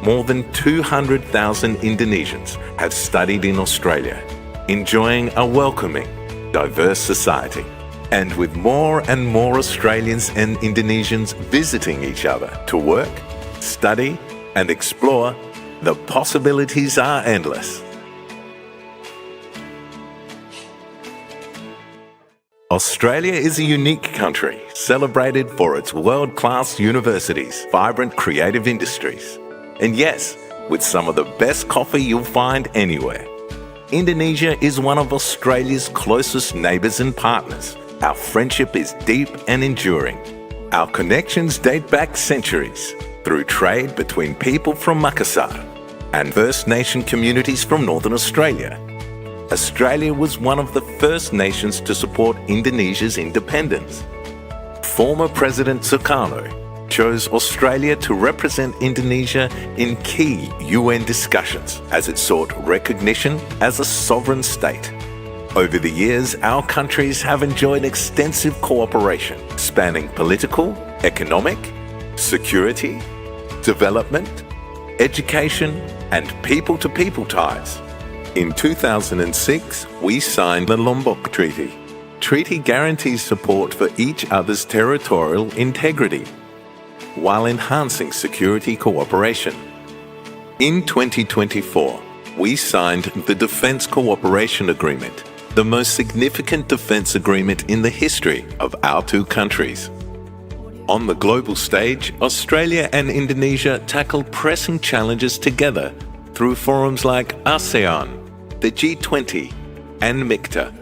More than 200,000 Indonesians have studied in Australia, enjoying a welcoming, diverse society. And with more and more Australians and Indonesians visiting each other to work, study, and explore, the possibilities are endless. Australia is a unique country, celebrated for its world-class universities, vibrant creative industries, and yes, with some of the best coffee you'll find anywhere. Indonesia is one of Australia's closest neighbours and partners. Our friendship is deep and enduring. Our connections date back centuries through trade between people from Makassar and First Nation communities from Northern Australia. Australia was one of the first nations to support Indonesia's independence. Former President Sukarno chose Australia to represent Indonesia in key UN discussions as it sought recognition as a sovereign state. Over the years, our countries have enjoyed extensive cooperation spanning political, economic, security, development, education, and people-to-people ties. In 2006, we signed the Lombok Treaty. Treaty guarantees support for each other's territorial integrity, while enhancing security cooperation. In 2024, we signed the Defence Cooperation Agreement, the most significant defence agreement in the history of our two countries. On the global stage, Australia and Indonesia tackle pressing challenges together through forums like ASEAN, the G20, and MICTA.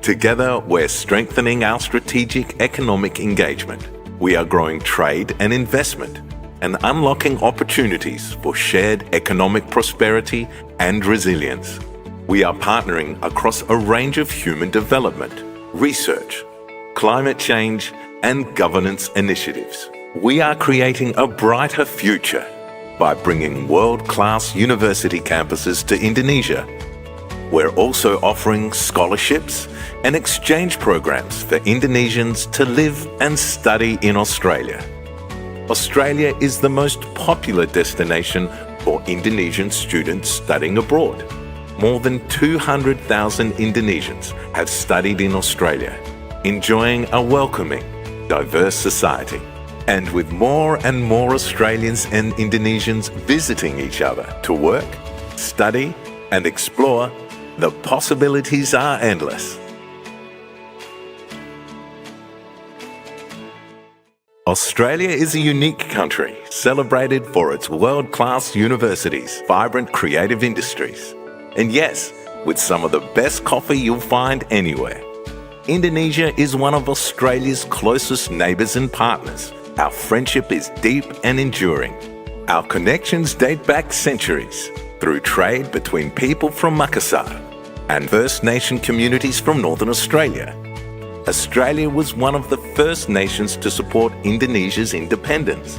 Together, we're strengthening our strategic economic engagement. We are growing trade and investment and unlocking opportunities for shared economic prosperity and resilience. We are partnering across a range of human development, research, climate change, and governance initiatives. We are creating a brighter future by bringing world-class university campuses to Indonesia. We're also offering scholarships and exchange programs for Indonesians to live and study in Australia. Australia is the most popular destination for Indonesian students studying abroad. More than 200,000 Indonesians have studied in Australia, enjoying a welcoming, diverse society. And with more and more Australians and Indonesians visiting each other to work, study, and explore, the possibilities are endless. Australia is a unique country, celebrated for its world-class universities, vibrant creative industries, and yes, with some of the best coffee you'll find anywhere. Indonesia is one of Australia's closest neighbours and partners. Our friendship is deep and enduring. Our connections date back centuries through trade between people from Makassar and First Nation communities from Northern Australia. Australia was one of the first nations to support Indonesia's independence.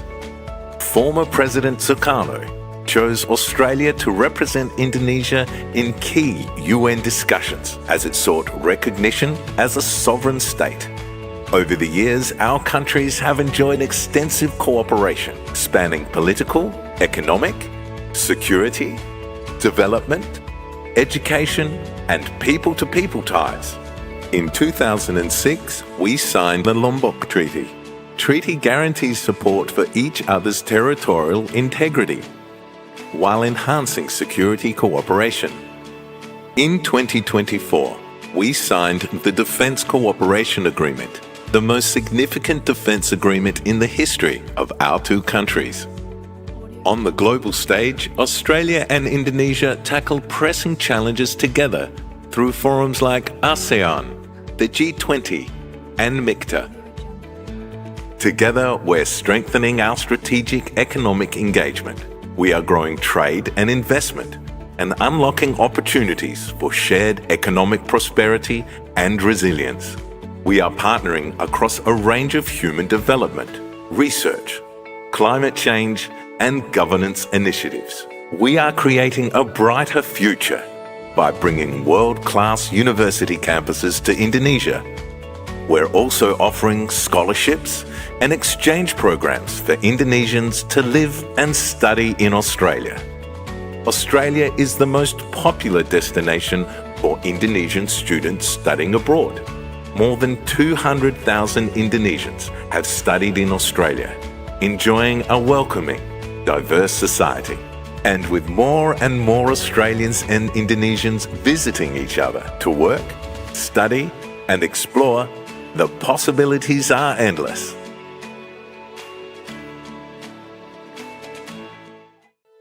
Former President Sukarno chose Australia to represent Indonesia in key UN discussions as it sought recognition as a sovereign state. Over the years, our countries have enjoyed extensive cooperation spanning political, economic, security, development, education, and people-to-people ties. In 2006, we signed the Lombok Treaty. Treaty guarantees support for each other's territorial integrity, while enhancing security cooperation. In 2024, we signed the Defence Cooperation Agreement, the most significant defence agreement in the history of our two countries. On the global stage, Australia and Indonesia tackle pressing challenges together through forums like ASEAN, the G20, and MICTA. Together, we're strengthening our strategic economic engagement. We are growing trade and investment and unlocking opportunities for shared economic prosperity and resilience. We are partnering across a range of human development, research, climate change, and governance initiatives. We are creating a brighter future by bringing world-class university campuses to Indonesia. We're also offering scholarships and exchange programs for Indonesians to live and study in Australia. Australia is the most popular destination for Indonesian students studying abroad. More than 200,000 Indonesians have studied in Australia, enjoying a welcoming, diverse society. And with more and more Australians and Indonesians visiting each other to work, study, and explore, the possibilities are endless.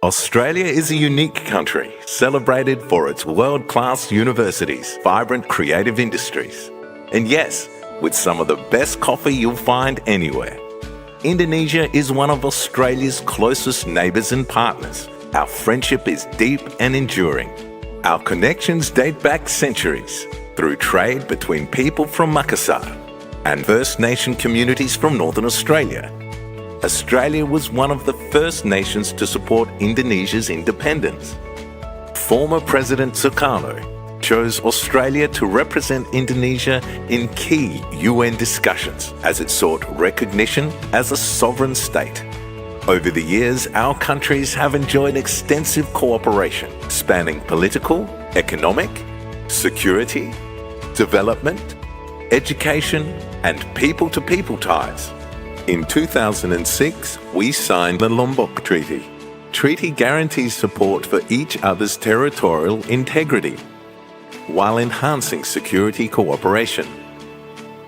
Australia is a unique country celebrated for its world-class universities, vibrant creative industries, and yes, with some of the best coffee you'll find anywhere. Indonesia is one of Australia's closest neighbours and partners. Our friendship is deep and enduring. Our connections date back centuries through trade between people from Makassar and First Nation communities from Northern Australia. Australia was one of the first nations to support Indonesia's independence. Former President Sukarno chose Australia to represent Indonesia in key UN discussions as it sought recognition as a sovereign state. Over the years, our countries have enjoyed extensive cooperation spanning political, economic, security, development, education, and people-to-people ties. In 2006, we signed the Lombok Treaty. Treaty guarantees support for each other's territorial integrity, while enhancing security cooperation.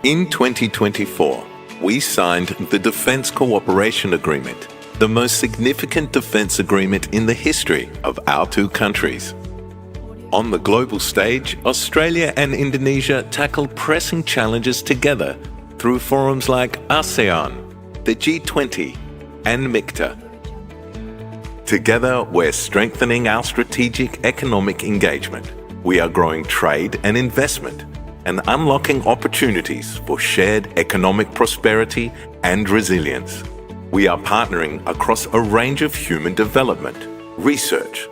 In 2024, we signed the Defence Cooperation Agreement, the most significant defence agreement in the history of our two countries. On the global stage, Australia and Indonesia tackle pressing challenges together through forums like ASEAN, the G20, and MICTA. Together, we're strengthening our strategic economic engagement. We are growing trade and investment and unlocking opportunities for shared economic prosperity and resilience. We are partnering across a range of human development, research,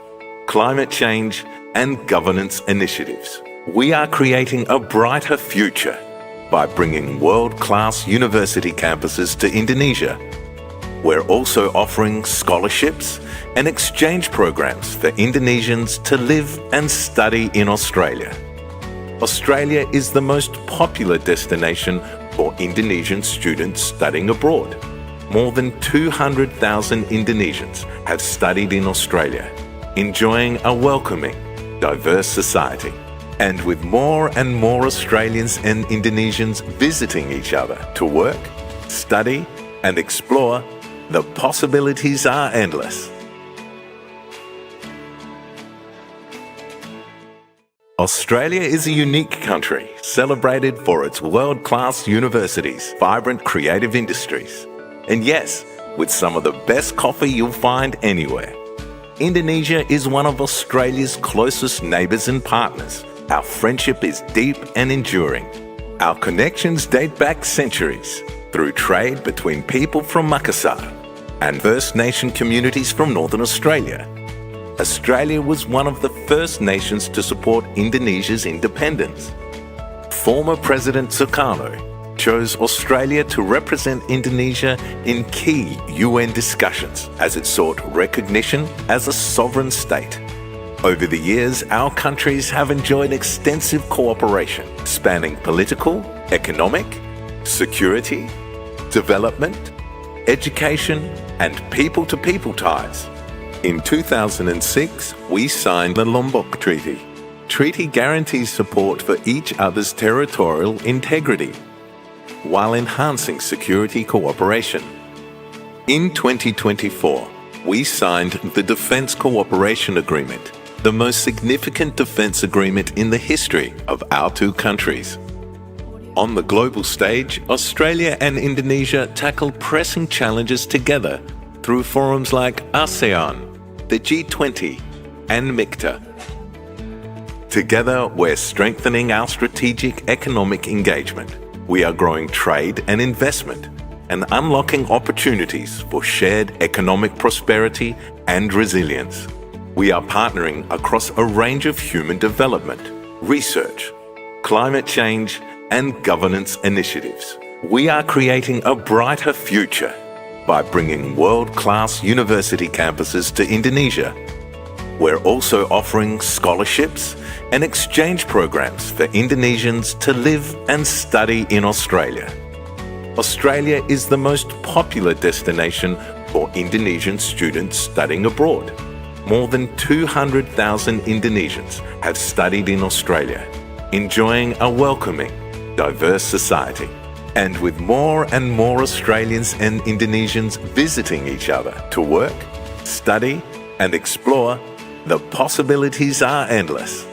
climate change, and governance initiatives. We are creating a brighter future by bringing world-class university campuses to Indonesia. We're also offering scholarships and exchange programs for Indonesians to live and study in Australia. Australia is the most popular destination for Indonesian students studying abroad. More than 200,000 Indonesians have studied in Australia, enjoying a welcoming, diverse society. And with more and more Australians and Indonesians visiting each other to work, study, and explore, the possibilities are endless. Australia is a unique country celebrated for its world-class universities, vibrant creative industries, and yes, with some of the best coffee you'll find anywhere. Indonesia is one of Australia's closest neighbours and partners. Our friendship is deep and enduring. Our connections date back centuries through trade between people from Makassar and First Nation communities from Northern Australia. Australia was one of the first nations to support Indonesia's independence. Former President Sukarno chose Australia to represent Indonesia in key UN discussions as it sought recognition as a sovereign state. Over the years, our countries have enjoyed extensive cooperation spanning political, economic, security, development, education, and people-to-people ties. In 2006, we signed the Lombok Treaty. Treaty guarantees support for each other's territorial integrity, while enhancing security cooperation. In 2024, we signed the Defence Cooperation Agreement, the most significant defence agreement in the history of our two countries. On the global stage, Australia and Indonesia tackle pressing challenges together through forums like ASEAN, the G20, and MICTA. Together, we're strengthening our strategic economic engagement. We are growing trade and investment and unlocking opportunities for shared economic prosperity and resilience. We are partnering across a range of human development, research, climate change, and governance initiatives. We are creating a brighter future by bringing world-class university campuses to Indonesia. We're also offering scholarships and exchange programs for Indonesians to live and study in Australia. Australia is the most popular destination for Indonesian students studying abroad. More than 200,000 Indonesians have studied in Australia, enjoying a welcoming, diverse society. And with more and more Australians and Indonesians visiting each other to work, study, and explore, the possibilities are endless.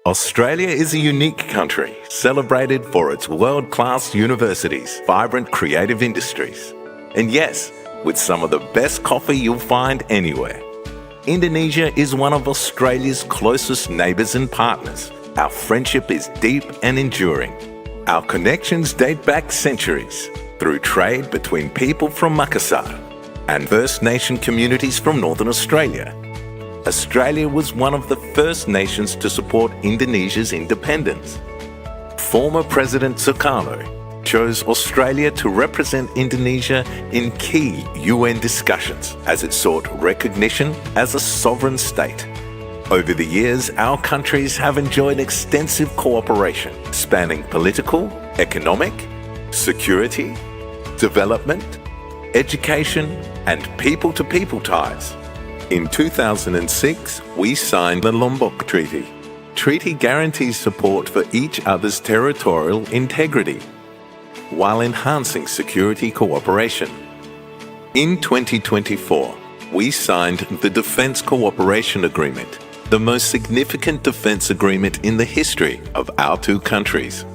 Australia is a unique country, celebrated for its world-class universities, vibrant creative industries, and yes, with some of the best coffee you'll find anywhere. Indonesia is one of Australia's closest neighbours and partners. Our friendship is deep and enduring. Our connections date back centuries through trade between people from Makassar and First Nation communities from Northern Australia. Australia was one of the first nations to support Indonesia's independence. Former President Sukarno chose Australia to represent Indonesia in key UN discussions as it sought recognition as a sovereign state. Over the years, our countries have enjoyed extensive cooperation spanning political, economic, security, development, education, and people-to-people ties. In 2006, we signed the Lombok Treaty. Treaty guarantees support for each other's territorial integrity, while enhancing security cooperation. In 2024, we signed the Defence Cooperation Agreement, the most significant defence agreement in the history of our two countries.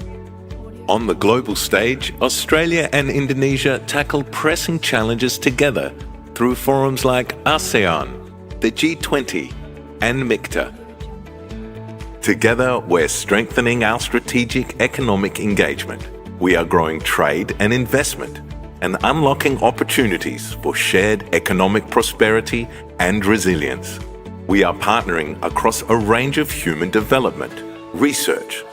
On the global stage, Australia and Indonesia tackle pressing challenges together through forums like ASEAN, the G20, and MICTA. Together, we're strengthening our strategic economic engagement. We are growing trade and investment and unlocking opportunities for shared economic prosperity and resilience. We are partnering across a range of human development, research,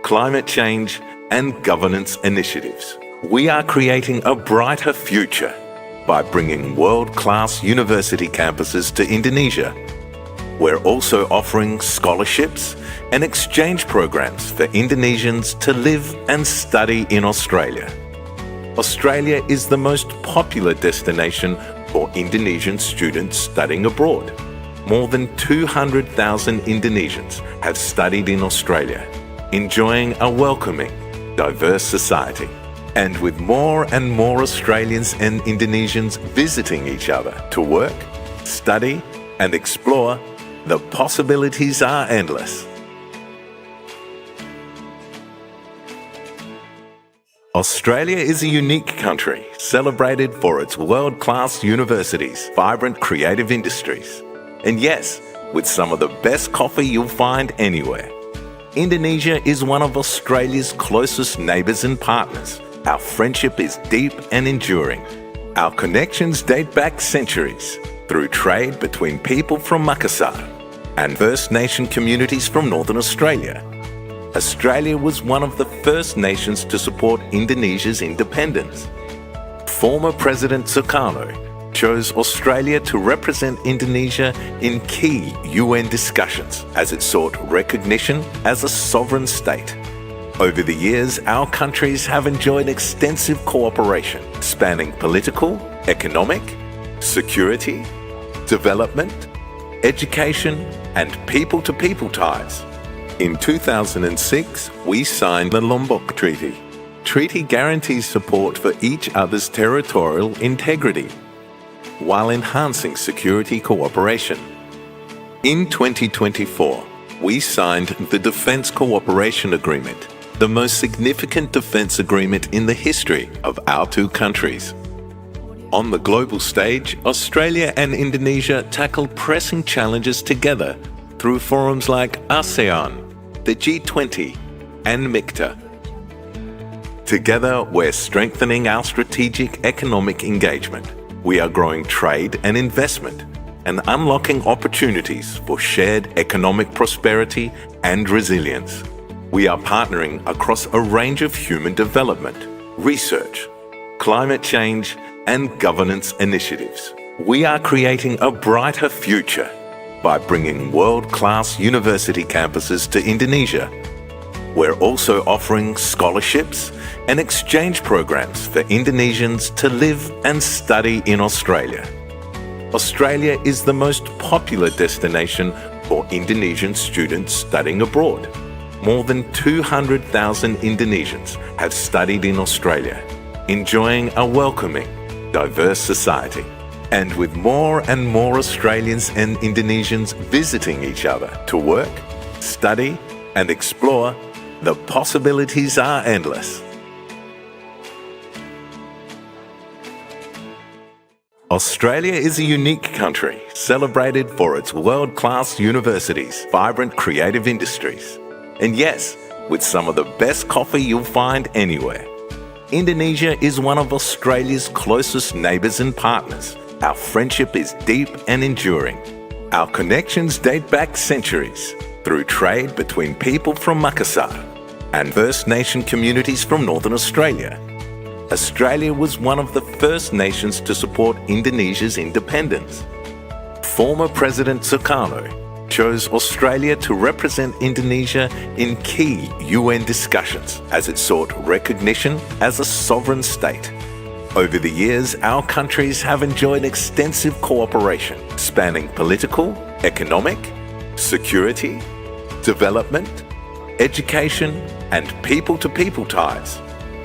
climate change, and governance initiatives. We are creating a brighter future by bringing world-class university campuses to Indonesia. We're also offering scholarships and exchange programs for Indonesians to live and study in Australia. Australia is the most popular destination for Indonesian students studying abroad. More than 200,000 Indonesians have studied in Australia, enjoying a welcoming, diverse society. And with more and more Australians and Indonesians visiting each other to work, study, and explore, the possibilities are endless. Australia is a unique country celebrated for its world-class universities, vibrant creative industries, and yes, with some of the best coffee you'll find anywhere. Indonesia is one of Australia's closest neighbours and partners. Our friendship is deep and enduring. Our connections date back centuries through trade between people from Makassar and First Nation communities from Northern Australia. Australia was one of the first nations to support Indonesia's independence. Former President Sukarno chose Australia to represent Indonesia in key UN discussions as it sought recognition as a sovereign state. Over the years, our countries have enjoyed extensive cooperation spanning political, economic, security, development, education, and people-to-people ties. In 2006, we signed the Lombok Treaty. Treaty guarantees support for each other's territorial integrity while enhancing security cooperation. In 2024, we signed the Defence Cooperation Agreement, the most significant defence agreement in the history of our two countries. On the global stage, Australia and Indonesia tackle pressing challenges together through forums like ASEAN, the G20, and MICTA. Together, we're strengthening our strategic economic engagement. We are growing trade and investment and unlocking opportunities for shared economic prosperity and resilience. We are partnering across a range of human development, research, climate change, and governance initiatives. We are creating a brighter future by bringing world-class university campuses to Indonesia. We're also offering scholarships and exchange programs for Indonesians to live and study in Australia. Australia is the most popular destination for Indonesian students studying abroad. More than 200,000 Indonesians have studied in Australia, enjoying a welcoming, diverse society. And with more and more Australians and Indonesians visiting each other to work, study, and explore, the possibilities are endless. Australia is a unique country celebrated for its world-class universities, vibrant creative industries, and yes, with some of the best coffee you'll find anywhere. Indonesia is one of Australia's closest neighbours and partners. Our friendship is deep and enduring. Our connections date back centuries through trade between people from Makassar and First Nation communities from Northern Australia. Australia was one of the first nations to support Indonesia's independence. Former President Sukarno chose Australia to represent Indonesia in key UN discussions as it sought recognition as a sovereign state. Over the years, our countries have enjoyed extensive cooperation spanning political, economic, security, development, education, and people-to-people ties.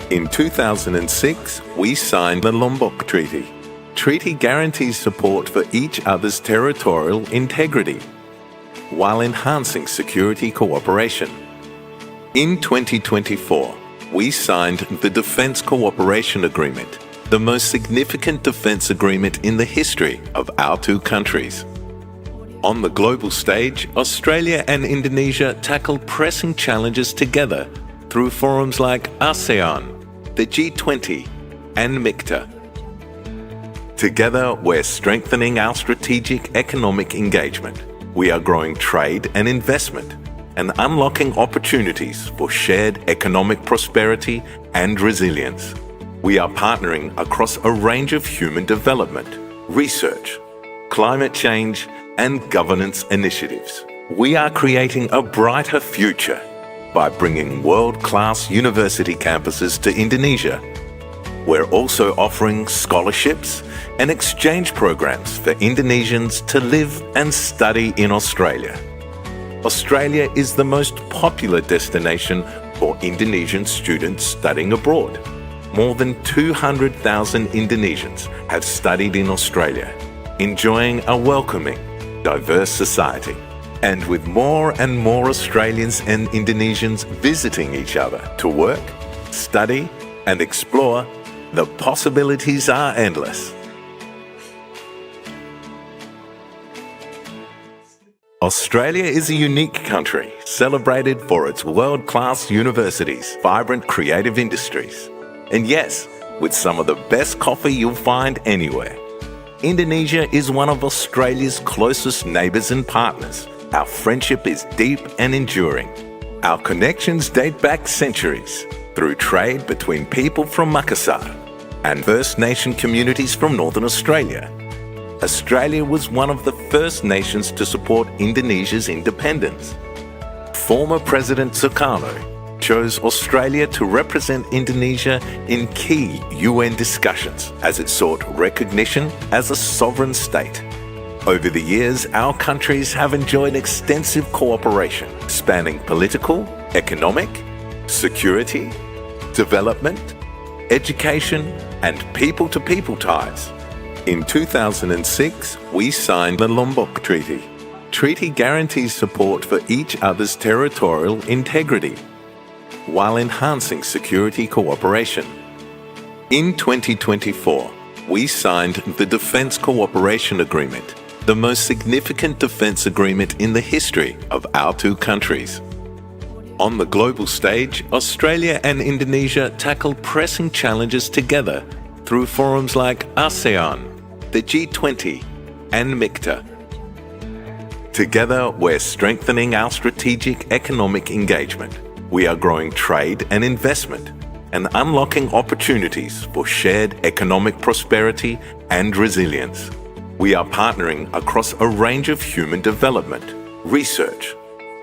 In 2006, we signed the Lombok Treaty. Treaty guarantees support for each other's territorial integrity while enhancing security cooperation. In 2024, we signed the Defence Cooperation Agreement, the most significant defence agreement in the history of our two countries. On the global stage, Australia and Indonesia tackle pressing challenges together through forums like ASEAN, the G20, and MICTA. Together, we're strengthening our strategic economic engagement. We are growing trade and investment and unlocking opportunities for shared economic prosperity and resilience. We are partnering across a range of human development, research, climate change, and governance initiatives. We are creating a brighter future by bringing world-class university campuses to Indonesia. We're also offering scholarships and exchange programs for Indonesians to live and study in Australia. Australia is the most popular destination for Indonesian students studying abroad. More than 200,000 Indonesians have studied in Australia, enjoying a welcoming, diverse society. And with more and more Australians and Indonesians visiting each other to work, study, and explore. The possibilities are endless. Australia is a unique country, celebrated for its world-class universities, vibrant creative industries, and yes, with some of the best coffee you'll find anywhere. Indonesia is one of Australia's closest neighbours and partners. Our friendship is deep and enduring. Our connections date back centuries through trade between people from Makassar and First Nation communities from Northern Australia. Australia was one of the first nations to support Indonesia's independence. Former President Sukarno chose Australia to represent Indonesia in key UN discussions as it sought recognition as a sovereign state. Over the years, our countries have enjoyed extensive cooperation spanning political, economic, security, development, education, and people-to-people ties. In 2006, we signed the Lombok Treaty. Treaty guarantees support for each other's territorial integrity, while enhancing security cooperation. In 2024, we signed the Defence Cooperation Agreement, the most significant defence agreement in the history of our two countries. On the global stage, Australia and Indonesia tackle pressing challenges together through forums like ASEAN, the G20, and MICTA. Together, we're strengthening our strategic economic engagement. We are growing trade and investment and unlocking opportunities for shared economic prosperity and resilience. We are partnering across a range of human development, research,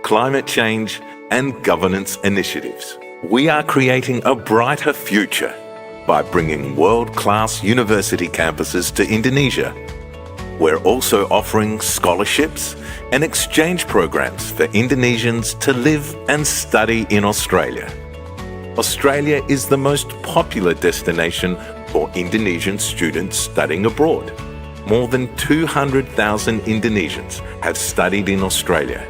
climate change, and governance initiatives. We are creating a brighter future by bringing world-class university campuses to Indonesia. We're also offering scholarships and exchange programs for Indonesians to live and study in Australia. Australia is the most popular destination for Indonesian students studying abroad. More than 200,000 Indonesians have studied in Australia,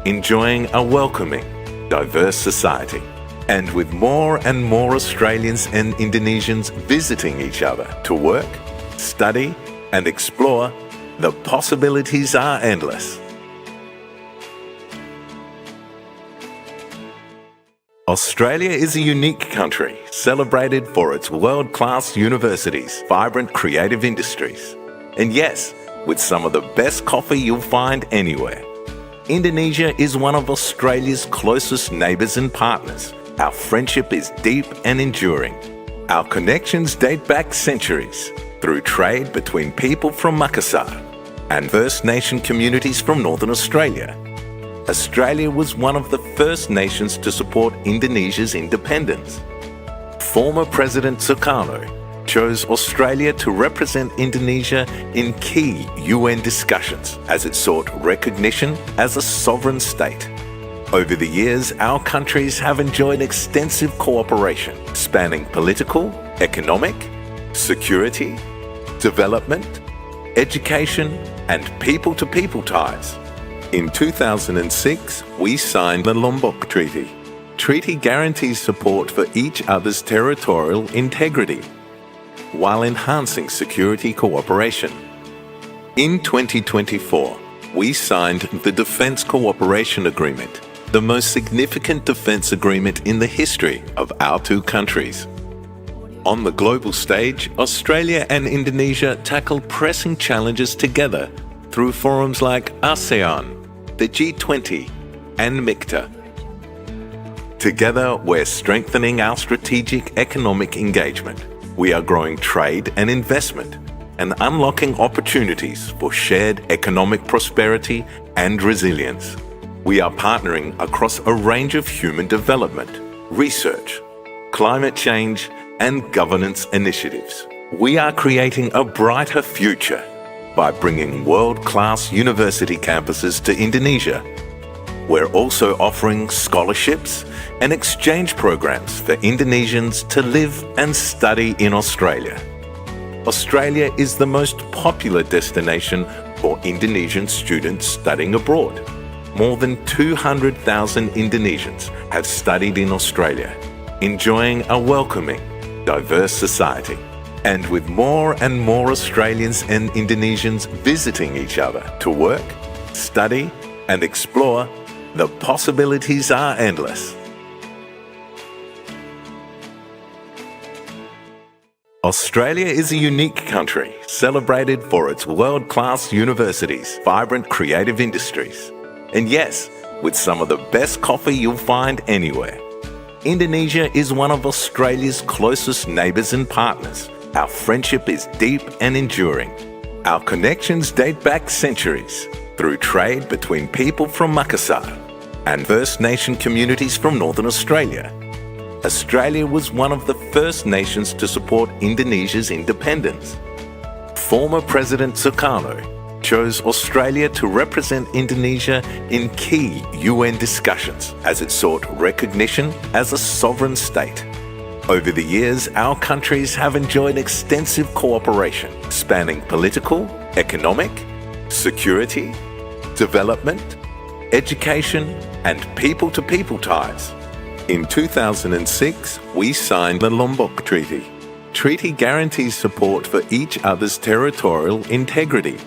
enjoying a welcoming, diverse society. And with more and more Australians and Indonesians visiting each other to work, study, and explore, the possibilities are endless. Australia is a unique country, celebrated for its world-class universities, vibrant creative industries, and yes, with some of the best coffee you'll find anywhere. Indonesia is one of Australia's closest neighbours and partners. Our friendship is deep and enduring. Our connections date back centuries through trade between people from Makassar and First Nation communities from Northern Australia. Australia was one of the first nations to support Indonesia's independence. Former President Sukarno chose Australia to represent Indonesia in key UN discussions as it sought recognition as a sovereign state. Over the years, our countries have enjoyed extensive cooperation spanning political, economic, security, development, education, and people-to-people ties. In 2006, we signed the Lombok Treaty. Treaty guarantees support for each other's territorial integrity, while enhancing security cooperation. In 2024, we signed the Defence Cooperation Agreement, the most significant defence agreement in the history of our two countries. On the global stage, Australia and Indonesia tackle pressing challenges together through forums like ASEAN, the G20, and MICTA. Together, we're strengthening our strategic economic engagement. We are growing trade and investment and unlocking opportunities for shared economic prosperity and resilience. We are partnering across a range of human development, research, climate change, and governance initiatives. We are creating a brighter future by bringing world-class university campuses to Indonesia. We're also offering scholarships and exchange programs for Indonesians to live and study in Australia. Australia is the most popular destination for Indonesian students studying abroad. More than 200,000 Indonesians have studied in Australia, enjoying a welcoming, diverse society. And with more and more Australians and Indonesians visiting each other to work, study, and explore, the possibilities are endless. Australia is a unique country, celebrated for its world-class universities, vibrant creative industries, and yes, with some of the best coffee you'll find anywhere. Indonesia is one of Australia's closest neighbours and partners. Our friendship is deep and enduring. Our connections date back centuries through trade between people from Makassar and First Nation communities from Northern Australia. Australia was one of the first nations to support Indonesia's independence. Former President Sukarno chose Australia to represent Indonesia in key UN discussions as it sought recognition as a sovereign state. Over the years, our countries have enjoyed extensive cooperation spanning political, economic, security, development, education, and people-to-people ties. In 2006, we signed the Lombok Treaty. Treaty guarantees support for each other's territorial integrity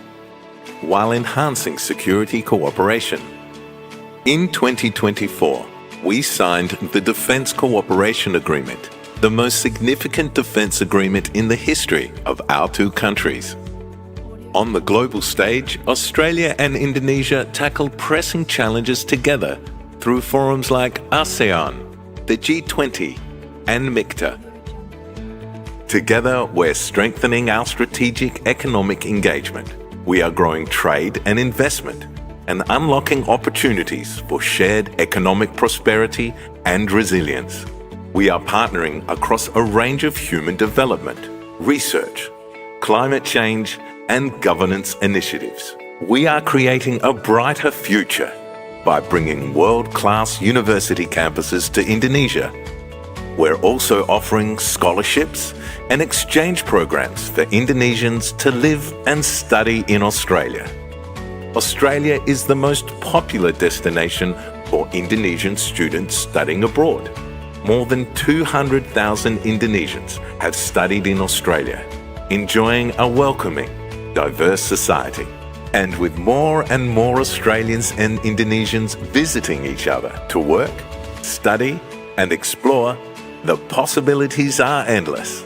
while enhancing security cooperation. In 2024, we signed the Defence Cooperation Agreement, the most significant defence agreement in the history of our two countries. On the global stage, Australia and Indonesia tackle pressing challenges together through forums like ASEAN, the G20, and MICTA. Together, we're strengthening our strategic economic engagement. We are growing trade and investment and unlocking opportunities for shared economic prosperity and resilience. We are partnering across a range of human development, research, climate change, and governance initiatives. We are creating a brighter future by bringing world-class university campuses to Indonesia. We're also offering scholarships and exchange programs for Indonesians to live and study in Australia. Australia is the most popular destination for Indonesian students studying abroad. More than 200,000 Indonesians have studied in Australia, enjoying a welcoming, diverse society. And with more and more Australians and Indonesians visiting each other to work, study, and explore, the possibilities are endless.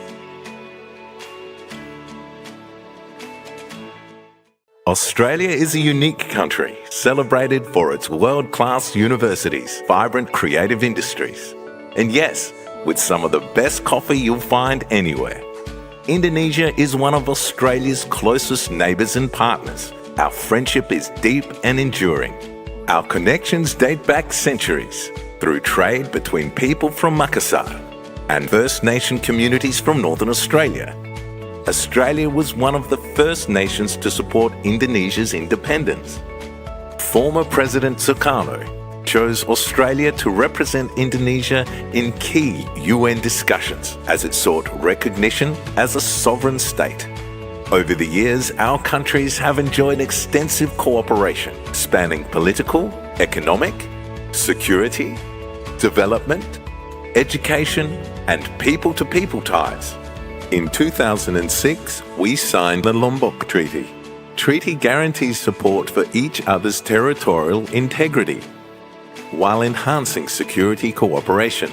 Australia is a unique country, celebrated for its world-class universities, vibrant creative industries, and yes, with some of the best coffee you'll find anywhere. Indonesia is one of Australia's closest neighbours and partners. Our friendship is deep and enduring. Our connections date back centuries through trade between people from Makassar and First Nation communities from Northern Australia. Australia was one of the first nations to support Indonesia's independence. Former President Sukarno chose Australia to represent Indonesia in key UN discussions as it sought recognition as a sovereign state. Over the years, our countries have enjoyed extensive cooperation spanning political, economic, security, development, education, and people-to-people ties. In 2006, we signed the Lombok Treaty. Treaty guarantees support for each other's territorial integrity while enhancing security cooperation.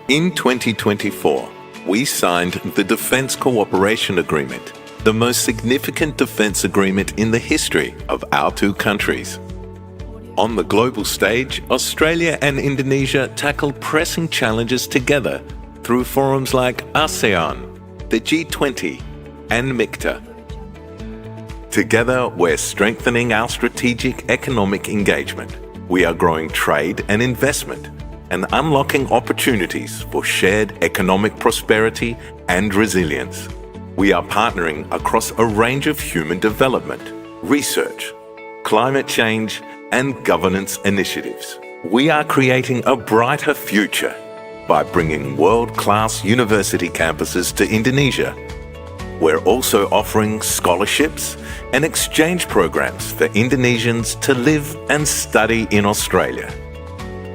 In 2024, we signed the Defence Cooperation Agreement, the most significant defence agreement in the history of our two countries. On the global stage, Australia and Indonesia tackle pressing challenges together through forums like ASEAN, the G20, and MICTA. Together, we're strengthening our strategic economic engagement. We are growing trade and investment and unlocking opportunities for shared economic prosperity and resilience. We are partnering across a range of human development, research, climate change, and governance initiatives. We are creating a brighter future by bringing world-class university campuses to Indonesia. We're also offering scholarships and exchange programs for Indonesians to live and study in Australia.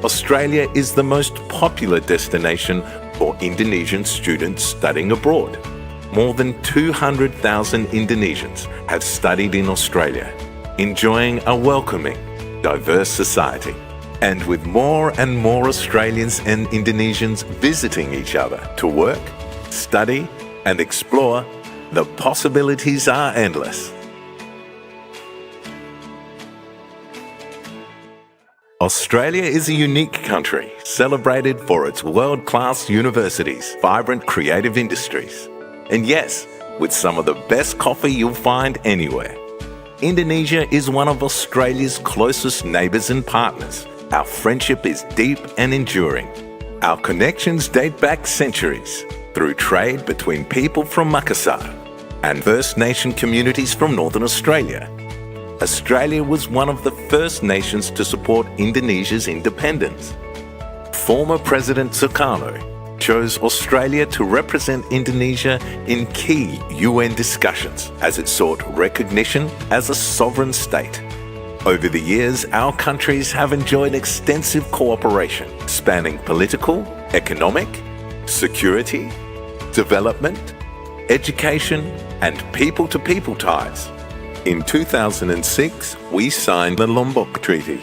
Australia is the most popular destination for Indonesian students studying abroad. More than 200,000 Indonesians have studied in Australia, enjoying a welcoming, diverse society. And with more and more Australians and Indonesians visiting each other to work, study, and explore, the possibilities are endless. Australia is a unique country, celebrated for its world-class universities, vibrant creative industries, and yes, with some of the best coffee you'll find anywhere. Indonesia is one of Australia's closest neighbours and partners. Our friendship is deep and enduring. Our connections date back centuries through trade between people from Makassar and First Nation communities from Northern Australia. Australia was one of the first nations to support Indonesia's independence. Former President Sukarno chose Australia to represent Indonesia in key UN discussions as it sought recognition as a sovereign state. Over the years, our countries have enjoyed extensive cooperation spanning political, economic, security, development, education, and people-to-people ties. In 2006, we signed the Lombok Treaty.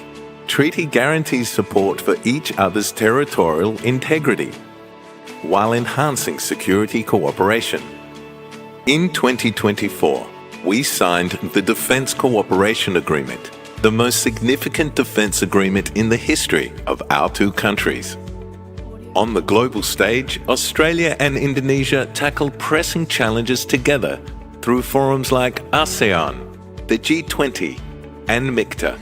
Treaty guarantees support for each other's territorial integrity, while enhancing security cooperation. In 2024, we signed the Defence Cooperation Agreement, the most significant defence agreement in the history of our two countries. On the global stage, Australia and Indonesia tackle pressing challenges together through forums like ASEAN, the G20, and MICTA.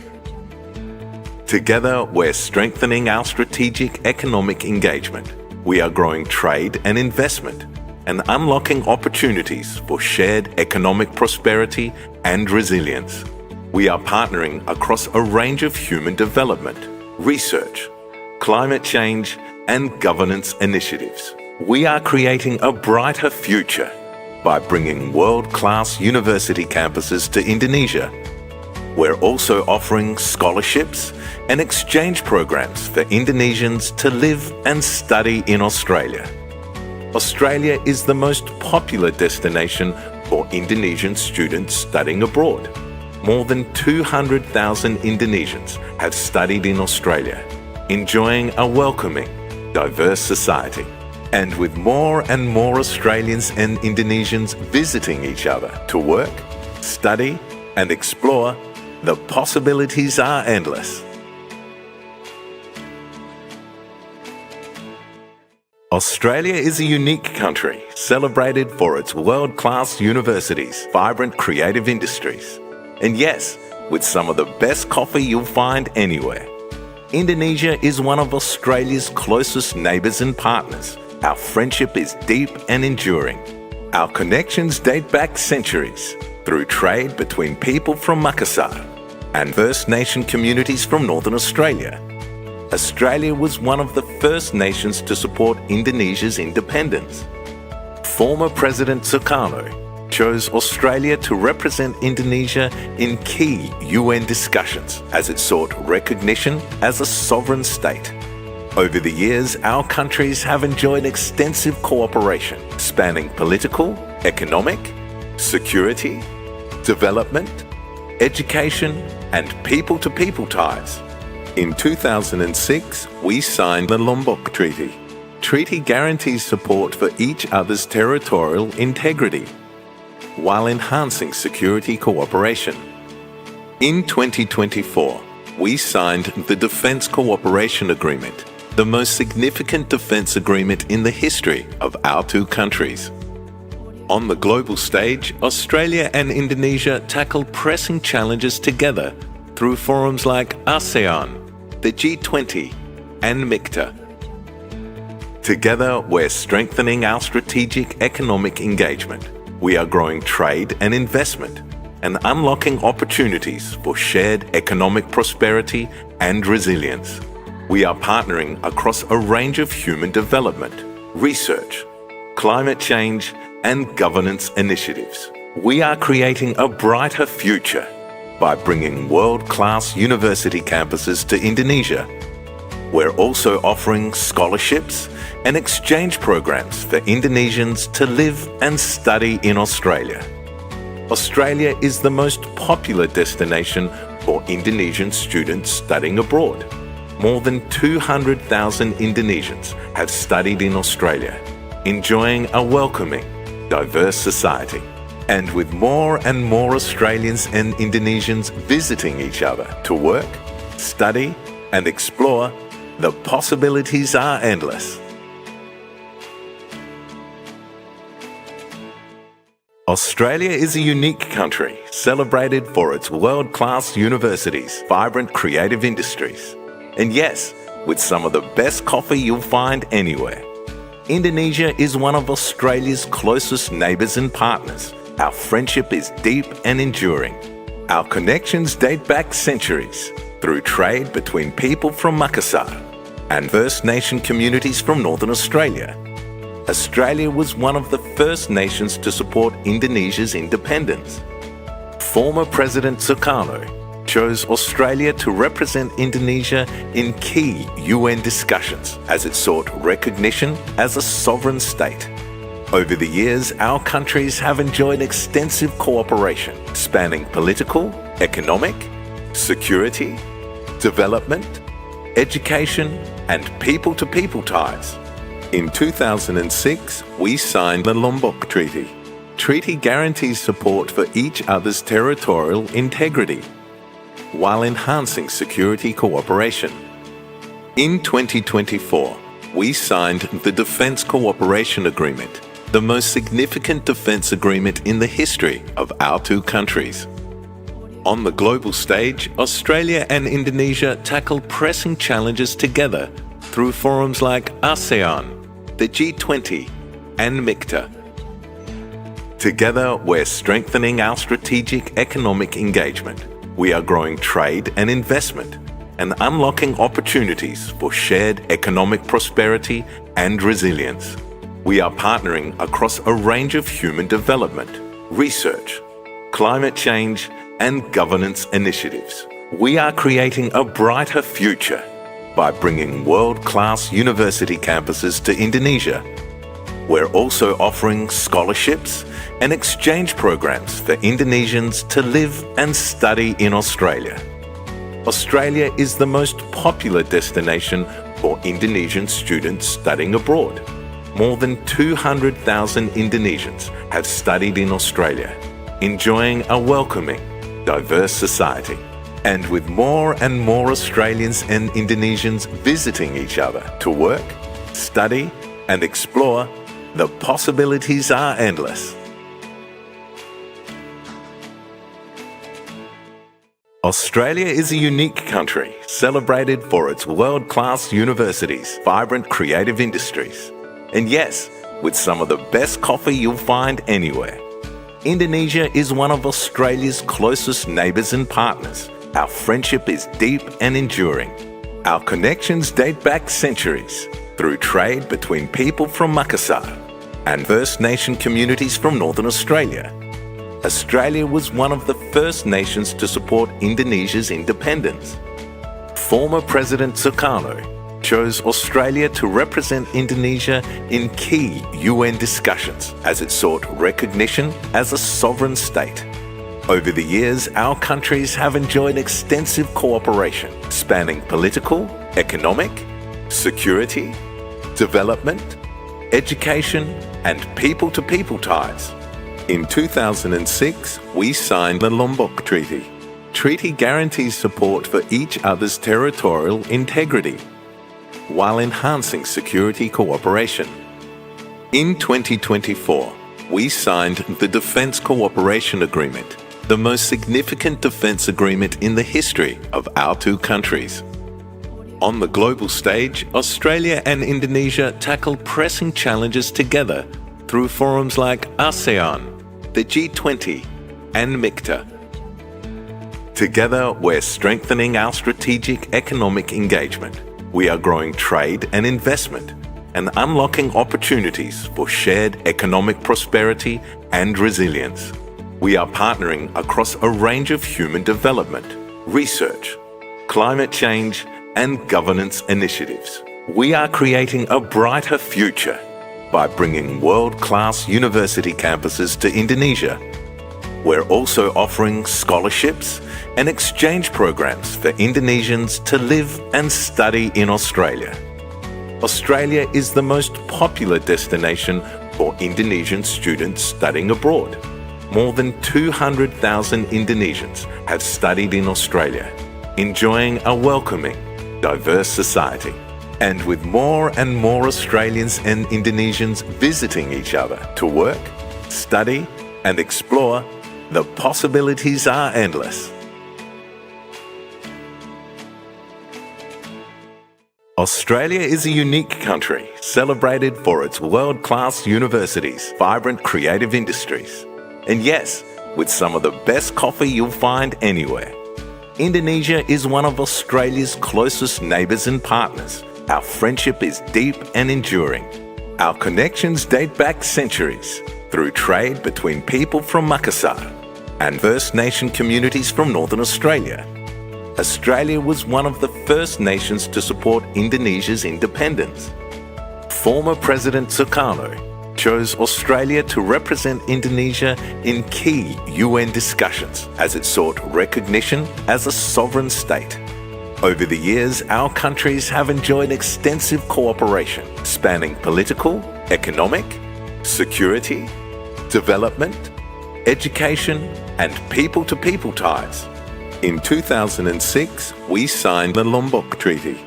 Together, we're strengthening our strategic economic engagement. We are growing trade and investment and unlocking opportunities for shared economic prosperity and resilience. We are partnering across a range of human development, research, climate change, and governance initiatives. We are creating a brighter future by bringing world-class university campuses to Indonesia. We're also offering scholarships and exchange programs for Indonesians to live and study in Australia. Australia is the most popular destination for Indonesian students studying abroad. More than 200,000 Indonesians have studied in Australia, enjoying a welcoming, diverse society. And with more and more Australians and Indonesians visiting each other to work, study, and explore, the possibilities are endless. Australia is a unique country, celebrated for its world-class universities, vibrant creative industries, and yes, with some of the best coffee you'll find anywhere. Indonesia is one of Australia's closest neighbours and partners. Our friendship is deep and enduring. Our connections date back centuries through trade between people from Makassar and First Nation communities from Northern Australia. Australia was one of the first nations to support Indonesia's independence. Former President Sukarno chose Australia to represent Indonesia in key UN discussions as it sought recognition as a sovereign state. Over the years, our countries have enjoyed extensive cooperation spanning political, economic, security, development, education, and people-to-people ties. In 2006, we signed the Lombok Treaty. Treaty guarantees support for each other's territorial integrity, while enhancing security cooperation. In 2024, we signed the Defence Cooperation Agreement, the most significant defence agreement in the history of our two countries. On the global stage, Australia and Indonesia tackle pressing challenges together through forums like ASEAN, the G20, and MICTA. Together, we're strengthening our strategic economic engagement. We are growing trade and investment and unlocking opportunities for shared economic prosperity and resilience. We are partnering across a range of human development, research, climate change, and governance initiatives. We are creating a brighter future by bringing world-class university campuses to Indonesia. we're also offering scholarships and exchange programs for Indonesians to live and study in Australia. Australia is the most popular destination for Indonesian students studying abroad. More than 200,000 Indonesians have studied in Australia, enjoying a welcoming, diverse society. And with more and more Australians and Indonesians visiting each other to work, study, and explore, the possibilities are endless. Australia is a unique country, celebrated for its world-class universities, vibrant creative industries, and yes, with some of the best coffee you'll find anywhere. Indonesia is one of Australia's closest neighbours and partners. Our friendship is deep and enduring. Our connections date back centuries through trade between people from Makassar and First Nation communities from Northern Australia. Australia was one of the first nations to support Indonesia's independence. Former President Sukarno chose Australia to represent Indonesia in key UN discussions as it sought recognition as a sovereign state. Over the years, our countries have enjoyed extensive cooperation spanning political, economic, security, development, education, and people-to-people ties. In 2006, we signed the Lombok Treaty. Treaty guarantees support for each other's territorial integrity, while enhancing security cooperation. In 2024, we signed the Defence Cooperation Agreement, the most significant defence agreement in the history of our two countries. On the global stage, Australia and Indonesia tackled pressing challenges together through forums like ASEAN, the G20, and MICTA. Together, we're strengthening our strategic economic engagement. We are growing trade and investment and unlocking opportunities for shared economic prosperity and resilience. We are partnering across a range of human development, research, climate change, and governance initiatives. We are creating a brighter future by bringing world-class university campuses to Indonesia. We're also offering scholarships and exchange programs for Indonesians to live and study in Australia. Australia is the most popular destination for Indonesian students studying abroad. More than 200,000 Indonesians have studied in Australia, enjoying a welcoming, diverse society. And with more and more Australians and Indonesians visiting each other to work, study, and explore, the possibilities are endless. Australia is a unique country, celebrated for its world-class universities, vibrant creative industries, and yes, with some of the best coffee you'll find anywhere. Indonesia is one of Australia's closest neighbours and partners. Our friendship is deep and enduring. Our connections date back centuries through trade between people from Makassar and First Nation communities from Northern Australia. Australia was one of the first nations to support Indonesia's independence. Former President Sukarno chose Australia to represent Indonesia in key UN discussions as it sought recognition as a sovereign state. Over the years, our countries have enjoyed extensive cooperation spanning political, economic, security, development, education, and people-to-people ties. In 2006, we signed the Lombok Treaty. Treaty guarantees support for each other's territorial integrity, while enhancing security cooperation. In 2024, we signed the Defence Cooperation Agreement, the most significant defence agreement in the history of our two countries. On the global stage, Australia and Indonesia tackled pressing challenges together through forums like ASEAN, the G20, and MICTA. Together, we're strengthening our strategic economic engagement. We are growing trade and investment and unlocking opportunities for shared economic prosperity and resilience. We are partnering across a range of human development, research, climate change, and governance initiatives. We are creating a brighter future by bringing world-class university campuses to Indonesia. We're also offering scholarships and exchange programs for Indonesians to live and study in Australia. Australia is the most popular destination for Indonesian students studying abroad. More than 200,000 Indonesians have studied in Australia, enjoying a welcoming, diverse society. And with more and more Australians and Indonesians visiting each other to work, study, and explore, the possibilities are endless. Australia is a unique country, celebrated for its world-class universities, vibrant creative industries, and yes, with some of the best coffee you'll find anywhere. Indonesia is one of Australia's closest neighbours and partners. Our friendship is deep and enduring. Our connections date back centuries through trade between people from Makassar and First Nation communities from Northern Australia. Australia was one of the first nations to support Indonesia's independence. Former President Sukarno chose Australia to represent Indonesia in key UN discussions as it sought recognition as a sovereign state. Over the years, our countries have enjoyed extensive cooperation spanning political, economic, security, development, education, and people-to-people ties. In 2006, we signed the Lombok Treaty.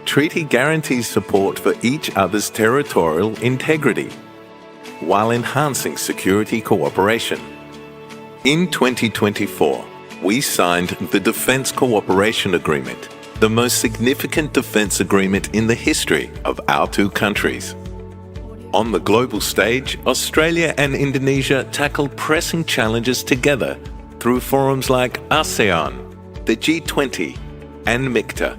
Treaty guarantees support for each other's territorial integrity while enhancing security cooperation. In 2024, we signed the Defence Cooperation Agreement, the most significant defence agreement in the history of our two countries. On the global stage, Australia and Indonesia tackled pressing challenges together through forums like ASEAN, the G20, and MICTA.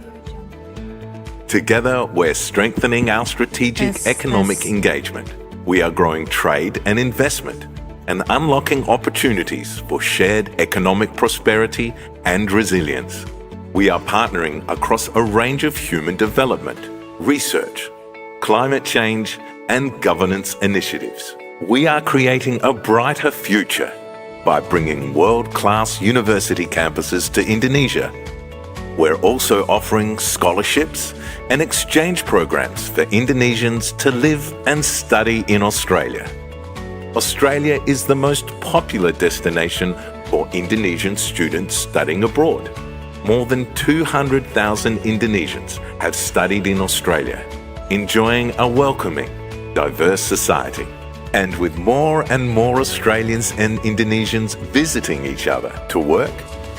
Together, we're strengthening our strategic economic engagement. We are growing trade and investment and unlocking opportunities for shared economic prosperity and resilience. We are partnering across a range of human development, research, climate change, and governance initiatives. We are creating a brighter future by bringing world-class university campuses to Indonesia. We're also offering scholarships and exchange programs for Indonesians to live and study in Australia. Australia is the most popular destination for Indonesian students studying abroad. More than 200,000 Indonesians have studied in Australia, enjoying a welcoming, diverse society. And with more and more Australians and Indonesians visiting each other to work,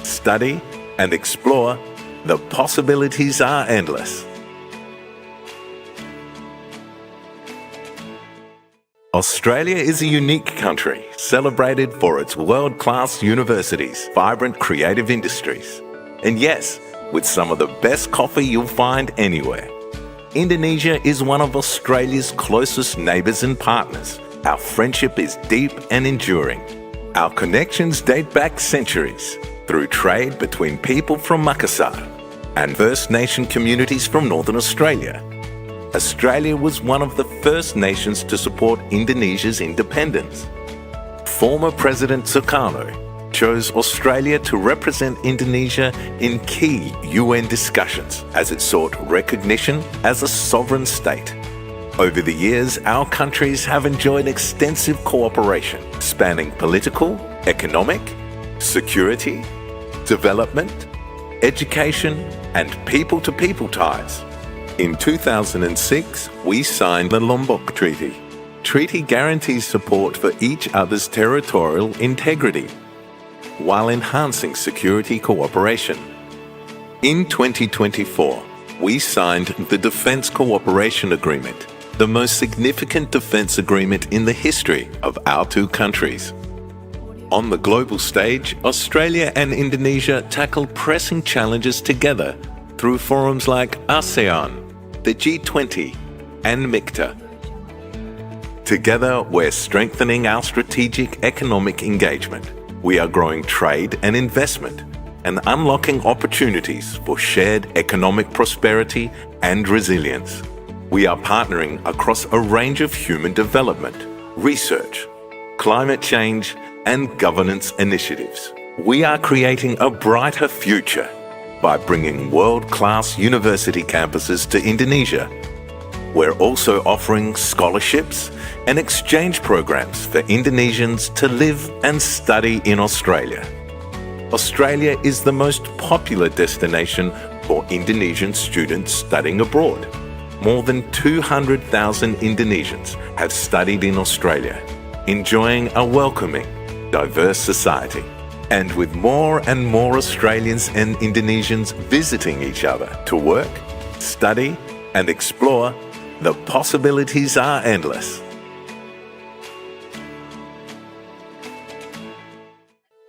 study, and explore, the possibilities are endless. Australia is a unique country, celebrated for its world-class universities, vibrant creative industries, and yes, with some of the best coffee you'll find anywhere. Indonesia is one of Australia's closest neighbours and partners. Our friendship is deep and enduring. Our connections date back centuries through trade between people from Makassar and First Nation communities from Northern Australia. Australia was one of the first nations to support Indonesia's independence. Former President Sukarno chose Australia to represent Indonesia in key UN discussions as it sought recognition as a sovereign state. Over the years, our countries have enjoyed extensive cooperation spanning political, economic, security, development, education, and people-to-people ties. In 2006, we signed the Lombok Treaty. Treaty guarantees support for each other's territorial integrity while enhancing security cooperation. In 2024, we signed the Defence Cooperation Agreement, the most significant defence agreement in the history of our two countries. On the global stage, Australia and Indonesia tackled pressing challenges together through forums like ASEAN, the G20, and MICTA. Together, we're strengthening our strategic economic engagement. We are growing trade and investment and unlocking opportunities for shared economic prosperity and resilience. We are partnering across a range of human development, research, climate change, and governance initiatives. We are creating a brighter future by bringing world-class university campuses to Indonesia. We're also offering scholarships and exchange programs for Indonesians to live and study in Australia. Australia is the most popular destination for Indonesian students studying abroad. More than 200,000 Indonesians have studied in Australia, enjoying a welcoming, diverse society. And with more and more Australians and Indonesians visiting each other to work, study, and explore, the possibilities are endless.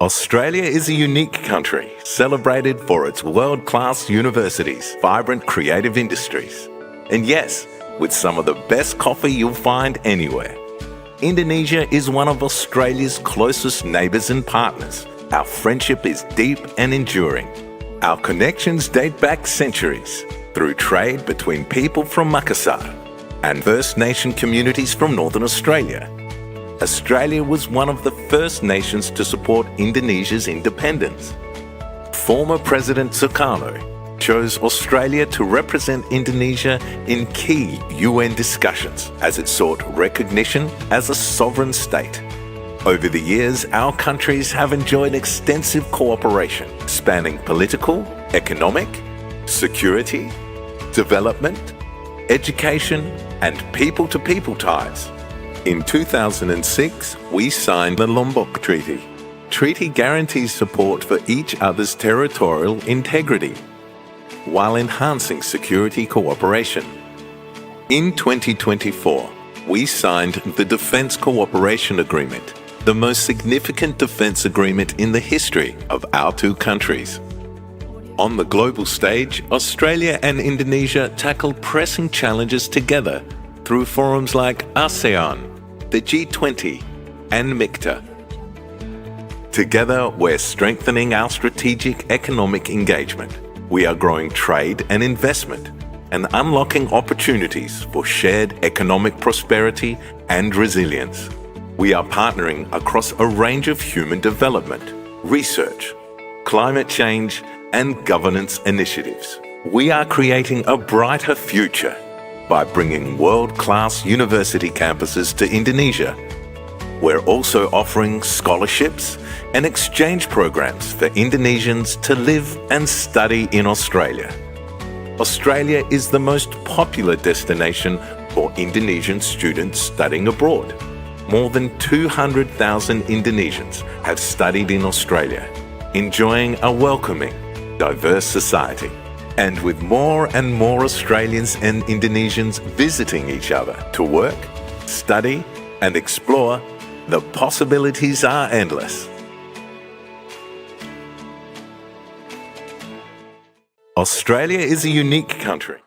Australia is a unique country, celebrated for its world-class universities, vibrant creative industries, and yes, with some of the best coffee you'll find anywhere. Indonesia is one of Australia's closest neighbours and partners. Our friendship is deep and enduring. Our connections date back centuries through trade between people from Makassar and First Nation communities from Northern Australia. Australia was one of the first nations to support Indonesia's independence. Former President Sukarno chose Australia to represent Indonesia in key UN discussions as it sought recognition as a sovereign state. Over the years, our countries have enjoyed extensive cooperation spanning political, economic, security, development, education, and people-to-people ties. In 2006, we signed the Lombok Treaty. Treaty guarantees support for each other's territorial integrity while enhancing security cooperation. In 2024, we signed the Defence Cooperation Agreement, the most significant defence agreement in the history of our two countries. On the global stage, Australia and Indonesia tackle pressing challenges together through forums like ASEAN, the G20, and MICTA. Together, we're strengthening our strategic economic engagement. We are growing trade and investment and unlocking opportunities for shared economic prosperity and resilience. We are partnering across a range of human development, research, climate change, and governance initiatives. We are creating a brighter future by bringing world-class university campuses to Indonesia. We're also offering scholarships and exchange programs for Indonesians to live and study in Australia. Australia is the most popular destination for Indonesian students studying abroad. More than 200,000 Indonesians have studied in Australia, enjoying a welcoming, diverse society. And with more and more Australians and Indonesians visiting each other to work, study, and explore, the possibilities are endless. Australia is a unique country.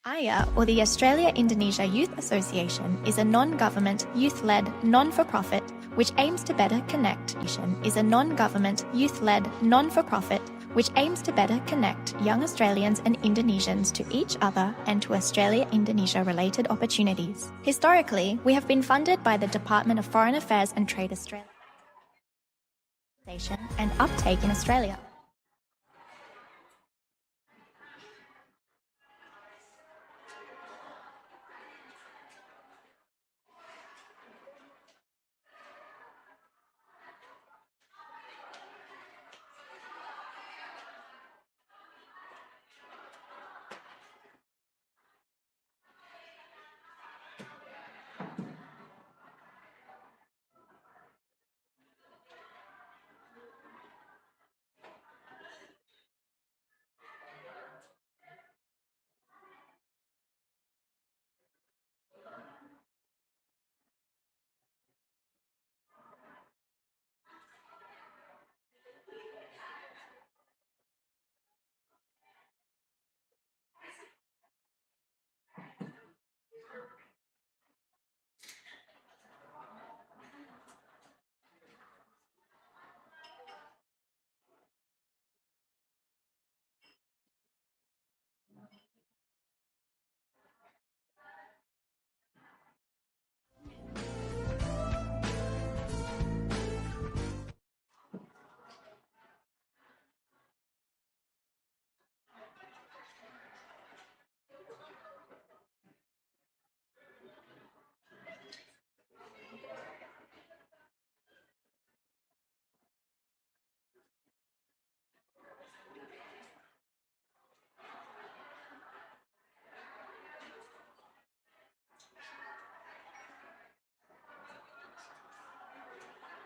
AYA, or the Australia-Indonesia Youth Association, is a non-government, youth-led, non-for-profit which aims to better connect. Is a non-government, youth-led, non-for-profit which aims to better connect young Australians and Indonesians to each other and to Australia-Indonesia related opportunities. Historically, we have been funded by the Department of Foreign Affairs and Trade Australia and uptake in Australia.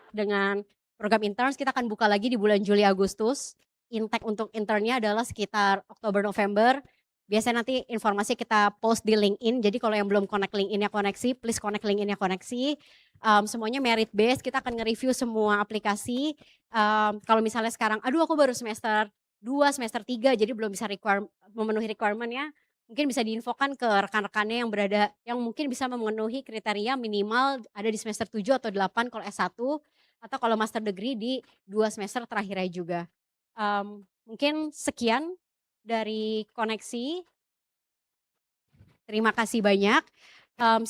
Dengan program interns kita akan buka lagi di bulan Juli Agustus. Intake untuk internnya adalah sekitar Oktober November. Biasanya nanti informasi kita post di LinkedIn. Jadi kalau yang belum connect LinkedIn-nya koneksi, please connect LinkedIn-nya koneksi. Semuanya merit based. Kita akan nge-review semua aplikasi. Kalau misalnya sekarang, aduh aku baru semester 2, semester 3, jadi belum bisa memenuhi requirement-nya. Mungkin bisa diinfokan ke rekan-rekannya yang mungkin bisa memenuhi kriteria minimal ada di semester 7 atau 8 kalau S1. Atau kalau master degree di 2 semester terakhirnya juga. Mungkin sekian dari koneksi. Terima kasih banyak.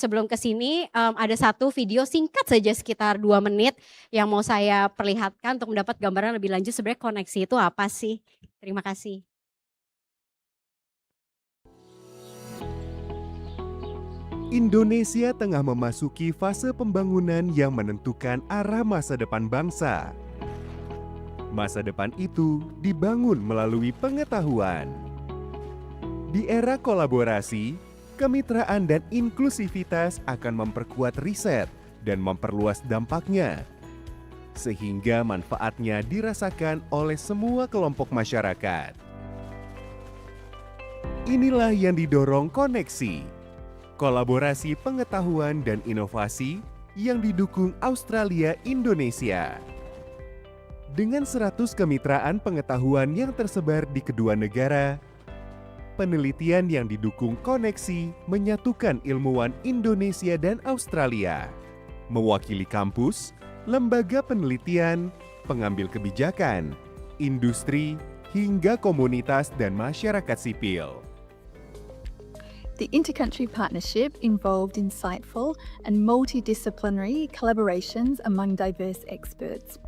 Sebelum ke sini ada satu video singkat saja sekitar 2 menit yang mau saya perlihatkan untuk mendapat gambaran lebih lanjut sebenarnya koneksi itu apa sih. Terima kasih. Indonesia tengah memasuki fase pembangunan yang menentukan arah masa depan bangsa. Masa depan itu dibangun melalui pengetahuan. Di era kolaborasi, kemitraan dan inklusivitas akan memperkuat riset dan memperluas dampaknya, sehingga manfaatnya dirasakan oleh semua kelompok masyarakat. Inilah yang didorong Koneksi, kolaborasi pengetahuan dan inovasi yang didukung Australia-Indonesia. Dengan 100 kemitraan pengetahuan yang tersebar di kedua negara, penelitian yang didukung Koneksi menyatukan ilmuwan Indonesia dan Australia, mewakili kampus, lembaga penelitian, pengambil kebijakan, industri, hingga komunitas dan masyarakat sipil. The intercountry partnership involved insightful and multidisciplinary collaborations among diverse experts.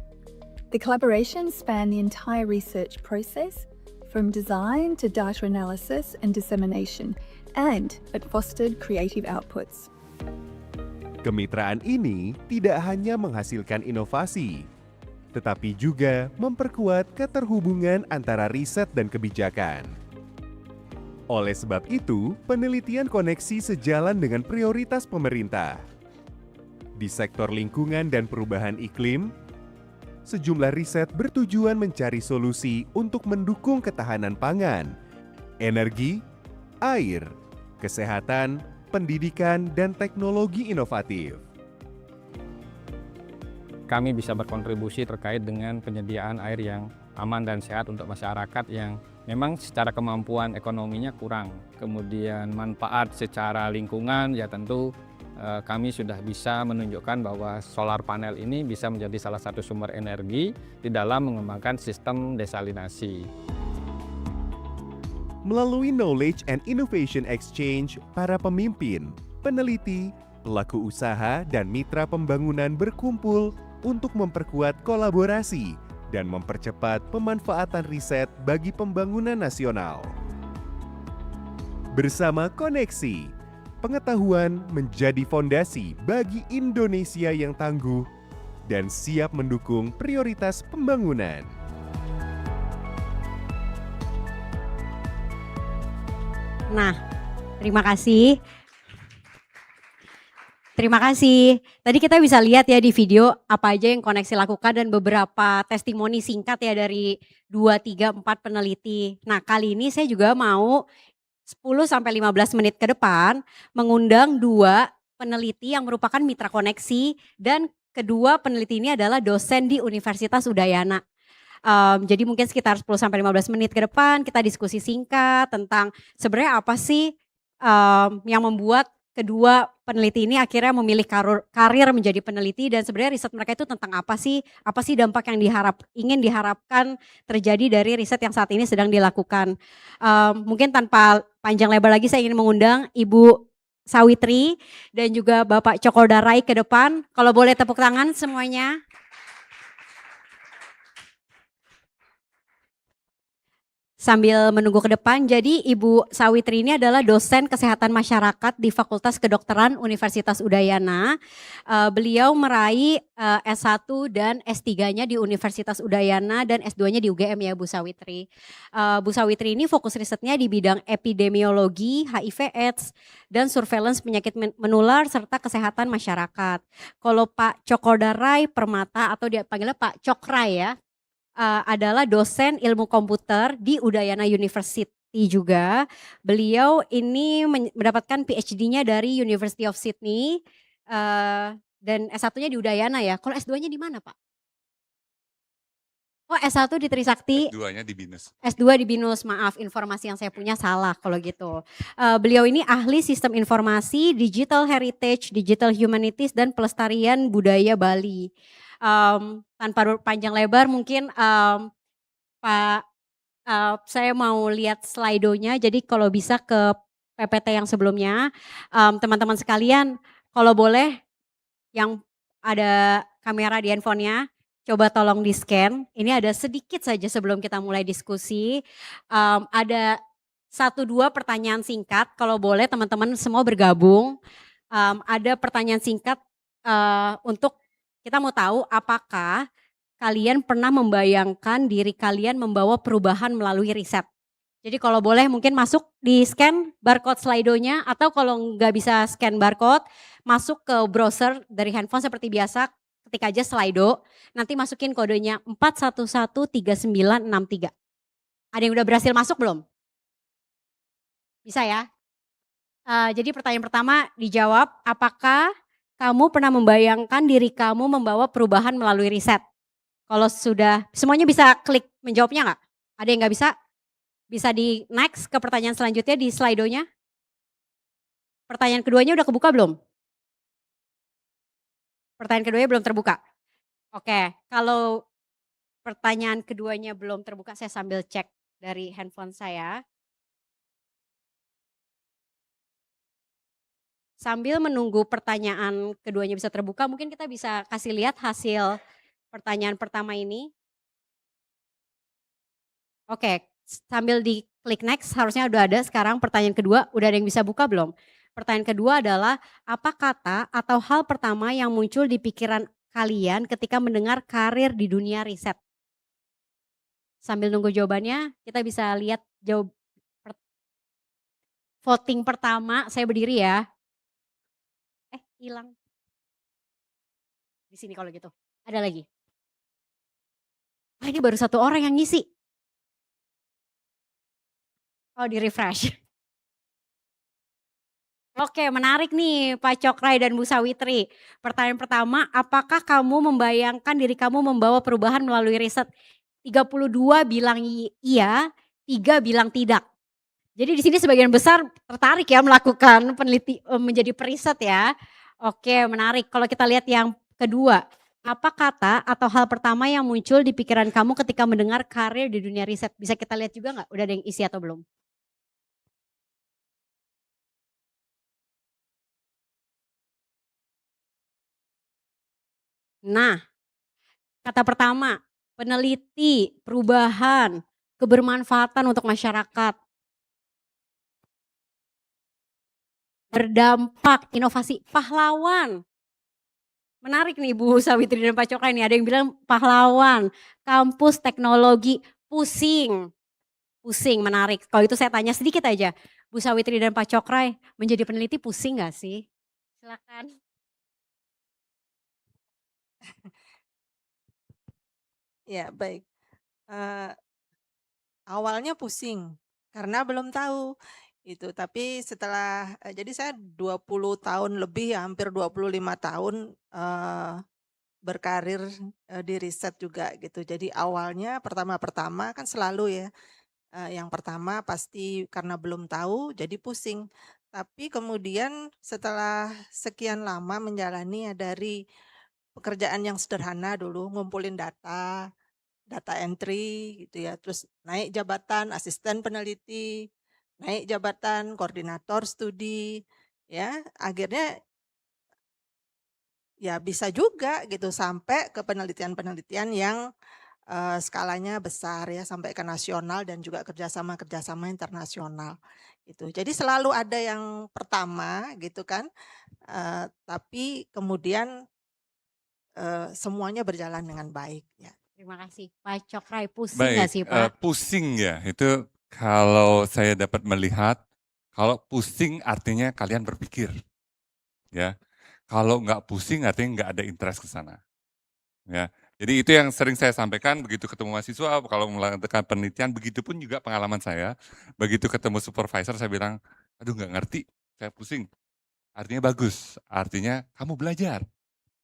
The collaborations span the entire research process, from design to data analysis and dissemination, and it fostered creative outputs. Kemitraan ini tidak hanya menghasilkan inovasi, tetapi juga memperkuat keterhubungan antara riset dan kebijakan. Oleh sebab itu, penelitian koneksi sejalan dengan prioritas pemerintah. Di sektor lingkungan dan perubahan iklim, sejumlah riset bertujuan mencari solusi untuk mendukung ketahanan pangan, energi, air, kesehatan, pendidikan, dan teknologi inovatif. Kami bisa berkontribusi terkait dengan penyediaan air yang aman dan sehat untuk masyarakat yang memang secara kemampuan ekonominya kurang. Kemudian manfaat secara lingkungan ya tentu kami sudah bisa menunjukkan bahwa solar panel ini bisa menjadi salah satu sumber energi di dalam mengembangkan sistem desalinasi. Melalui Knowledge and Innovation Exchange, para pemimpin, peneliti, pelaku usaha, dan mitra pembangunan berkumpul untuk memperkuat kolaborasi dan mempercepat pemanfaatan riset bagi pembangunan nasional. Bersama koneksi, pengetahuan menjadi fondasi bagi Indonesia yang tangguh dan siap mendukung prioritas pembangunan. Nah, terima kasih. Terima kasih. Tadi kita bisa lihat ya di video apa aja yang Koneksi lakukan dan beberapa testimoni singkat ya dari 2, 3, 4 peneliti. Nah, kali ini saya juga mau 10-15 menit ke depan mengundang 2 peneliti yang merupakan mitra Koneksi dan kedua peneliti ini adalah dosen di Universitas Udayana. Jadi mungkin sekitar 10-15 menit ke depan kita diskusi singkat tentang sebenarnya apa sih yang membuat kedua peneliti ini akhirnya memilih karir menjadi peneliti dan sebenarnya riset mereka itu tentang apa sih dampak yang ingin diharapkan terjadi dari riset yang saat ini sedang dilakukan. Mungkin tanpa panjang lebar lagi saya ingin mengundang Ibu Sawitri dan juga Bapak Cokordarai ke depan. Kalau boleh tepuk tangan semuanya. Sambil menunggu ke depan, jadi Ibu Sawitri ini adalah dosen kesehatan masyarakat di Fakultas Kedokteran Universitas Udayana. Beliau meraih S1 dan S3-nya di Universitas Udayana dan S2-nya di UGM ya Bu Sawitri. Bu Sawitri ini fokus risetnya di bidang epidemiologi, HIV/AIDS, dan surveillance penyakit menular serta kesehatan masyarakat. Kalau Pak Cokordarai Permata atau dia panggilnya Pak Cokrai ya, adalah dosen ilmu komputer di Udayana University juga. Beliau ini mendapatkan PhD-nya dari University of Sydney dan S1-nya di Udayana ya. Kalau S2-nya di mana Pak? Oh S1 di Trisakti. S2-nya di BINUS. S2 di BINUS, maaf informasi yang saya punya salah kalau gitu. Beliau ini ahli sistem informasi, digital heritage, digital humanities dan pelestarian budaya Bali. Tanpa panjang lebar mungkin Pak, saya mau lihat slide-nya, jadi kalau bisa ke PPT yang sebelumnya. Teman-teman sekalian kalau boleh yang ada kamera di handphonenya, coba tolong di scan. Ini ada sedikit saja sebelum kita mulai diskusi. Ada 1-2 pertanyaan singkat, kalau boleh teman-teman semua bergabung. Ada pertanyaan singkat untuk kita mau tahu apakah kalian pernah membayangkan diri kalian membawa perubahan melalui riset. Jadi kalau boleh mungkin masuk di scan barcode Slido-nya atau kalau nggak bisa scan barcode, masuk ke browser dari handphone seperti biasa, ketik aja Slido, nanti masukin kodenya 4113963. Ada yang udah berhasil masuk belum? Bisa ya? Jadi pertanyaan pertama dijawab, apakah kamu pernah membayangkan diri kamu membawa perubahan melalui riset? Kalau sudah, semuanya bisa klik menjawabnya nggak? Ada yang nggak bisa? Bisa di next ke pertanyaan selanjutnya di Slido-nya. Pertanyaan keduanya udah kebuka belum? Pertanyaan keduanya belum terbuka. Oke, kalau pertanyaan keduanya belum terbuka, saya sambil cek dari handphone saya. Sambil menunggu pertanyaan keduanya bisa terbuka, mungkin kita bisa kasih lihat hasil pertanyaan pertama ini. Oke, sambil diklik next, harusnya udah ada sekarang pertanyaan kedua, udah ada yang bisa buka belum? Pertanyaan kedua adalah, apa kata atau hal pertama yang muncul di pikiran kalian ketika mendengar karir di dunia riset? Sambil nunggu jawabannya, kita bisa lihat voting pertama, saya berdiri ya. Hilang. Di sini kalau gitu. Ada lagi. Ini baru 1 orang yang ngisi. Oh, di refresh. Oke, menarik nih Pak Cokrai dan Bu Sawitri. Pertanyaan pertama, apakah kamu membayangkan diri kamu membawa perubahan melalui riset? 32 bilang iya, 3 bilang tidak. Jadi di sini sebagian besar tertarik ya melakukan menjadi periset ya. Oke, menarik. Kalau kita lihat yang kedua, apa kata atau hal pertama yang muncul di pikiran kamu ketika mendengar karir di dunia riset? Bisa kita lihat juga nggak? Udah ada yang isi atau belum? Nah, kata pertama, peneliti, perubahan, kebermanfaatan untuk masyarakat, berdampak, inovasi, pahlawan. Menarik nih Bu Sawitri dan Pak Cokrai nih, ada yang bilang pahlawan, kampus teknologi, pusing. Pusing, menarik. Kalau itu saya tanya sedikit aja, Bu Sawitri dan Pak Cokrai menjadi peneliti pusing gak sih? Silakan. Ya, baik. Awalnya pusing karena belum tahu itu, tapi setelah jadi saya 20 tahun lebih ya, hampir 25 tahun berkarir di riset juga gitu. Jadi awalnya pertama-pertama kan selalu ya, yang pertama pasti karena belum tahu jadi pusing. Tapi kemudian setelah sekian lama menjalani ya, dari pekerjaan yang sederhana dulu, ngumpulin data entry gitu ya, terus naik jabatan asisten peneliti, naik jabatan koordinator studi, ya akhirnya ya bisa juga gitu sampai ke penelitian-penelitian yang skalanya besar ya, sampai ke nasional dan juga kerjasama-kerjasama internasional gitu. Jadi selalu ada yang pertama gitu kan, tapi kemudian semuanya berjalan dengan baik ya. Terima kasih. Pak Cokrai, pusing Baik, gak sih Pak? pusing ya, itu kalau saya dapat melihat, kalau pusing artinya kalian berpikir, ya. Kalau nggak pusing artinya nggak ada interest ke sana, ya. Jadi itu yang sering saya sampaikan begitu ketemu mahasiswa, kalau melakukan penelitian, begitupun juga pengalaman saya, begitu ketemu supervisor saya bilang, aduh nggak ngerti, saya pusing. Artinya bagus, artinya kamu belajar,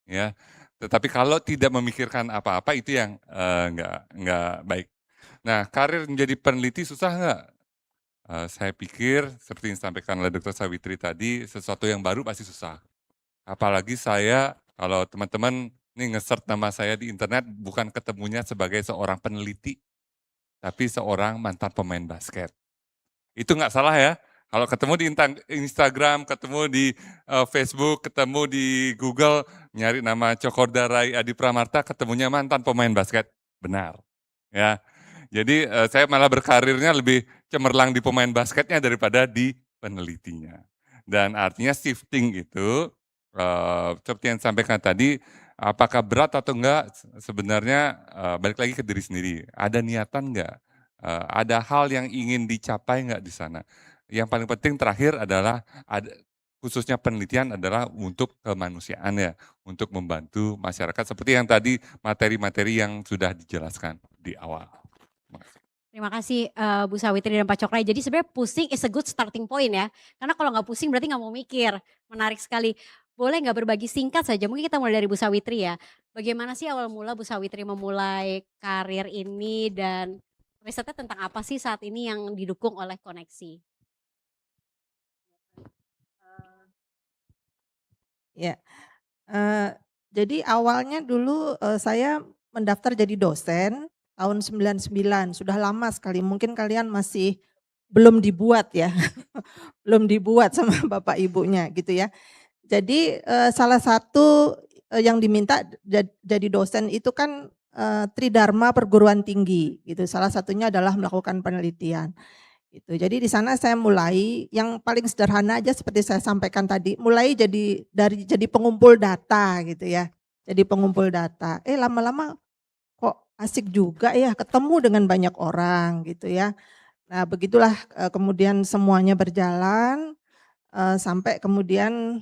ya. Tetapi kalau tidak memikirkan apa-apa itu yang nggak baik. Nah, karir menjadi peneliti susah nggak? Saya pikir seperti yang disampaikan oleh Dr. Sawitri tadi, sesuatu yang baru pasti susah. Apalagi saya, kalau teman-teman nih nge-search nama saya di internet, bukan ketemunya sebagai seorang peneliti, tapi seorang mantan pemain basket. Itu nggak salah ya. Kalau ketemu di Instagram, ketemu di Facebook, ketemu di Google, nyari nama Cokorda Rai Adi Pramarta, ketemunya mantan pemain basket. Benar. Ya. Jadi saya malah berkarirnya lebih cemerlang di pemain basketnya daripada di penelitinya. Dan artinya shifting itu, seperti yang disampaikan tadi, apakah berat atau enggak, sebenarnya balik lagi ke diri sendiri. Ada niatan enggak? Ada hal yang ingin dicapai enggak di sana? Yang paling penting terakhir adalah khususnya penelitian adalah untuk kemanusiaan ya, untuk membantu masyarakat seperti yang tadi materi-materi yang sudah dijelaskan di awal. Terima kasih Bu Sawitri dan Pak Cokrai. Jadi sebenarnya pusing is a good starting point ya. Karena kalau nggak pusing berarti nggak mau mikir. Menarik sekali. Boleh nggak berbagi singkat saja? Mungkin kita mulai dari Bu Sawitri ya. Bagaimana sih awal mula Bu Sawitri memulai karir ini dan risetnya tentang apa sih saat ini yang didukung oleh Koneksi? Ya, jadi awalnya dulu saya mendaftar jadi dosen tahun 99, sudah lama sekali, mungkin kalian masih belum dibuat ya, belum dibuat sama bapak ibunya gitu ya. Jadi salah satu yang diminta jadi dosen itu kan tridharma perguruan tinggi gitu, salah satunya adalah melakukan penelitian. Gitu. Jadi di sana saya mulai yang paling sederhana aja seperti saya sampaikan tadi, mulai jadi pengumpul data gitu ya. Jadi pengumpul data. Lama-lama kok asik juga ya ketemu dengan banyak orang gitu ya. Nah, begitulah kemudian semuanya berjalan sampai kemudian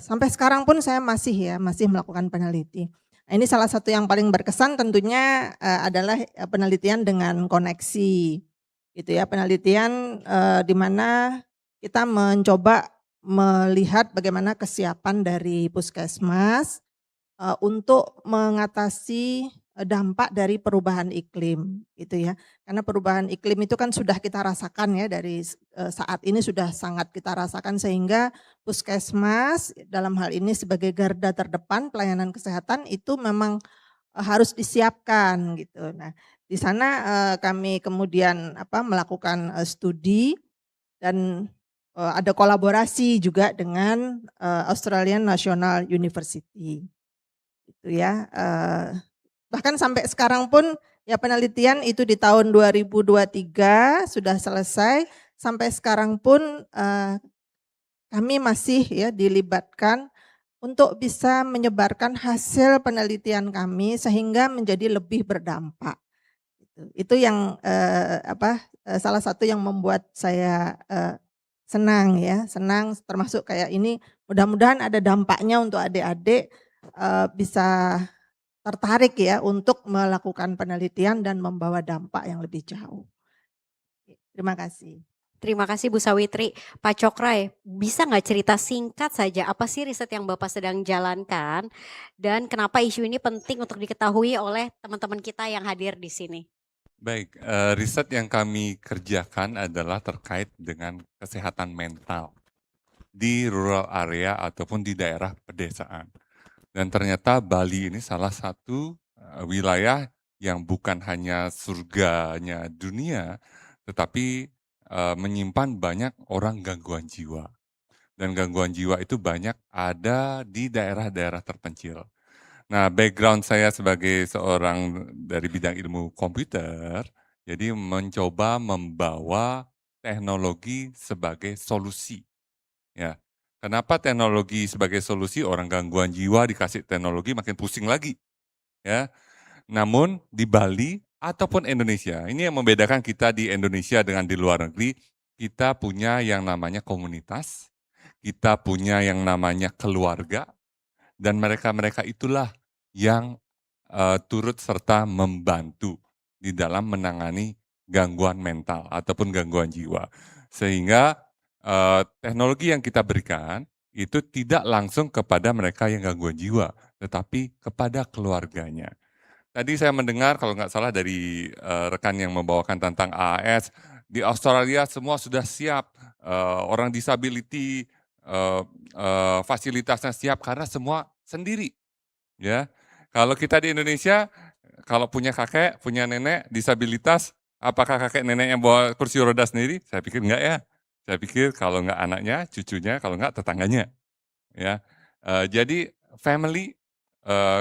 sampai sekarang pun saya masih melakukan peneliti. Nah, ini salah satu yang paling berkesan tentunya adalah penelitian dengan koneksi. Gitu ya, penelitian di mana kita mencoba melihat bagaimana kesiapan dari puskesmas untuk mengatasi dampak dari perubahan iklim gitu ya. Karena perubahan iklim itu kan sudah kita rasakan ya dari saat ini sudah sangat kita rasakan sehingga puskesmas dalam hal ini sebagai garda terdepan pelayanan kesehatan itu memang harus disiapkan gitu. Nah, di sana kami kemudian melakukan studi dan ada kolaborasi juga dengan Australian National University. Gitu ya. Bahkan sampai sekarang pun ya penelitian itu di tahun 2023 sudah selesai, sampai sekarang pun kami masih ya dilibatkan untuk bisa menyebarkan hasil penelitian kami sehingga menjadi lebih berdampak. Itu yang salah satu yang membuat saya senang ya, senang termasuk kayak ini mudah-mudahan ada dampaknya untuk adik-adik bisa tertarik ya untuk melakukan penelitian dan membawa dampak yang lebih jauh. Terima kasih. Terima kasih Bu Sawitri. Pak Cokray, bisa nggak cerita singkat saja apa sih riset yang Bapak sedang jalankan dan kenapa isu ini penting untuk diketahui oleh teman-teman kita yang hadir di sini? Baik, riset yang kami kerjakan adalah terkait dengan kesehatan mental di rural area ataupun di daerah pedesaan. Dan ternyata Bali ini salah satu wilayah yang bukan hanya surganya dunia, tetapi menyimpan banyak orang gangguan jiwa. Dan gangguan jiwa itu banyak ada di daerah-daerah terpencil. Nah, background saya sebagai seorang dari bidang ilmu komputer, jadi mencoba membawa teknologi sebagai solusi. Ya, kenapa teknologi sebagai solusi? Orang gangguan jiwa dikasih teknologi makin pusing lagi. Ya, namun di Bali ataupun Indonesia, ini yang membedakan kita di Indonesia dengan di luar negeri, kita punya yang namanya komunitas, kita punya yang namanya keluarga, dan mereka-mereka itulah yang turut serta membantu di dalam menangani gangguan mental ataupun gangguan jiwa. Sehingga teknologi yang kita berikan itu tidak langsung kepada mereka yang gangguan jiwa, tetapi kepada keluarganya. Tadi saya mendengar kalau nggak salah dari rekan yang membawakan tentang AAS, di Australia semua sudah siap, orang disability fasilitasnya siap karena semua sendiri. Ya, kalau kita di Indonesia, kalau punya kakek, punya nenek disabilitas, apakah kakek nenek yang bawa kursi roda sendiri? Saya pikir enggak ya. Saya pikir kalau enggak anaknya, cucunya, kalau enggak tetangganya. Ya, jadi family,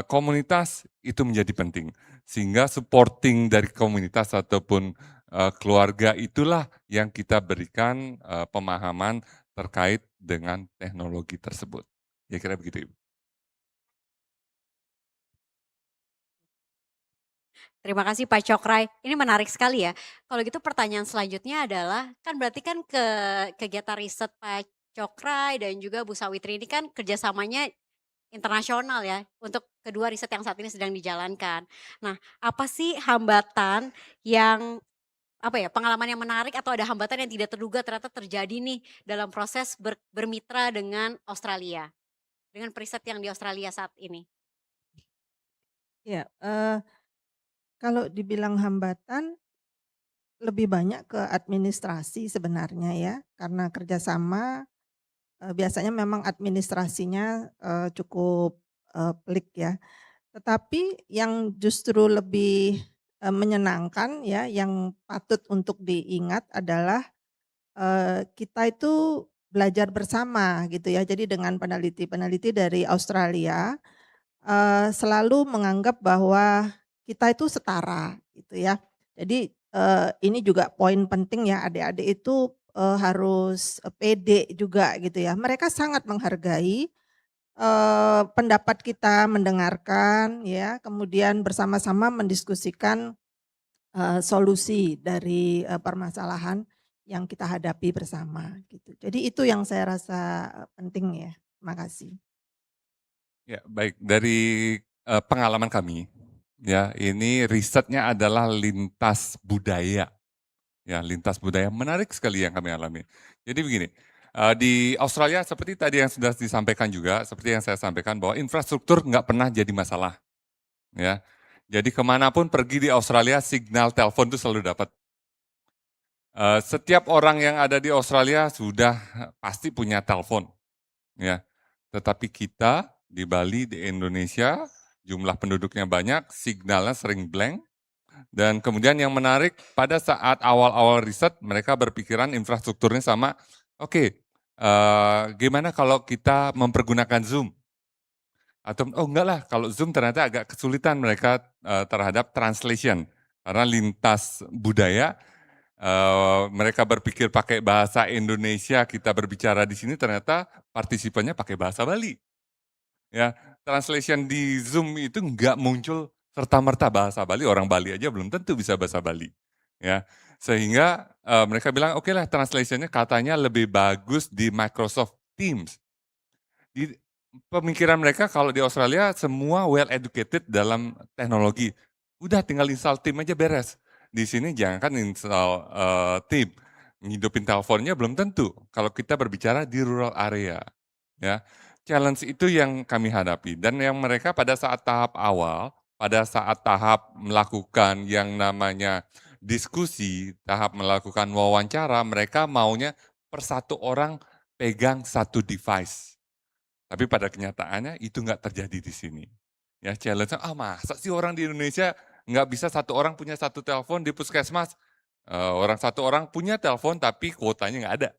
komunitas itu menjadi penting. Sehingga supporting dari komunitas ataupun keluarga itulah yang kita berikan pemahaman terkait dengan teknologi tersebut. Ya kira begitu, Ibu. Terima kasih Pak Cokray. Ini menarik sekali ya. Kalau gitu pertanyaan selanjutnya adalah, kan berarti kan kegiatan riset Pak Cokray dan juga Bu Sawitri ini kan kerjasamanya internasional ya, untuk kedua riset yang saat ini sedang dijalankan. Nah, apa sih hambatan yang, pengalaman yang menarik atau ada hambatan yang tidak terduga ternyata terjadi nih dalam proses bermitra dengan Australia, dengan riset yang di Australia saat ini? Ya, kalau dibilang hambatan, lebih banyak ke administrasi sebenarnya ya, karena kerjasama biasanya memang administrasinya cukup pelik ya. Tetapi yang justru lebih menyenangkan ya, yang patut untuk diingat adalah kita itu belajar bersama gitu ya. Jadi dengan peneliti-peneliti dari Australia selalu menganggap bahwa kita itu setara gitu ya. Jadi ini juga poin penting ya, adik-adik itu harus pede juga gitu ya. Mereka sangat menghargai pendapat kita, mendengarkan ya, kemudian bersama-sama mendiskusikan solusi dari permasalahan yang kita hadapi bersama gitu. Jadi itu yang saya rasa penting ya. Terima kasih. Ya, baik. Dari pengalaman kami, ya, ini risetnya adalah lintas budaya. Ya, lintas budaya menarik sekali yang kami alami. Jadi begini, Di Australia seperti tadi yang sudah disampaikan juga, seperti yang saya sampaikan bahwa infrastruktur nggak pernah jadi masalah. Ya, jadi kemanapun pergi di Australia, signal telepon itu selalu dapat. Setiap orang yang ada di Australia sudah pasti punya telepon. Ya, tetapi kita di Bali, di Indonesia, jumlah penduduknya banyak, signalnya sering blank. Dan kemudian yang menarik, pada saat awal-awal riset, mereka berpikiran infrastrukturnya sama, oke, gimana kalau kita mempergunakan Zoom? Atau, oh enggak lah, kalau Zoom ternyata agak kesulitan mereka terhadap translation. Karena lintas budaya, mereka berpikir pakai bahasa Indonesia, kita berbicara di sini ternyata partisipannya pakai bahasa Bali. Ya, translation di Zoom itu enggak muncul serta-merta bahasa Bali, orang Bali aja belum tentu bisa bahasa Bali. Ya, sehingga mereka bilang, oke lah translationnya katanya lebih bagus di Microsoft Teams. Di pemikiran mereka kalau di Australia semua well educated dalam teknologi. Udah tinggal install Teams aja beres. Di sini jangankan install Teams, ngidupin teleponnya belum tentu. Kalau kita berbicara di rural area. Ya, challenge itu yang kami hadapi. Dan yang mereka pada saat tahap awal, pada saat tahap melakukan yang namanya diskusi, tahap melakukan wawancara, mereka maunya per satu orang pegang satu device. Tapi pada kenyataannya itu nggak terjadi di sini. Ya, challenge-nya, masa sih orang di Indonesia nggak bisa satu orang punya satu telepon di puskesmas. Satu orang punya telepon tapi kuotanya nggak ada.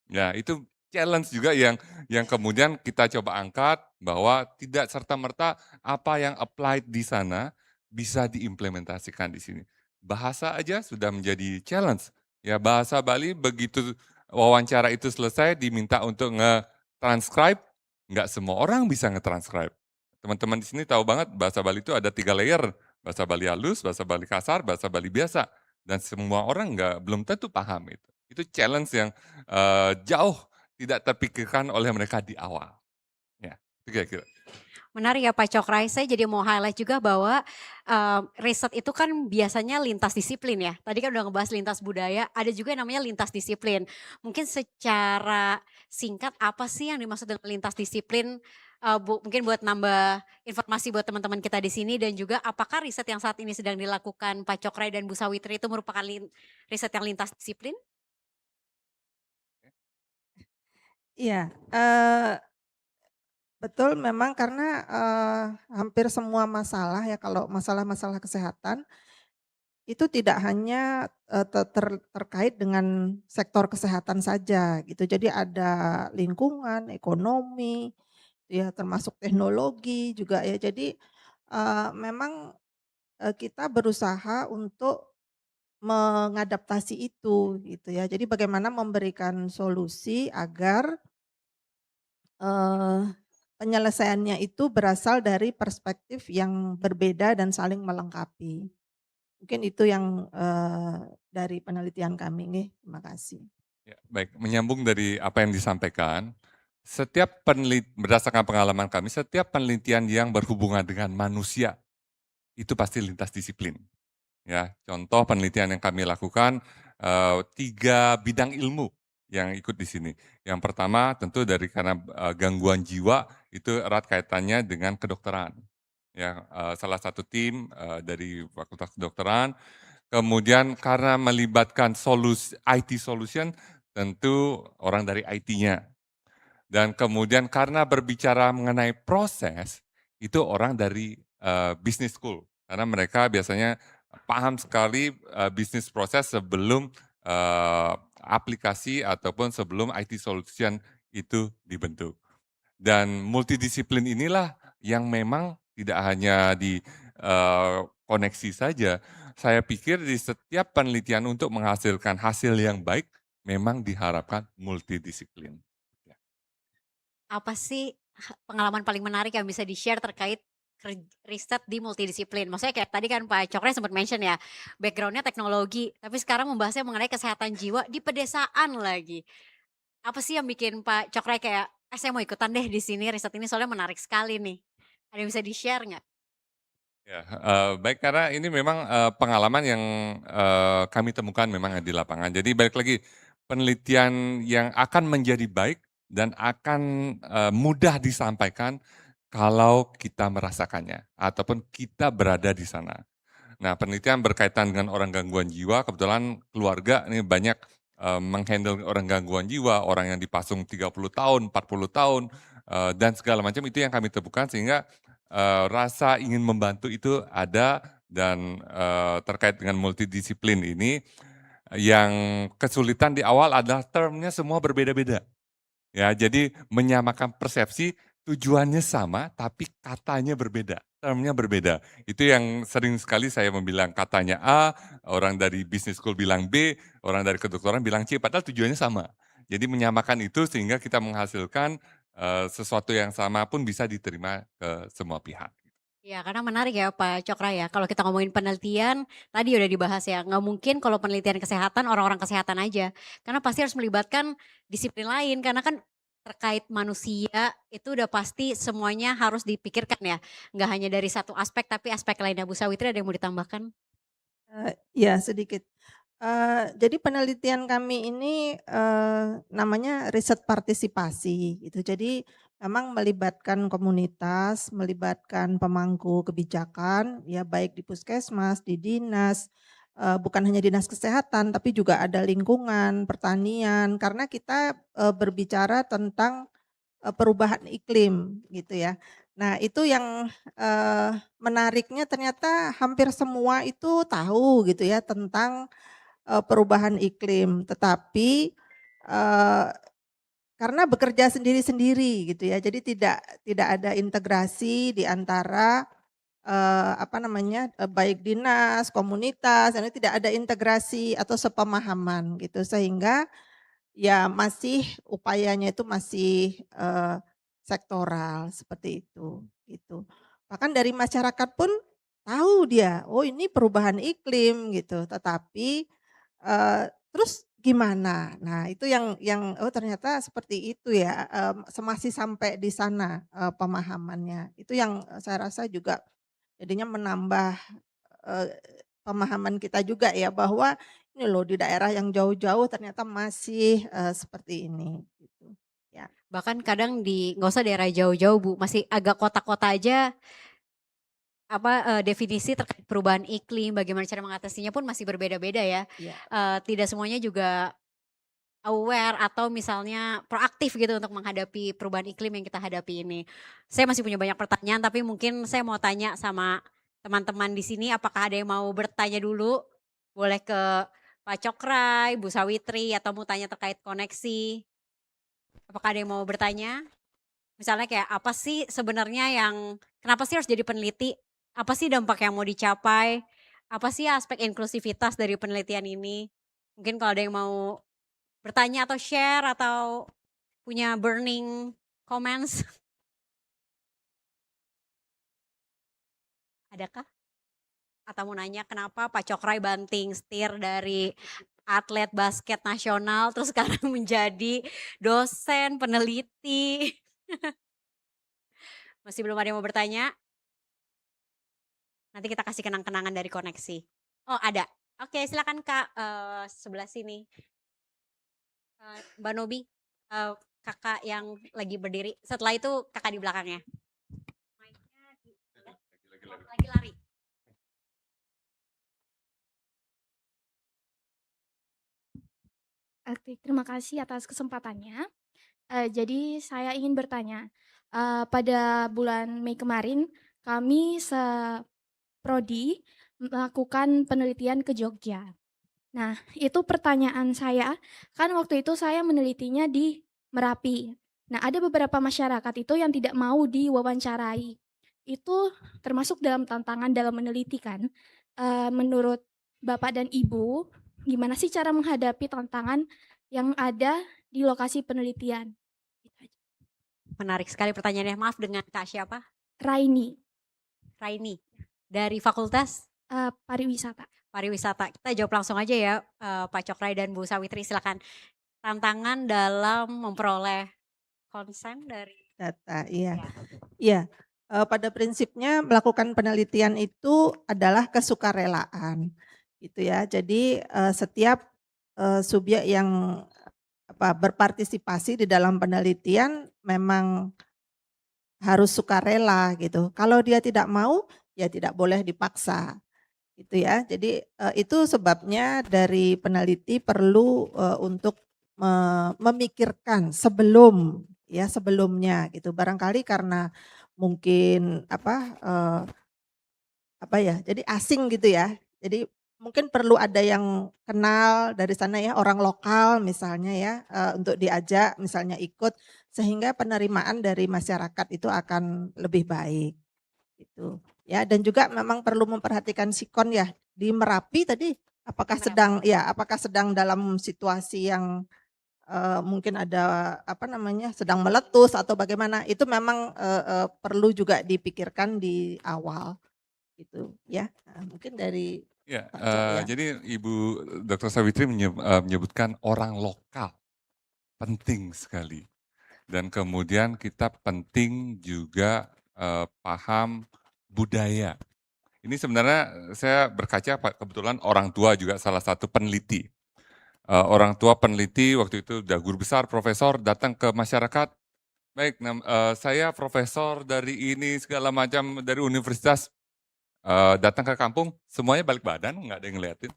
Ya, itu challenge juga yang kemudian kita coba angkat bahwa tidak serta-merta apa yang applied di sana bisa diimplementasikan di sini. Bahasa aja sudah menjadi challenge. Ya, bahasa Bali begitu wawancara itu selesai diminta untuk nge-transcribe, nggak semua orang bisa nge-transcribe. Teman-teman di sini tahu banget bahasa Bali itu ada 3 layer, bahasa Bali halus, bahasa Bali kasar, bahasa Bali biasa. Dan semua orang belum tentu paham itu. Itu challenge yang jauh tidak terpikirkan oleh mereka di awal. Ya, itu kira-kira. Menarik ya Pak Cokrai, saya jadi mau highlight juga bahwa riset itu kan biasanya lintas disiplin ya. Tadi kan udah ngebahas lintas budaya, ada juga yang namanya lintas disiplin. Mungkin secara singkat apa sih yang dimaksud dengan lintas disiplin? Mungkin buat nambah informasi buat teman-teman kita di sini dan juga apakah riset yang saat ini sedang dilakukan Pak Cokrai dan Bu Sawitri itu merupakan riset yang lintas disiplin? Iya, betul memang karena hampir semua masalah ya kalau masalah-masalah kesehatan itu tidak hanya terkait dengan sektor kesehatan saja gitu. Jadi ada lingkungan, ekonomi, ya termasuk teknologi juga ya. Jadi memang kita berusaha untuk mengadaptasi itu gitu ya. Jadi bagaimana memberikan solusi agar penyelesaiannya itu berasal dari perspektif yang berbeda dan saling melengkapi. Mungkin itu yang dari penelitian kami nih. Terima kasih. Ya, baik, menyambung dari apa yang disampaikan, berdasarkan pengalaman kami, setiap penelitian yang berhubungan dengan manusia itu pasti lintas disiplin. Ya, contoh penelitian yang kami lakukan 3 bidang ilmu yang ikut di sini. Yang pertama tentu karena gangguan jiwa itu erat kaitannya dengan kedokteran. Ya, salah satu tim dari Fakultas Kedokteran. Kemudian karena melibatkan IT solution, tentu orang dari IT-nya. Dan kemudian karena berbicara mengenai proses, itu orang dari business school. Karena mereka biasanya paham sekali bisnis proses sebelum aplikasi ataupun sebelum IT solution itu dibentuk. Dan multidisiplin inilah yang memang tidak hanya di koneksi saja. Saya pikir di setiap penelitian untuk menghasilkan hasil yang baik memang diharapkan multidisiplin. Apa sih pengalaman paling menarik yang bisa di-share terkait riset di multidisiplin? Maksudnya kayak tadi kan Pak Cokrai sempat mention ya, background-nya teknologi, tapi sekarang membahasnya mengenai kesehatan jiwa di pedesaan lagi. Apa sih yang bikin Pak Cokrai kayak, saya mau ikutan deh di sini, riset ini soalnya menarik sekali nih. Ada yang bisa di-share nggak? Ya, baik karena ini memang pengalaman yang kami temukan memang di lapangan. Jadi balik lagi, penelitian yang akan menjadi baik dan akan mudah disampaikan kalau kita merasakannya ataupun kita berada di sana. Nah, penelitian berkaitan dengan orang gangguan jiwa, kebetulan keluarga ini banyak menghandle orang gangguan jiwa, orang yang dipasung 30 tahun, 40 tahun, dan segala macam itu yang kami temukan sehingga rasa ingin membantu itu ada dan terkait dengan multidisiplin ini yang kesulitan di awal adalah termnya semua berbeda-beda. Ya, jadi menyamakan persepsi tujuannya sama tapi katanya berbeda, termnya berbeda. Itu yang sering sekali saya membilang katanya A, orang dari business school bilang B, orang dari kedokteran bilang C, padahal tujuannya sama. Jadi menyamakan itu sehingga kita menghasilkan sesuatu yang sama pun bisa diterima ke semua pihak. Ya, karena menarik ya Pak Cokra ya, kalau kita ngomongin penelitian, tadi udah dibahas ya, nggak mungkin kalau penelitian kesehatan orang-orang kesehatan aja. Karena pasti harus melibatkan disiplin lain, karena kan terkait manusia itu udah pasti semuanya harus dipikirkan ya. Nggak hanya dari satu aspek, tapi aspek lainnya. Bu Sawitri ada yang mau ditambahkan? Ya sedikit. Jadi penelitian kami ini namanya riset partisipasi gitu. Jadi memang melibatkan komunitas, melibatkan pemangku kebijakan, ya baik di puskesmas, di dinas, bukan hanya dinas kesehatan, tapi juga ada lingkungan, pertanian, karena kita berbicara tentang perubahan iklim gitu ya. Nah itu yang menariknya ternyata hampir semua itu tahu gitu ya tentang perubahan iklim, tetapi karena bekerja sendiri-sendiri gitu ya, jadi tidak ada integrasi di antara baik dinas, komunitas, dan tidak ada integrasi atau sepemahaman gitu, sehingga ya masih upayanya itu masih sektoral seperti itu gitu. Bahkan dari masyarakat pun tahu dia, oh ini perubahan iklim gitu, tetapi terus gimana? Nah itu yang oh ternyata seperti itu ya, masih sampai di sana pemahamannya. Itu yang saya rasa juga jadinya menambah pemahaman kita juga ya, bahwa ini loh di daerah yang jauh-jauh ternyata masih seperti ini gitu. Ya. Bahkan kadang nggak usah daerah jauh-jauh Bu, masih agak kota-kota aja definisi terkait perubahan iklim, bagaimana cara mengatasinya pun masih berbeda-beda ya. Tidak semuanya juga aware atau misalnya proaktif gitu untuk menghadapi perubahan iklim yang kita hadapi ini. Saya masih punya banyak pertanyaan, tapi mungkin saya mau tanya sama teman-teman di sini, apakah ada yang mau bertanya dulu? Boleh ke Pak Cokrai, Bu Sawitri, atau mau tanya terkait koneksi? Apakah ada yang mau bertanya? Misalnya kayak apa sih sebenarnya kenapa sih harus jadi peneliti? Apa sih dampak yang mau dicapai? Apa sih aspek inklusivitas dari penelitian ini? Mungkin kalau ada yang mau bertanya atau share atau punya burning comments. Adakah? Atau mau nanya kenapa Pak Cokrai banting setir dari atlet basket nasional terus sekarang menjadi dosen peneliti? Masih belum ada yang mau bertanya? Nanti kita kasih kenang-kenangan dari koneksi. Oh ada. Oke silakan Kak, sebelah sini. Mbak Nobi, kakak yang lagi berdiri. Setelah itu kakak di belakangnya. Lagi lari. Oke, terima kasih atas kesempatannya. Jadi saya ingin bertanya, pada bulan Mei kemarin kami seprodi melakukan penelitian ke Jogja. Nah, itu pertanyaan saya, kan waktu itu saya menelitinya di Merapi. Nah, ada beberapa masyarakat itu yang tidak mau diwawancarai. Itu termasuk dalam tantangan dalam meneliti kan. Menurut Bapak dan Ibu, gimana sih cara menghadapi tantangan yang ada di lokasi penelitian? Menarik sekali pertanyaannya. Maaf, dengan Kak siapa? Raini. Raini. Dari Fakultas? Pariwisata. Pariwisata. Kita jawab langsung aja ya, Pak Cokrai dan Bu Sawitri, silakan. Tantangan dalam memperoleh konsen dari data, iya. Iya, pada prinsipnya melakukan penelitian itu adalah kesukarelaan gitu ya. Jadi setiap subjek yang berpartisipasi di dalam penelitian memang harus sukarela gitu. Kalau dia tidak mau, ya tidak boleh dipaksa. Gitu ya. Jadi itu sebabnya dari peneliti perlu untuk memikirkan sebelumnya gitu. Barangkali karena mungkin jadi asing gitu ya. Jadi mungkin perlu ada yang kenal dari sana ya, orang lokal misalnya ya, untuk diajak misalnya ikut, sehingga penerimaan dari masyarakat itu akan lebih baik gitu. Ya, dan juga memang perlu memperhatikan sikon ya, di Merapi tadi apakah sedang dalam situasi yang mungkin ada sedang meletus atau bagaimana, itu memang perlu juga dipikirkan di awal gitu ya. Mungkin dari Ya, Pak Cok ya. jadi Ibu Dr. Sawitri menyebutkan orang lokal penting sekali. Dan kemudian kita penting juga paham budaya. Ini sebenarnya saya berkaca kebetulan orang tua juga salah satu peneliti. Orang tua peneliti waktu itu udah guru besar, profesor datang ke masyarakat. Baik, saya profesor dari ini segala macam dari universitas. Datang ke kampung, semuanya balik badan, nggak ada yang ngeliatin.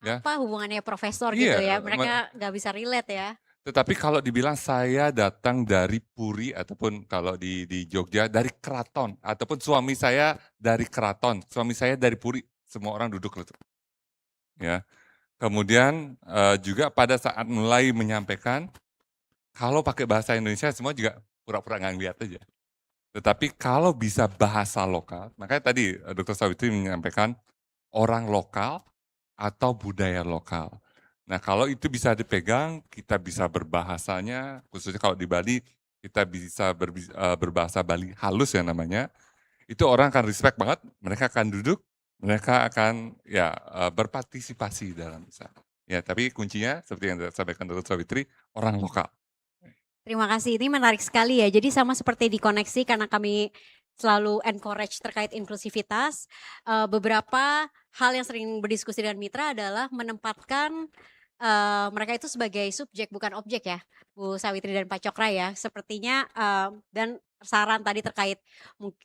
Ya. Apa hubungannya profesor gitu ya? Mereka nggak bisa relate ya. Tetapi kalau dibilang saya datang dari Puri ataupun kalau di Jogja dari keraton ataupun suami saya dari keraton, suami saya dari Puri, semua orang duduk lutut. Ya. Kemudian juga pada saat mulai menyampaikan, kalau pakai bahasa Indonesia semua juga pura-pura nggak ngeliat aja. Tetapi kalau bisa bahasa lokal, makanya tadi Dr. Sawitri menyampaikan orang lokal atau budaya lokal. Nah kalau itu bisa dipegang, kita bisa berbahasanya, khususnya kalau di Bali, kita bisa berbahasa Bali halus ya namanya, itu orang akan respect banget, mereka akan duduk, mereka akan berpartisipasi dalam bisa. Ya tapi kuncinya seperti yang disampaikan Dr. Sawitri, orang lokal. Terima kasih, ini menarik sekali ya. Jadi sama seperti di Koneksi, karena kami selalu encourage terkait inklusivitas, beberapa hal yang sering berdiskusi dengan mitra adalah menempatkan mereka itu sebagai subjek bukan objek ya, Bu Sawitri dan Pak Cokra ya. Sepertinya dan saran tadi terkait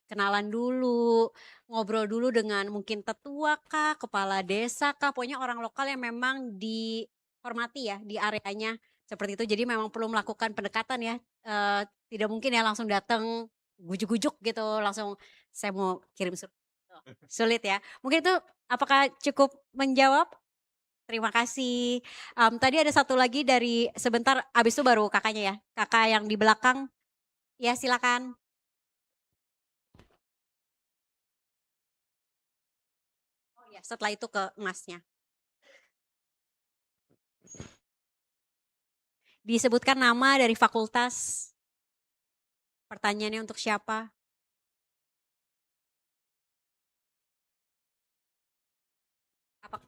kenalan dulu, ngobrol dulu dengan mungkin tetua kah, kepala desa kah, pokoknya orang lokal yang memang dihormati ya di areanya. Seperti itu, jadi memang perlu melakukan pendekatan ya, tidak mungkin ya langsung datang gujuk-gujuk gitu, langsung saya mau kirim sulit ya. Mungkin itu apakah cukup menjawab? Terima kasih. Tadi ada satu lagi dari sebentar, abis itu baru kakaknya ya, kakak yang di belakang, ya silakan. Oh ya, setelah itu ke emasnya. Disebutkan nama dari fakultas. Pertanyaannya untuk siapa?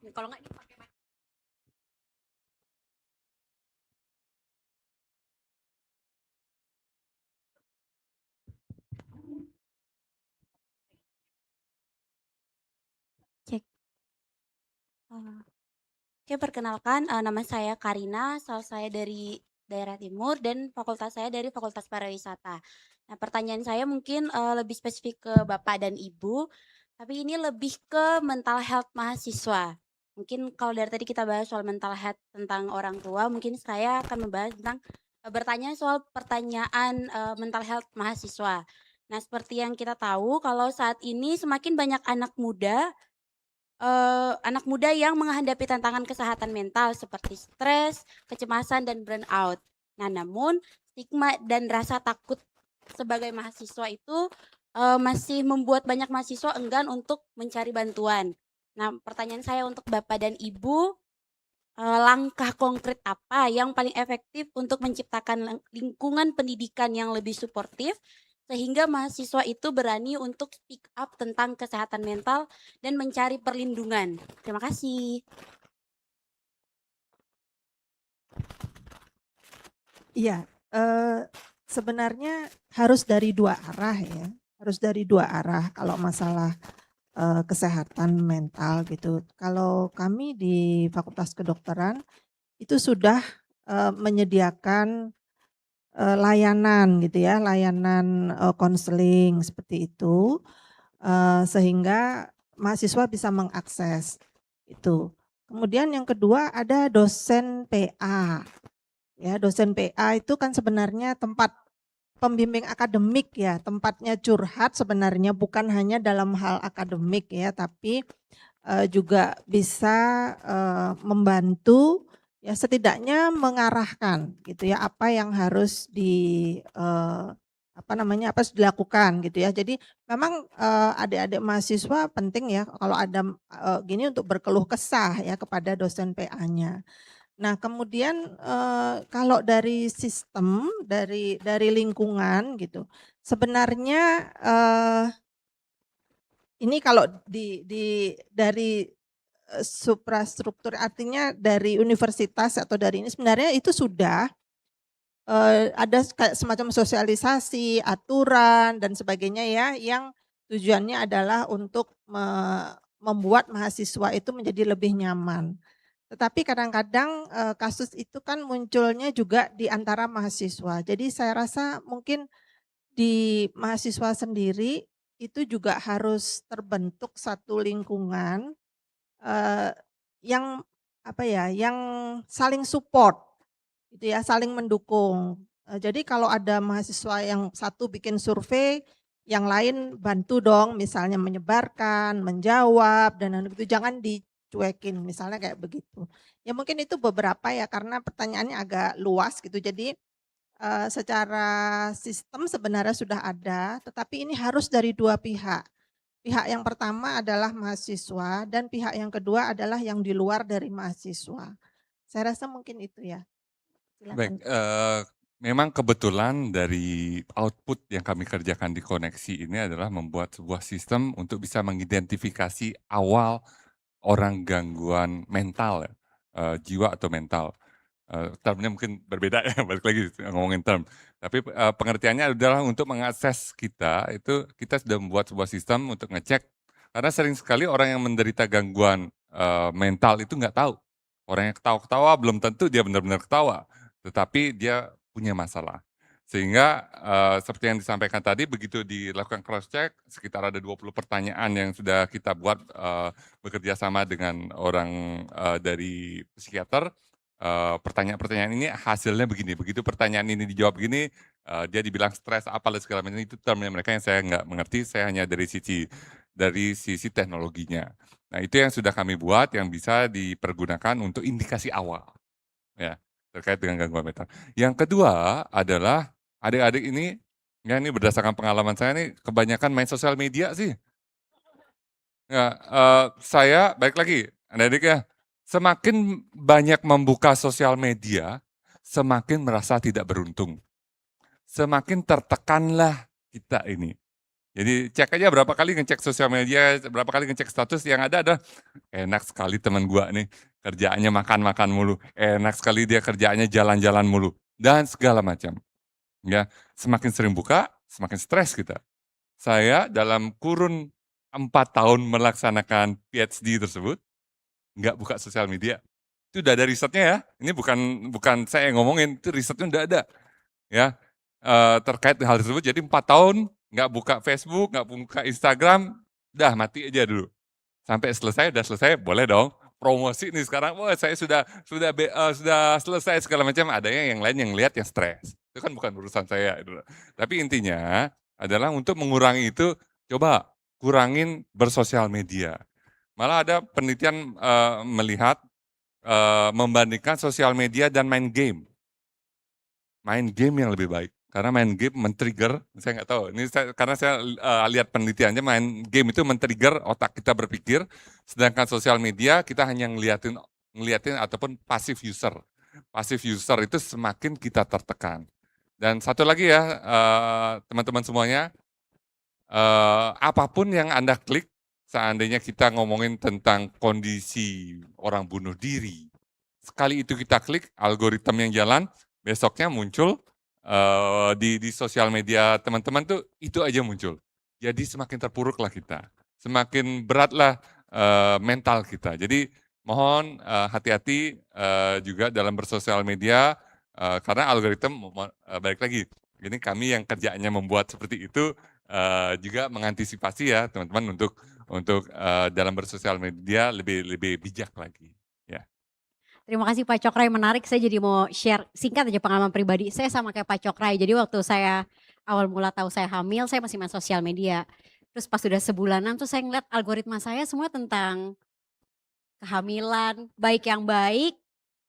Kalau nggak dipakai mic. Cek. Oke, perkenalkan, nama saya Karina, asal saya dari daerah timur dan fakultas saya dari Fakultas Pariwisata. Nah, pertanyaan saya mungkin lebih spesifik ke Bapak dan Ibu, tapi ini lebih ke mental health mahasiswa. Mungkin kalau dari tadi kita bahas soal mental health tentang orang tua, mungkin saya akan membahas tentang bertanya soal pertanyaan mental health mahasiswa. Nah, seperti yang kita tahu, kalau saat ini semakin banyak anak muda yang menghadapi tantangan kesehatan mental seperti stres, kecemasan, dan burnout. Nah, namun stigma dan rasa takut sebagai mahasiswa itu masih membuat banyak mahasiswa enggan untuk mencari bantuan. Nah, pertanyaan saya untuk Bapak dan Ibu, langkah konkret apa yang paling efektif untuk menciptakan lingkungan pendidikan yang lebih suportif sehingga mahasiswa itu berani untuk speak up tentang kesehatan mental dan mencari perlindungan. Terima kasih. Iya, sebenarnya harus dari dua arah ya, harus dari dua arah kalau masalah kesehatan mental gitu. Kalau kami di Fakultas Kedokteran itu sudah menyediakan layanan gitu ya, layanan konseling seperti itu, sehingga mahasiswa bisa mengakses itu. Kemudian yang kedua ada dosen PA. Ya, dosen PA itu kan sebenarnya tempat pembimbing akademik ya, tempatnya curhat sebenarnya bukan hanya dalam hal akademik ya, tapi juga bisa membantu ya setidaknya mengarahkan gitu ya apa yang harus apa harus dilakukan gitu ya. Jadi memang adik-adik mahasiswa penting ya kalau ada gini untuk berkeluh kesah ya kepada dosen PA-nya. Nah kemudian kalau dari sistem, dari lingkungan gitu, sebenarnya ini kalau dari suprastruktur artinya dari universitas atau dari ini sebenarnya itu sudah ada kayak semacam sosialisasi, aturan dan sebagainya ya yang tujuannya adalah untuk membuat mahasiswa itu menjadi lebih nyaman. Tetapi kadang-kadang kasus itu kan munculnya juga di antara mahasiswa. Jadi saya rasa mungkin di mahasiswa sendiri itu juga harus terbentuk satu lingkungan yang yang saling support gitu ya, saling mendukung. Jadi kalau ada mahasiswa yang satu bikin survei, yang lain bantu dong misalnya menyebarkan, menjawab dan gitu, jangan dicuekin misalnya kayak begitu. Ya mungkin itu beberapa ya karena pertanyaannya agak luas gitu. Jadi secara sistem sebenarnya sudah ada, tetapi ini harus dari dua pihak. Pihak yang pertama adalah mahasiswa dan pihak yang kedua adalah yang di luar dari mahasiswa. Saya rasa mungkin itu ya. Baik, Silakan. memang kebetulan dari output yang kami kerjakan di koneksi ini adalah membuat sebuah sistem untuk bisa mengidentifikasi awal orang gangguan mental, jiwa atau mental. Termnya mungkin berbeda ya, balik lagi ngomongin term. Tapi pengertiannya adalah untuk mengakses kita, itu kita sudah membuat sebuah sistem untuk ngecek. Karena sering sekali orang yang menderita gangguan mental itu nggak tahu. Orang yang ketawa-ketawa belum tentu dia benar-benar ketawa, tetapi dia punya masalah. Sehingga seperti yang disampaikan tadi, begitu dilakukan cross check, sekitar ada 20 pertanyaan yang sudah kita buat bekerja sama dengan orang dari psikiater. Pertanyaan-pertanyaan ini hasilnya begini, begitu pertanyaan ini dijawab begini, dia dibilang stres apa segala macam, itu termnya mereka yang saya nggak mengerti, saya hanya dari sisi teknologinya. Nah itu yang sudah kami buat yang bisa dipergunakan untuk indikasi awal ya terkait dengan gangguan mental. Yang kedua adalah adik-adik ini, ya ini berdasarkan pengalaman saya nih kebanyakan main sosial media sih. Ya, saya balik lagi, adik-adik ya, semakin banyak membuka sosial media, semakin merasa tidak beruntung. Semakin tertekanlah kita ini. Jadi cek aja berapa kali ngecek sosial media, berapa kali ngecek status, yang ada enak sekali teman gua nih, kerjaannya makan-makan mulu, enak sekali dia kerjaannya jalan-jalan mulu, dan segala macam. Ya, semakin sering buka, semakin stres kita. Saya dalam kurun 4 tahun melaksanakan PhD tersebut, nggak buka sosial media. Itu udah ada risetnya ya. Ini bukan saya yang ngomongin, itu risetnya udah ada. Ya, terkait hal tersebut. Jadi 4 tahun nggak buka Facebook, nggak buka Instagram, dah mati aja dulu. Sampai selesai, udah selesai, boleh dong promosi nih sekarang. Wah, saya sudah selesai segala macam. Adanya yang lain yang lihat yang stres. Itu kan bukan urusan saya. Tapi intinya adalah untuk mengurangi itu, coba kurangin bersosial media. Malah ada penelitian melihat membandingkan sosial media dan main game. Main game yang lebih baik. Karena main game men-trigger, saya nggak tahu, ini karena saya lihat penelitiannya, main game itu men-trigger otak kita berpikir, sedangkan sosial media kita hanya ngeliatin ataupun passive user. Passive user itu semakin kita tertekan. Dan satu lagi ya, teman-teman semuanya, apapun yang Anda klik, seandainya kita ngomongin tentang kondisi orang bunuh diri, sekali itu kita klik, algoritma yang jalan, besoknya muncul di sosial media teman-teman tuh itu aja muncul. Jadi semakin terpuruklah kita, semakin beratlah mental kita. Jadi mohon hati-hati juga dalam bersosial media karena algoritma balik lagi. Ini kami yang kerjaannya membuat seperti itu juga mengantisipasi ya teman-teman untuk dalam bersosial media lebih bijak lagi. Ya. Terima kasih Pak Cokray, menarik. Saya jadi mau share singkat aja pengalaman pribadi. Saya sama kayak Pak Cokray. Jadi waktu saya awal mula tahu saya hamil, saya masih main sosial media. Terus pas sudah sebulanan tuh saya ngeliat algoritma saya semua tentang kehamilan, baik yang baik,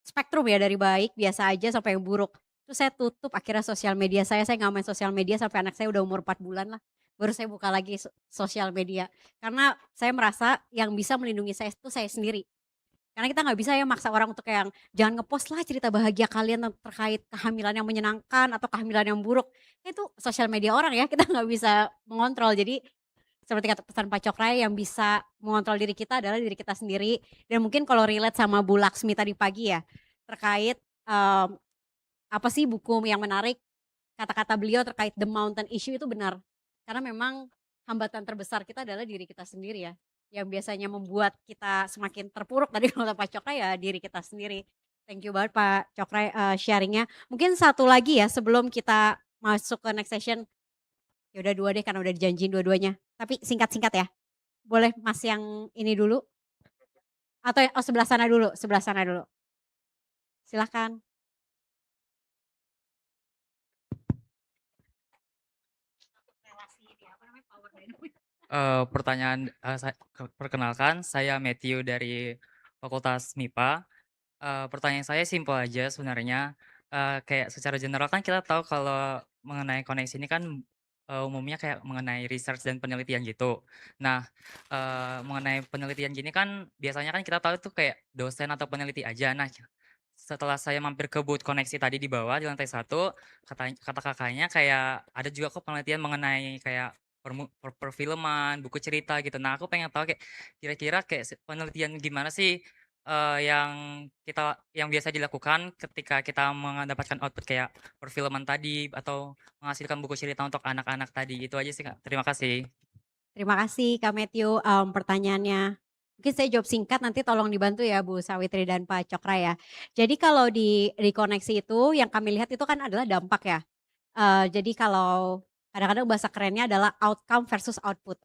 spektrum ya dari baik biasa aja sampai yang buruk. Terus saya tutup akhirnya sosial media saya nggak main sosial media sampai anak saya udah umur 4 bulan lah. Baru saya buka lagi sosial media. Karena saya merasa yang bisa melindungi saya itu saya sendiri. Karena kita nggak bisa ya maksa orang untuk yang jangan ngepost lah cerita bahagia kalian terkait kehamilan yang menyenangkan atau kehamilan yang buruk. Itu sosial media orang ya, kita nggak bisa mengontrol. Jadi seperti kata pesan Pak Cokray, yang bisa mengontrol diri kita adalah diri kita sendiri. Dan mungkin kalau relate sama Bu Laksmi tadi pagi ya, terkait apa sih buku yang menarik, kata-kata beliau terkait the mountain issue itu benar. Karena memang hambatan terbesar kita adalah diri kita sendiri ya. Yang biasanya membuat kita semakin terpuruk tadi kalau Pak Cokray ya diri kita sendiri. Thank you banget Pak Cokray sharingnya. Mungkin satu lagi ya sebelum kita masuk ke next session. Ya udah 2 deh karena udah dijanjiin dua-duanya. Tapi singkat-singkat ya. Boleh Mas yang ini dulu? Atau sebelah sana dulu, sebelah sana dulu. Silahkan. Pertanyaan perkenalkan, saya Matthew dari Fakultas MIPA. Pertanyaan saya simpel aja sebenarnya. Kayak secara general kan kita tahu kalau mengenai koneksi ini kan umumnya kayak mengenai research dan penelitian gitu. Nah, mengenai penelitian gini kan biasanya kan kita tahu tuh kayak dosen atau peneliti aja. Nah, setelah saya mampir ke booth koneksi tadi di bawah di lantai 1, kata kakaknya kayak ada juga kok penelitian mengenai kayak perfilman, buku cerita gitu. Nah, aku pengen tahu kayak kira-kira kayak penelitian gimana sih yang yang biasa dilakukan ketika kita mendapatkan output kayak perfilman tadi atau menghasilkan buku cerita untuk anak-anak tadi. Itu aja sih Kak. Terima kasih. Terima kasih Kak Matthew pertanyaannya. Mungkin saya jawab singkat, nanti tolong dibantu ya Bu Sawitri dan Pak Cokra ya. Jadi kalau di koneksi itu yang kami lihat itu kan adalah dampak ya. Jadi kalau kadang-kadang bahasa kerennya adalah outcome versus output.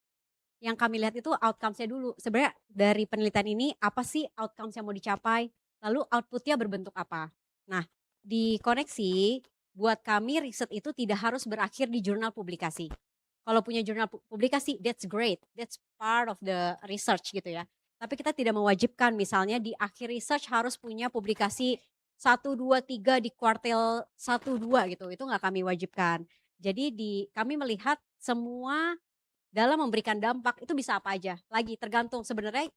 Yang kami lihat itu outcomes-nya dulu. Sebenarnya dari penelitian ini apa sih outcomes yang mau dicapai, lalu outputnya berbentuk apa. Nah di koneksi buat kami riset itu tidak harus berakhir di jurnal publikasi. Kalau punya jurnal publikasi, that's great, that's part of the research gitu ya. Tapi kita tidak mewajibkan misalnya di akhir research harus punya publikasi 1, 2, 3 di kuartil 1, 2 gitu, itu nggak kami wajibkan. Jadi kami melihat semua dalam memberikan dampak itu bisa apa aja. Lagi tergantung sebenarnya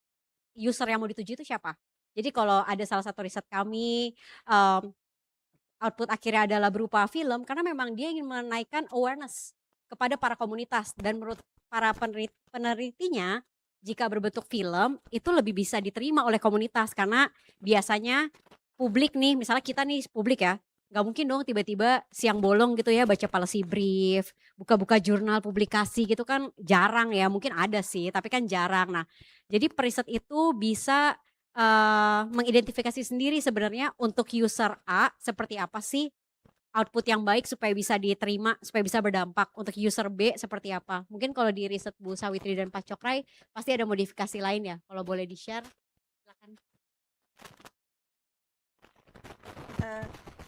user yang mau dituju itu siapa. Jadi kalau ada salah satu riset kami, output akhirnya adalah berupa film karena memang dia ingin menaikkan awareness kepada para komunitas dan menurut para penelitinya jika berbentuk film itu lebih bisa diterima oleh komunitas karena biasanya publik nih, misalnya kita nih publik ya, nggak mungkin dong tiba-tiba siang bolong gitu ya baca policy brief, buka-buka jurnal publikasi gitu kan jarang ya, mungkin ada sih tapi kan jarang. Nah jadi periset itu bisa mengidentifikasi sendiri sebenarnya untuk user A seperti apa sih output yang baik supaya bisa diterima, supaya bisa berdampak. Untuk user B seperti apa. Mungkin kalau di riset Bu Sawitri dan Pak Cokray pasti ada modifikasi lain ya. Kalau boleh di-share, silakan.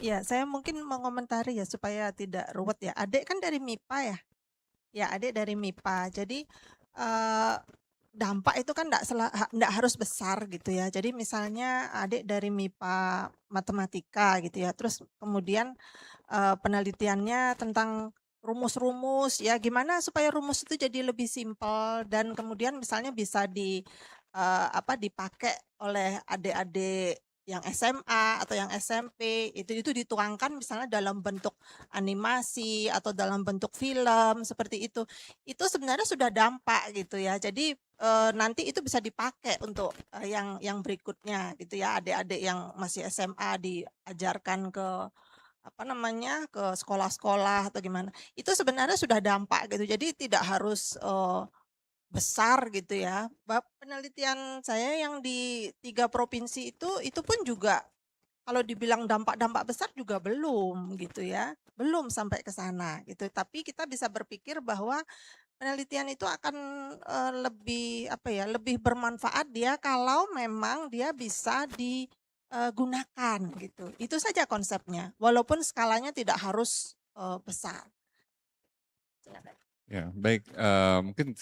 Ya, saya mungkin mengomentari ya supaya tidak ruwet ya. Adik kan dari MIPA ya. Ya, adik dari MIPA. Jadi dampak itu kan enggak harus besar gitu ya. Jadi misalnya adik dari MIPA matematika gitu ya. Terus kemudian penelitiannya tentang rumus-rumus ya, gimana supaya rumus itu jadi lebih simpel dan kemudian misalnya bisa dipakai oleh adik-adik yang SMA atau yang SMP itu dituangkan misalnya dalam bentuk animasi atau dalam bentuk film seperti itu sebenarnya sudah dampak gitu ya. Jadi nanti itu bisa dipakai untuk yang berikutnya gitu ya, adik-adik yang masih SMA diajarkan ke ke sekolah-sekolah atau gimana. Itu sebenarnya sudah dampak gitu. Jadi tidak harus besar gitu ya. Penelitian saya yang di 3 provinsi itu pun juga kalau dibilang dampak-dampak besar juga belum gitu ya, belum sampai ke sana gitu. Tapi kita bisa berpikir bahwa penelitian itu akan lebih apa ya, lebih bermanfaat dia kalau memang dia bisa digunakan gitu. Itu saja konsepnya, walaupun skalanya tidak harus besar. Silakan. Ya, baik. Mungkin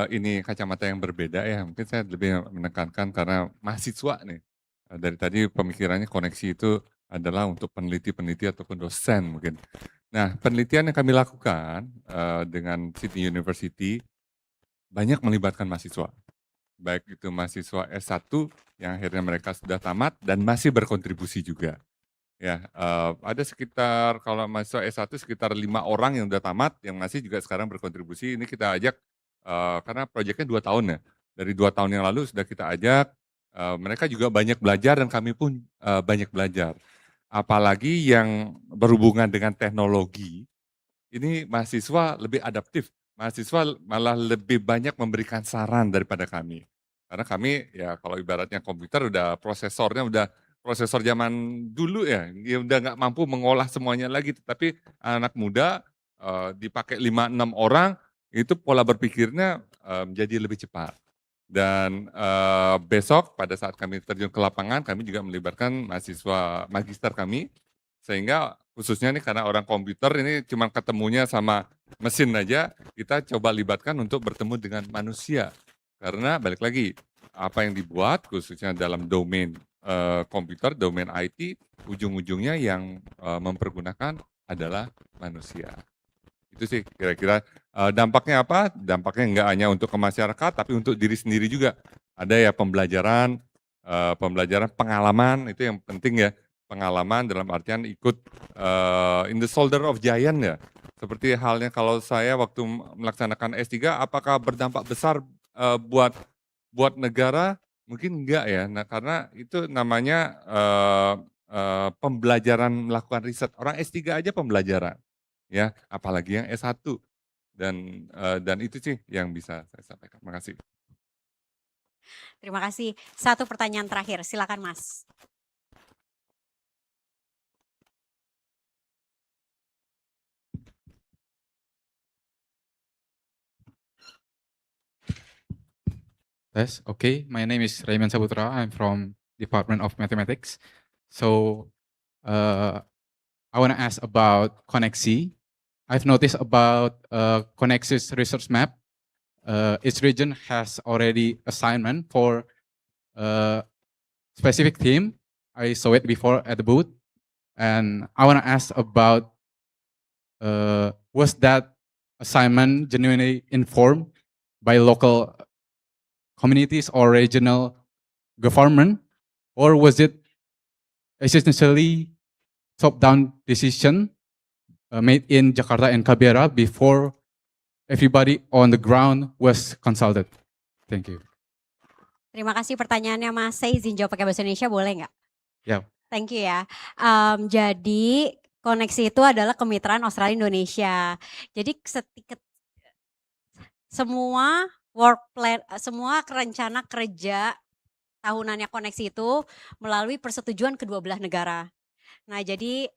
ini kacamata yang berbeda ya. Mungkin saya lebih menekankan karena mahasiswa nih. Dari tadi pemikirannya koneksi itu adalah untuk peneliti-peneliti ataupun dosen mungkin. Nah, penelitian yang kami lakukan dengan Sydney University banyak melibatkan mahasiswa. Baik itu mahasiswa S1 yang akhirnya mereka sudah tamat dan masih berkontribusi juga. Ya, ada sekitar kalau mahasiswa S1 sekitar 5 orang yang udah tamat, yang masih juga sekarang berkontribusi. Ini kita ajak karena proyeknya 2 tahun ya. Dari 2 tahun yang lalu sudah kita ajak, mereka juga banyak belajar dan kami pun banyak belajar. Apalagi yang berhubungan dengan teknologi, ini mahasiswa lebih adaptif. Mahasiswa malah lebih banyak memberikan saran daripada kami. Karena kami ya kalau ibaratnya komputer udah prosesor zaman dulu ya, dia udah nggak mampu mengolah semuanya lagi. Tapi anak muda dipakai 5-6 orang, itu pola berpikirnya menjadi lebih cepat. Dan besok pada saat kami terjun ke lapangan, kami juga melibatkan mahasiswa magister kami, sehingga khususnya nih karena orang komputer ini cuma ketemunya sama mesin aja, kita coba libatkan untuk bertemu dengan manusia. Karena balik lagi, apa yang dibuat khususnya dalam domain komputer, domain IT, ujung-ujungnya yang mempergunakan adalah manusia. Itu sih kira-kira dampaknya apa? Dampaknya nggak hanya untuk ke masyarakat, tapi untuk diri sendiri juga. Ada ya pembelajaran, pengalaman, itu yang penting ya. Pengalaman dalam artian ikut in the shoulder of giant ya. Seperti halnya kalau saya waktu melaksanakan S3, apakah berdampak besar buat negara? Mungkin enggak ya, nah karena itu namanya pembelajaran melakukan riset. Orang S3 aja pembelajaran, ya apalagi yang S1. Dan itu sih yang bisa saya sampaikan. Terima kasih. Terima kasih. Satu pertanyaan terakhir, silakan Mas. Yes, okay. My name is Raymond Saputra. I'm from Department of Mathematics. So I want to ask about Koneksi. I've noticed about Koneksi's research map. Each region has already assignment for a specific theme. I saw it before at the booth. And I want to ask about, was that assignment genuinely informed by local communities or regional government, or was it essentially top-down decision made in Jakarta and Canberra before everybody on the ground was consulted? Thank you. Terima kasih pertanyaannya Mas. Saya izin jawab pakai bahasa Indonesia boleh nggak? Ya. Thank you ya. Jadi koneksi itu adalah kemitraan Australia-Indonesia. Jadi semua work plan, semua rencana kerja tahunannya koneksi itu melalui persetujuan kedua belah negara. Nah jadi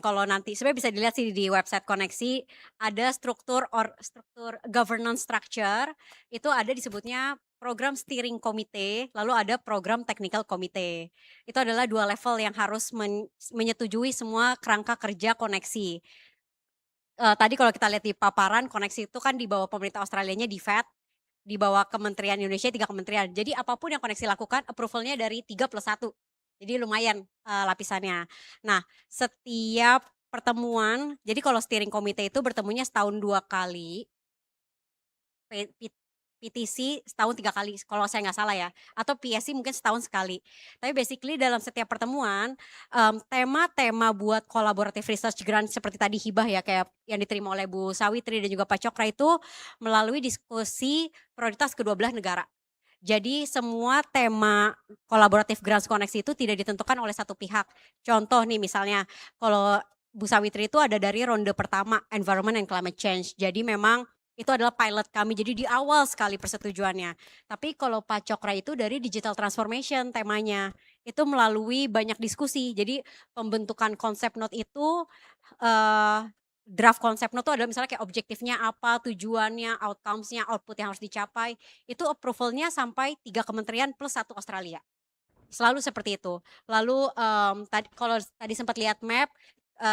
kalau nanti sebenarnya bisa dilihat sih di website koneksi ada struktur governance structure, itu ada disebutnya program steering committee, lalu ada program technical committee. Itu adalah 2 level yang harus menyetujui semua kerangka kerja koneksi. Tadi kalau kita lihat di paparan, koneksi itu kan di bawah pemerintah Australianya di FED, di bawah Kementerian Indonesia 3 kementerian. Jadi apapun yang koneksi lakukan, approval-nya dari 3+1. Jadi lumayan lapisannya. Nah, setiap pertemuan, jadi kalau steering committee itu bertemunya setahun 2 kali. PTC setahun 3 kali, kalau saya nggak salah ya. Atau PSC mungkin setahun sekali. Tapi basically dalam setiap pertemuan, tema-tema buat collaborative research grant seperti tadi hibah ya, kayak yang diterima oleh Bu Sawitri dan juga Pak Cokra itu melalui diskusi prioritas kedua belah negara. Jadi semua tema collaborative grants koneksi itu tidak ditentukan oleh satu pihak. Contoh nih misalnya, kalau Bu Sawitri itu ada dari ronde pertama, environment and climate change. Jadi memang Itu adalah pilot kami, jadi di awal sekali persetujuannya. Tapi kalau Pak Cokra itu dari digital transformation temanya, itu melalui banyak diskusi. Jadi pembentukan konsep note itu, draft konsep note itu adalah misalnya kayak objektifnya apa, tujuannya, outcomes-nya, output yang harus dicapai, itu approval-nya sampai 3 kementerian plus 1 Australia. Selalu seperti itu. Lalu kalau tadi sempat lihat map,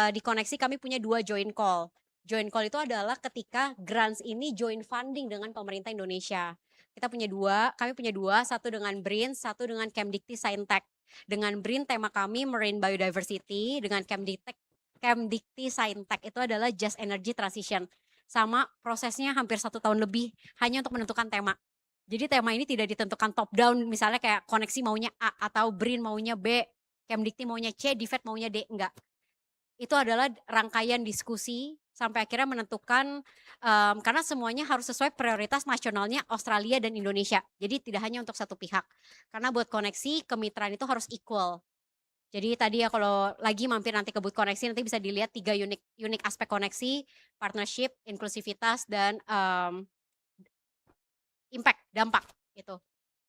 di koneksi kami punya 2 joint call. Joint call itu adalah ketika grants ini joint funding dengan pemerintah Indonesia. Kami punya dua, satu dengan BRIN, satu dengan Kemdikti Saintek. Dengan BRIN tema kami Marine Biodiversity, dengan Kemdikti Saintek itu adalah Just Energy Transition. Sama prosesnya hampir 1 tahun lebih hanya untuk menentukan tema. Jadi tema ini tidak ditentukan top down, misalnya kayak koneksi maunya A atau BRIN maunya B, Kemdikti maunya C, DFET maunya D, enggak. Itu adalah rangkaian diskusi sampai akhirnya menentukan, karena semuanya harus sesuai prioritas nasionalnya Australia dan Indonesia. Jadi tidak hanya untuk satu pihak. Karena buat koneksi, kemitraan itu harus equal. Jadi tadi ya kalau lagi mampir nanti ke booth koneksi nanti bisa dilihat 3 unik aspek koneksi, partnership, inklusivitas, dan impact, dampak gitu.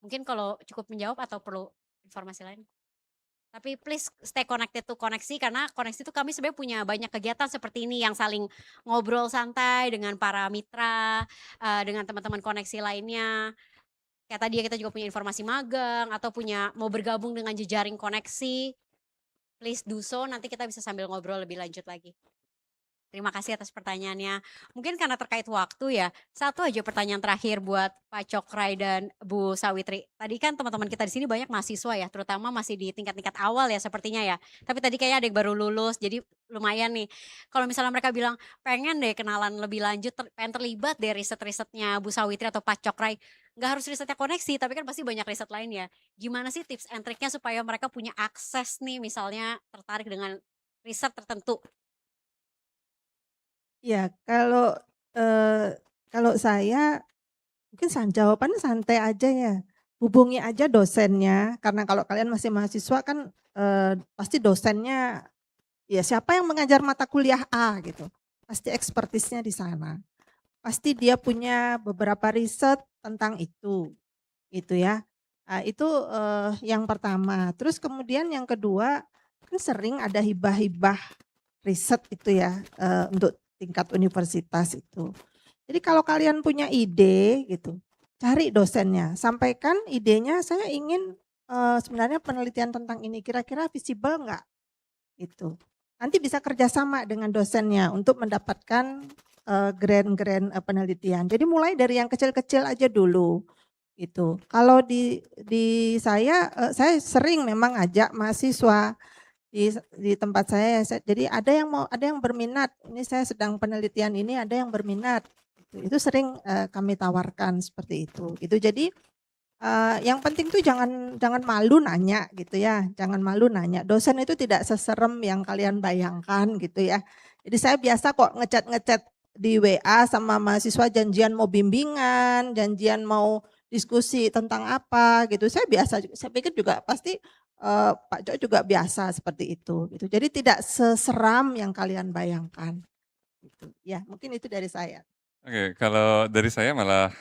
Mungkin kalau cukup menjawab atau perlu informasi lain? Tapi please stay connected to koneksi, karena koneksi itu kami sebenarnya punya banyak kegiatan seperti ini yang saling ngobrol santai dengan para mitra, dengan teman-teman koneksi lainnya. Kayak tadi ya kita juga punya informasi magang atau mau bergabung dengan jejaring koneksi. Please do so, nanti kita bisa sambil ngobrol lebih lanjut lagi. Terima kasih atas pertanyaannya. Mungkin karena terkait waktu ya, satu aja pertanyaan terakhir buat Pak Cokrai dan Bu Sawitri. Tadi kan teman-teman kita di sini banyak mahasiswa ya, terutama masih di tingkat-tingkat awal ya sepertinya ya. Tapi tadi kayaknya ada yang baru lulus, jadi lumayan nih. Kalau misalnya mereka bilang pengen deh kenalan lebih lanjut, pengen terlibat deh riset-risetnya Bu Sawitri atau Pak Cokrai. Nggak harus risetnya koneksi, tapi kan pasti banyak riset lain ya. Gimana sih tips and triknya supaya mereka punya akses nih, misalnya tertarik dengan riset tertentu? Ya, kalau saya mungkin jawabannya santai aja ya. Hubungi aja dosennya, karena kalau kalian masih mahasiswa kan pasti dosennya ya siapa yang mengajar mata kuliah A gitu. Pasti ekspertisnya di sana. Pasti dia punya beberapa riset tentang itu. Gitu ya. Itu yang pertama. Terus kemudian yang kedua, kan sering ada hibah-hibah riset itu ya untuk tingkat universitas itu. Jadi kalau kalian punya ide gitu, cari dosennya, sampaikan idenya, saya ingin sebenarnya penelitian tentang ini kira-kira visible enggak? Itu. Nanti bisa kerjasama dengan dosennya untuk mendapatkan grant penelitian. Jadi mulai dari yang kecil-kecil aja dulu. Gitu. Kalau di saya sering memang ajak mahasiswa di tempat saya, jadi ada yang berminat, ini saya sedang penelitian ini, ada yang berminat, itu sering kami tawarkan seperti itu. Gitu. Jadi yang penting tuh jangan malu nanya gitu ya, jangan malu nanya. Dosen itu tidak seserem yang kalian bayangkan gitu ya. Jadi saya biasa kok ngechat di WA sama mahasiswa, janjian mau bimbingan, janjian mau diskusi tentang apa gitu. Saya pikir juga pasti Pak Cok juga biasa seperti itu gitu. Jadi tidak seseram yang kalian bayangkan. Gitu. Ya, mungkin itu dari saya. Oke, kalau dari saya malah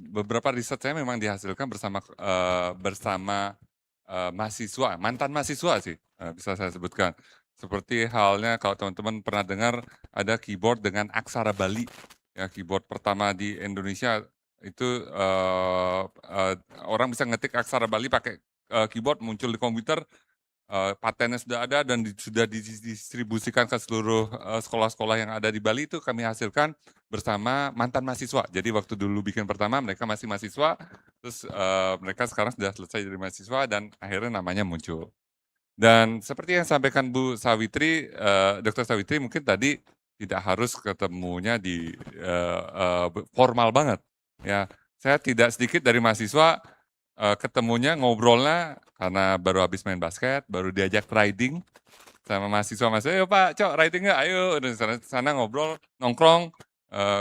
beberapa riset saya memang dihasilkan bersama mahasiswa, mantan mahasiswa sih bisa saya sebutkan. Seperti halnya kalau teman-teman pernah dengar ada keyboard dengan aksara Bali. Ya, keyboard pertama di Indonesia itu orang bisa ngetik aksara Bali pakai keyboard, muncul di komputer, patennya sudah ada dan sudah didistribusikan ke seluruh sekolah-sekolah yang ada di Bali. Itu kami hasilkan bersama mantan mahasiswa. Jadi waktu dulu bikin pertama mereka masih mahasiswa, terus mereka sekarang sudah selesai dari mahasiswa dan akhirnya namanya muncul. Dan seperti yang sampaikan Bu Sawitri, Dr. Sawitri mungkin tadi tidak harus ketemunya di formal banget. Ya, saya tidak sedikit dari mahasiswa ketemunya ngobrolnya karena baru habis main basket, baru diajak riding sama mahasiswa, ayo Pak Cok riding nggak, ayo, dan sana ngobrol, nongkrong,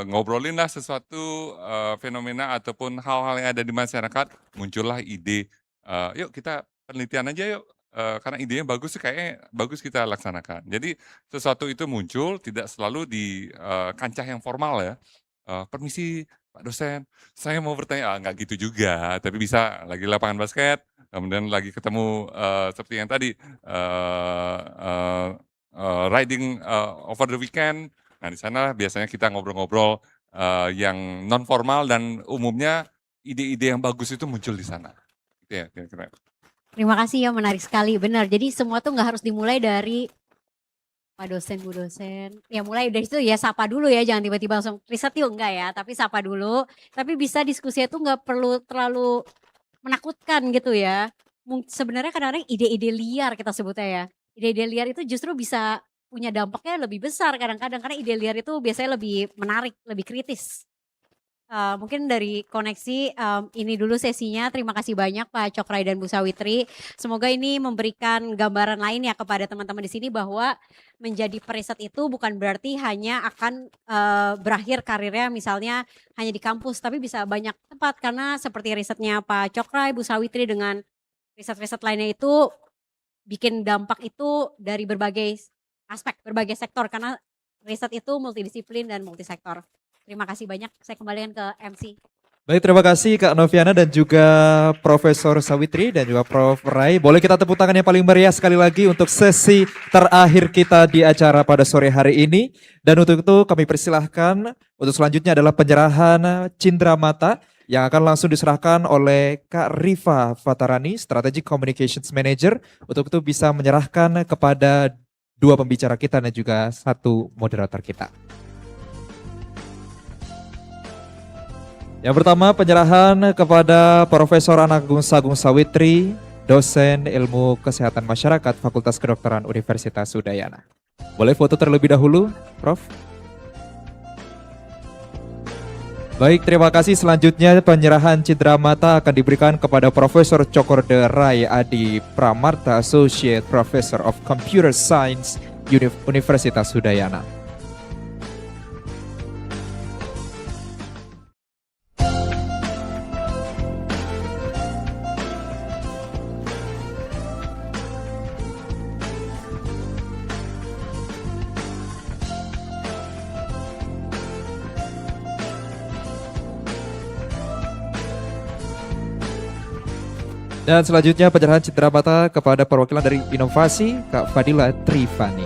ngobrolin lah sesuatu fenomena ataupun hal-hal yang ada di masyarakat, muncullah ide, yuk kita penelitian aja yuk, karena idenya bagus sih, kayaknya bagus kita laksanakan. Jadi sesuatu itu muncul tidak selalu di kancah yang formal ya, permisi Pak dosen, saya mau bertanya, nggak gitu juga, tapi bisa lagi lapangan basket, kemudian lagi ketemu seperti yang tadi, riding over the weekend. Nah di sana biasanya kita ngobrol-ngobrol yang non formal dan umumnya ide-ide yang bagus itu muncul di sana. Gitu ya kira-kira. Terima kasih ya, menarik sekali, benar. Jadi semua tuh nggak harus dimulai dari Pak dosen, Bu dosen. Ya mulai dari situ ya sapa dulu ya, jangan tiba-tiba langsung riset yuk, enggak ya. Tapi sapa dulu, tapi bisa diskusinya tuh nggak perlu terlalu menakutkan gitu ya. Sebenarnya kadang-kadang ide-ide liar kita sebutnya ya. Ide-ide liar itu justru bisa punya dampaknya lebih besar kadang-kadang, karena ide liar itu biasanya lebih menarik, lebih kritis. Mungkin dari koneksi ini dulu sesinya. Terima kasih banyak Pak Cokrai dan Bu Sawitri. Semoga ini memberikan gambaran lain ya kepada teman-teman di sini bahwa menjadi periset itu bukan berarti hanya akan berakhir karirnya misalnya hanya di kampus, tapi bisa banyak tempat, karena seperti risetnya Pak Cokrai, Bu Sawitri dengan riset-riset lainnya itu bikin dampak itu dari berbagai aspek, berbagai sektor, karena riset itu multidisiplin dan multisektor. Terima kasih banyak, saya kembalikan ke MC. Baik, terima kasih Kak Noviana dan juga Profesor Sawitri dan juga Prof. Rai. Boleh kita tepuk tangan yang paling meriah sekali lagi untuk sesi terakhir kita di acara pada sore hari ini. Dan untuk itu kami persilahkan untuk selanjutnya adalah penyerahan cindera mata yang akan langsung diserahkan oleh Kak Rifa Fatarani, Strategic Communications Manager. Untuk itu bisa menyerahkan kepada dua pembicara kita dan juga satu moderator kita. Yang pertama penyerahan kepada Profesor Anagung Sagung Sawitri, dosen ilmu kesehatan masyarakat Fakultas Kedokteran Universitas Udayana. Boleh foto terlebih dahulu, Prof? Baik, terima kasih. Selanjutnya penyerahan cindera mata akan diberikan kepada Profesor Cokorde Rai Adi Pramarta, Associate Professor of Computer Science, Universitas Udayana. Dan selanjutnya penyerahan cindera mata kepada perwakilan dari Inovasi, Kak Fadila Trifani.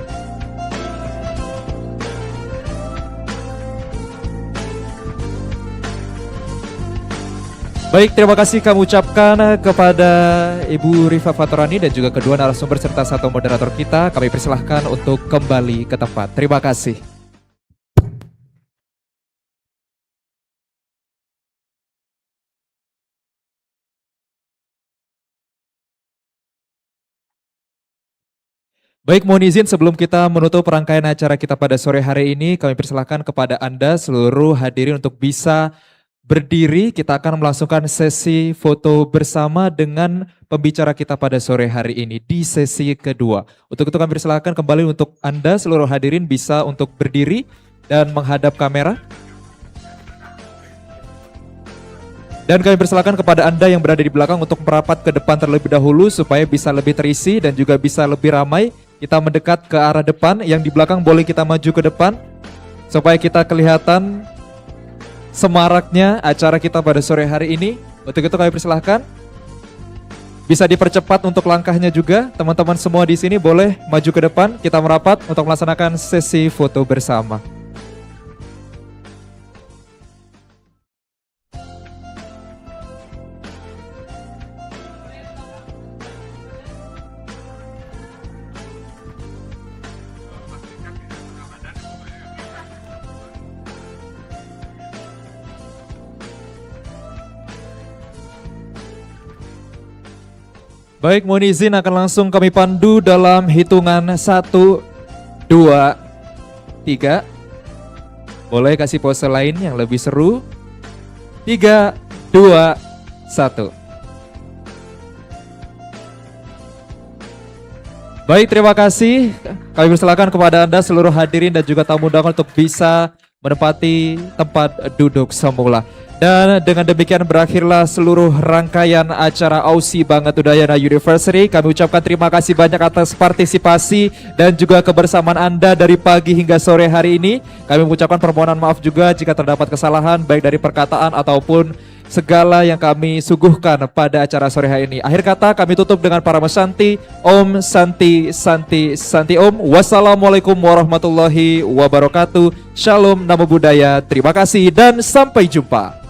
Baik, terima kasih kami ucapkan kepada Ibu Rifa Fatarani dan juga kedua narasumber serta satu moderator kita. Kami persilahkan untuk kembali ke tempat. Terima kasih. Baik, mohon izin sebelum kita menutup rangkaian acara kita pada sore hari ini, kami persilahkan kepada Anda seluruh hadirin untuk bisa berdiri. Kita akan melangsungkan sesi foto bersama dengan pembicara kita pada sore hari ini di sesi kedua. Untuk itu kami persilahkan kembali untuk Anda seluruh hadirin bisa untuk berdiri dan menghadap kamera. Dan kami persilakan kepada Anda yang berada di belakang untuk merapat ke depan terlebih dahulu supaya bisa lebih terisi dan juga bisa lebih ramai. Kita mendekat ke arah depan, yang di belakang boleh kita maju ke depan supaya kita kelihatan semaraknya acara kita pada sore hari ini. Untuk itu kami persilahkan bisa dipercepat untuk langkahnya juga. Teman-teman semua di sini boleh maju ke depan, kita merapat untuk melaksanakan sesi foto bersama. Baik, mohon izin akan langsung kami pandu dalam hitungan 1, 2, 3. Boleh kasih pose lain yang lebih seru. 3, 2, 1. Baik, terima kasih. Kami persilakan kepada Anda seluruh hadirin dan juga tamu undangan untuk bisa menempati tempat duduk semula. Dan dengan demikian berakhirlah seluruh rangkaian acara Aussie Banget Udayana University. Kami ucapkan terima kasih banyak atas partisipasi dan juga kebersamaan Anda dari pagi hingga sore hari ini. Kami mengucapkan permohonan maaf juga jika terdapat kesalahan baik dari perkataan ataupun segala yang kami suguhkan pada acara sore hari ini. Akhir kata kami tutup dengan para mesanti. Om Santi Santi Santi Om. Wassalamualaikum warahmatullahi wabarakatuh. Shalom, namo buddhaya. Terima kasih dan sampai jumpa.